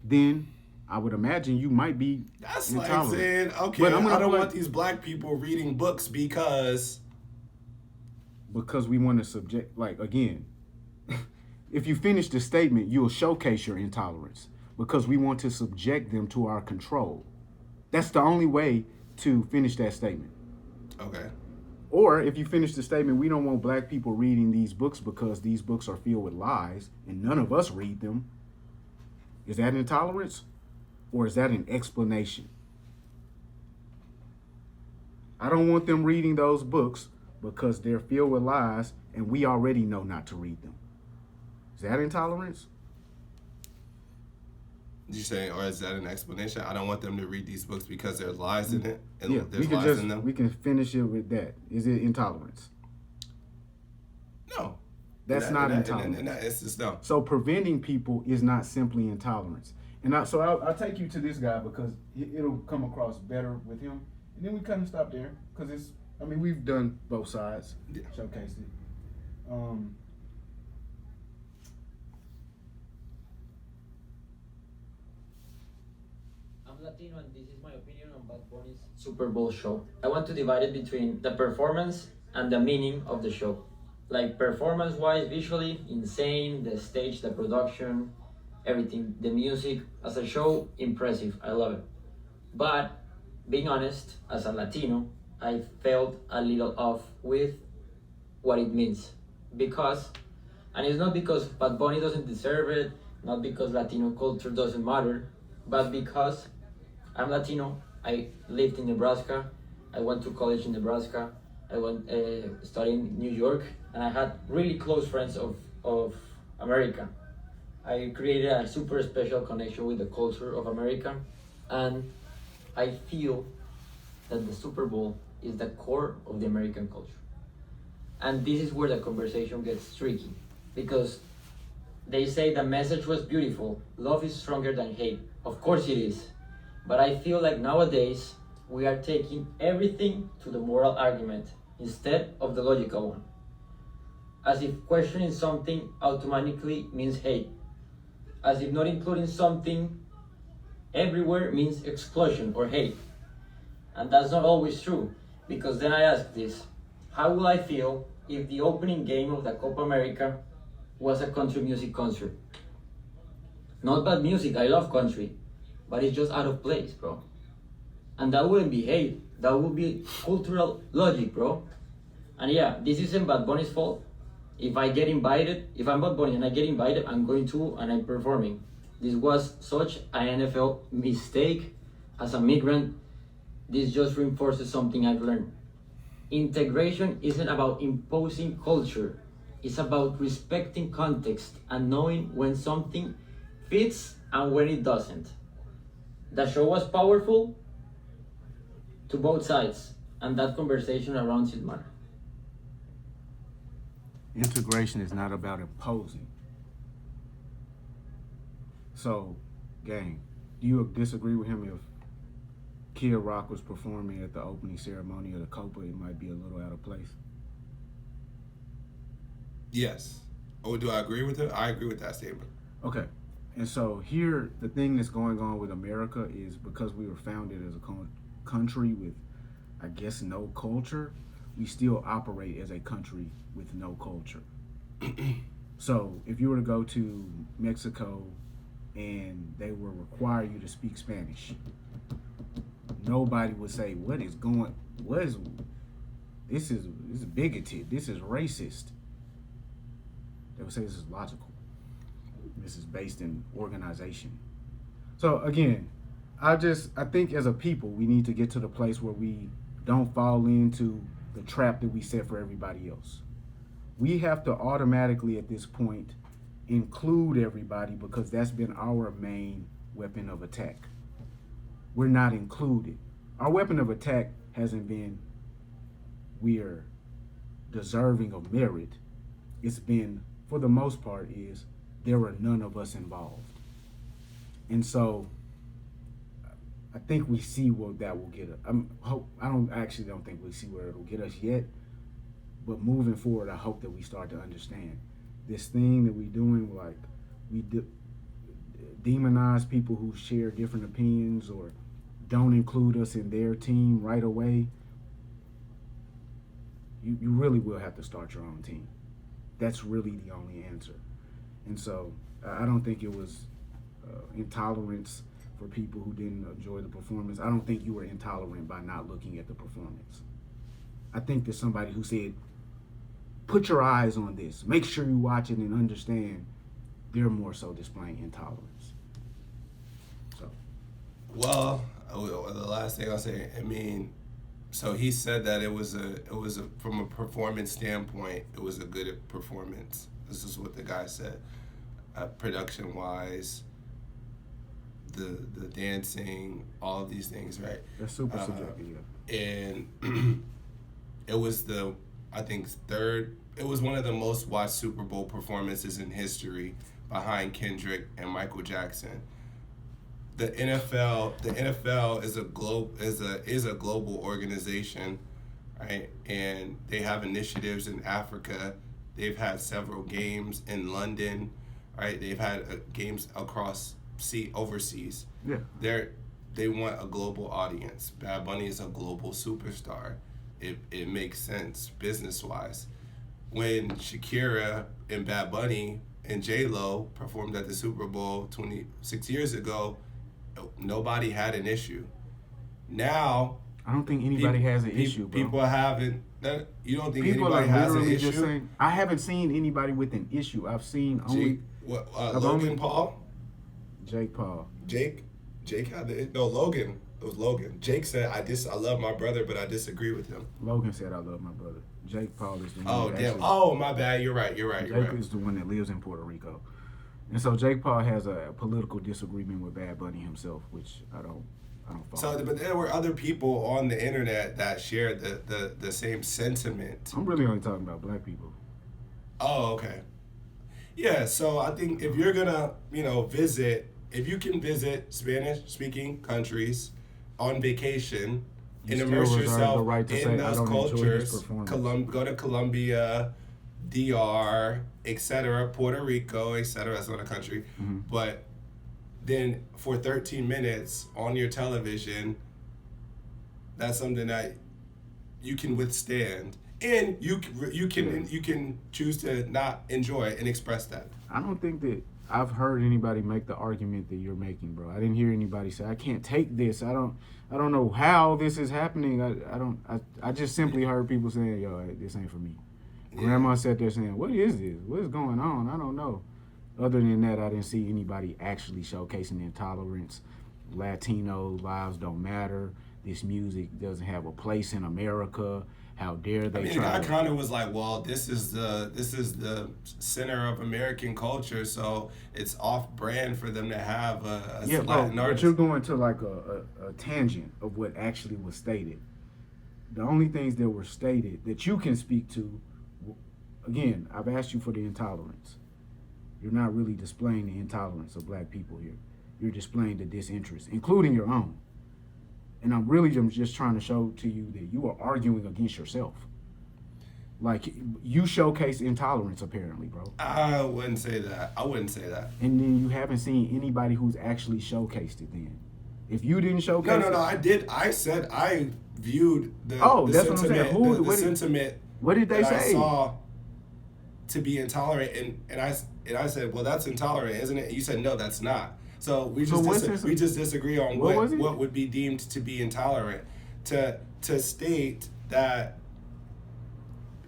then I would imagine you might be That's intolerant. like saying, okay, I don't want these black people reading books because we want to subject, like, again, if you finish the statement, you'll showcase your intolerance. because we want to subject them to our control. That's the only way to finish that statement. Okay. Or if you finish the statement, we don't want black people reading these books because these books are filled with lies and none of us read them. Is that intolerance? Or is that an explanation? I don't want them reading those books because they're filled with lies and we already know not to read them. Is that intolerance? You saying, or is that an explanation? I don't want them to read these books because there's lies in it, and Yeah, there's lies in them. we can finish it with that. Is it intolerance? No, That's not intolerance. In that instance, no. So preventing people is not simply intolerance. And I'll take you to this guy because it'll come across better with him. And then we kind of stop there because we've done both sides, showcased it. I'm Latino and this is my opinion on Bad Bunny's Super Bowl show. I want to divide it between the performance and the meaning of the show. Like performance-wise, visually, insane, the stage, the production, everything, the music, as a show, impressive, I love it. But, being honest, as a Latino, I felt a little off with what it means. Because, and it's not because Bad Bunny doesn't deserve it, not because Latino culture doesn't matter, but because I'm Latino, I lived in Nebraska, I went to college in Nebraska, I went studying in New York, and I had really close friends of America. I created a super special connection with the culture of America, and I feel that the Super Bowl is the core of the American culture. And this is where the conversation gets tricky, because they say the message was beautiful, love is stronger than hate. Of course it is, but I feel like nowadays we are taking everything to the moral argument instead of the logical one. As if questioning something automatically means hate. As if not including something everywhere means explosion or hate. And that's not always true, because then I ask this, how will I feel if the opening game of the Copa America was a country music concert? Not bad music, I love country, but it's just out of place, bro. And that wouldn't be hate, that would be cultural logic, bro. And yeah, this isn't Bad Bunny's fault. If I get invited, if I'm Bad Bunny and I get invited, I'm going to and I'm performing. This was such an NFL mistake. As a migrant, this just reinforces something I've learned. Integration isn't about imposing culture. It's about respecting context and knowing when something fits and when it doesn't. The show was powerful to both sides, and that conversation around it matters. Integration is not about imposing. So, gang, do you disagree with him if Kid Rock was performing at the opening ceremony of the Copa? It might be a little out of place. Yes. Oh, do I agree with it? I agree with that statement. Okay. And so here, the thing that's going on with America is because we were founded as a country with, I guess, no culture, we still operate as a country with no culture. So if you were to go to Mexico and they will require you to speak Spanish, nobody would say, this is bigoted, this is racist. They would say this is logical. This is based in organization. So again, I think as a people, we need to get to the place where we don't fall into the trap that we set for everybody else. We have to automatically at this point include everybody because that's been our main weapon of attack. We're not included. Our weapon of attack hasn't been we're deserving of merit. It's been, for the most part, is there are none of us involved. And so I think we see what that will get us. I don't think we see where it'll get us yet. But moving forward, I hope that we start to understand this thing that we're doing, like we demonize people who share different opinions or don't include us in their team right away. You really will have to start your own team. That's really the only answer. And so I don't think it was intolerance for people who didn't enjoy the performance. I don't think you were intolerant by not looking at the performance. I think there's somebody who said, put your eyes on this. Make sure you watch it and understand they're more so displaying intolerance. So. Well, the last thing I'll say, I mean, so he said that it was from a performance standpoint, it was a good performance. This is what the guy said. Production wise, the dancing, all of these things, right? That's super subjective, yeah. And it was it was one of the most watched Super Bowl performances in history, behind Kendrick and Michael Jackson. The NFL is a global organization, right? And they have initiatives in Africa. They've had several games in London, right? They've had games across overseas. Yeah. They want a global audience. Bad Bunny is a global superstar. It makes sense business-wise. When Shakira and Bad Bunny and J-Lo performed at the Super Bowl 26 years ago, nobody had an issue. Now, I don't think anybody has an issue, bro. People haven't. You don't think people anybody has an issue? Just saying, I haven't seen anybody with an issue. I've seen only Logan Paul, Jake Paul, Jake had Logan. It was Logan. Jake said, I love my brother, but I disagree with him. Logan said, I love my brother. Jake Paul is the one. Oh, damn. Oh, my bad. You're right. Jake is the one that lives in Puerto Rico. And so Jake Paul has a political disagreement with Bad Bunny himself, which I don't follow. So, but there were other people on the internet that shared the same sentiment. I'm really only talking about black people. Oh, okay. Yeah, so I think if you're gonna, if you can visit Spanish-speaking countries on vacation and immerse yourself in those cultures, go to Colombia, DR, etc., Puerto Rico, etc., that's not a country, but then for 13 minutes on your television, that's something that you can withstand, and you can choose to not enjoy it and express that. I don't think that I've heard anybody make the argument that you're making, bro. I didn't hear anybody say, I can't take this. I don't know how this is happening. I just simply heard people saying, yo, this ain't for me. Yeah. Grandma sat there saying, what is this? What is going on? I don't know. Other than that, I didn't see anybody actually showcasing intolerance. Latino lives don't matter. This music doesn't have a place in America. How dare they try? I kind of was like, well, this is the center of American culture, so it's off-brand for them to have a Latin artist. But you're going to like a tangent of what actually was stated. The only things that were stated that you can speak to, again, I've asked you for the intolerance. You're not really displaying the intolerance of black people here. You're displaying the disinterest, including your own. And I'm really just trying to show to you that you are arguing against yourself. Like, you showcase intolerance, apparently, bro. I wouldn't say that. And then you haven't seen anybody who's actually showcased it then. If you didn't showcase No, I did. I said I viewed the that's sentiment, what I'm saying. the sentiment what did they that say? I saw to be intolerant, and I said, well, that's intolerant, isn't it? And you said, no, that's not. So we just disagree on what would be deemed to be intolerant. To state that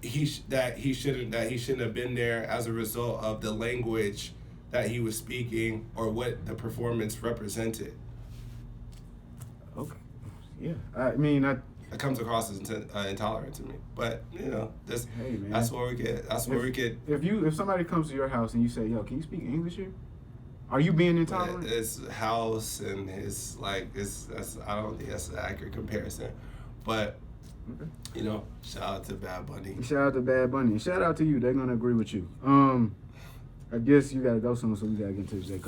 he shouldn't have been there as a result of the language that he was speaking or what the performance represented. Okay, yeah. I mean, it comes across as intolerant to me, but that's where we get. That's where we get. If somebody comes to your house and you say, "Yo, can you speak English here?" Are you being intolerant? His house and his I don't think that's an accurate comparison, but shout out to Bad Bunny. Shout out to Bad Bunny. Shout out to you. They're gonna agree with you. I guess you gotta go soon, so we gotta get to the J. Cole.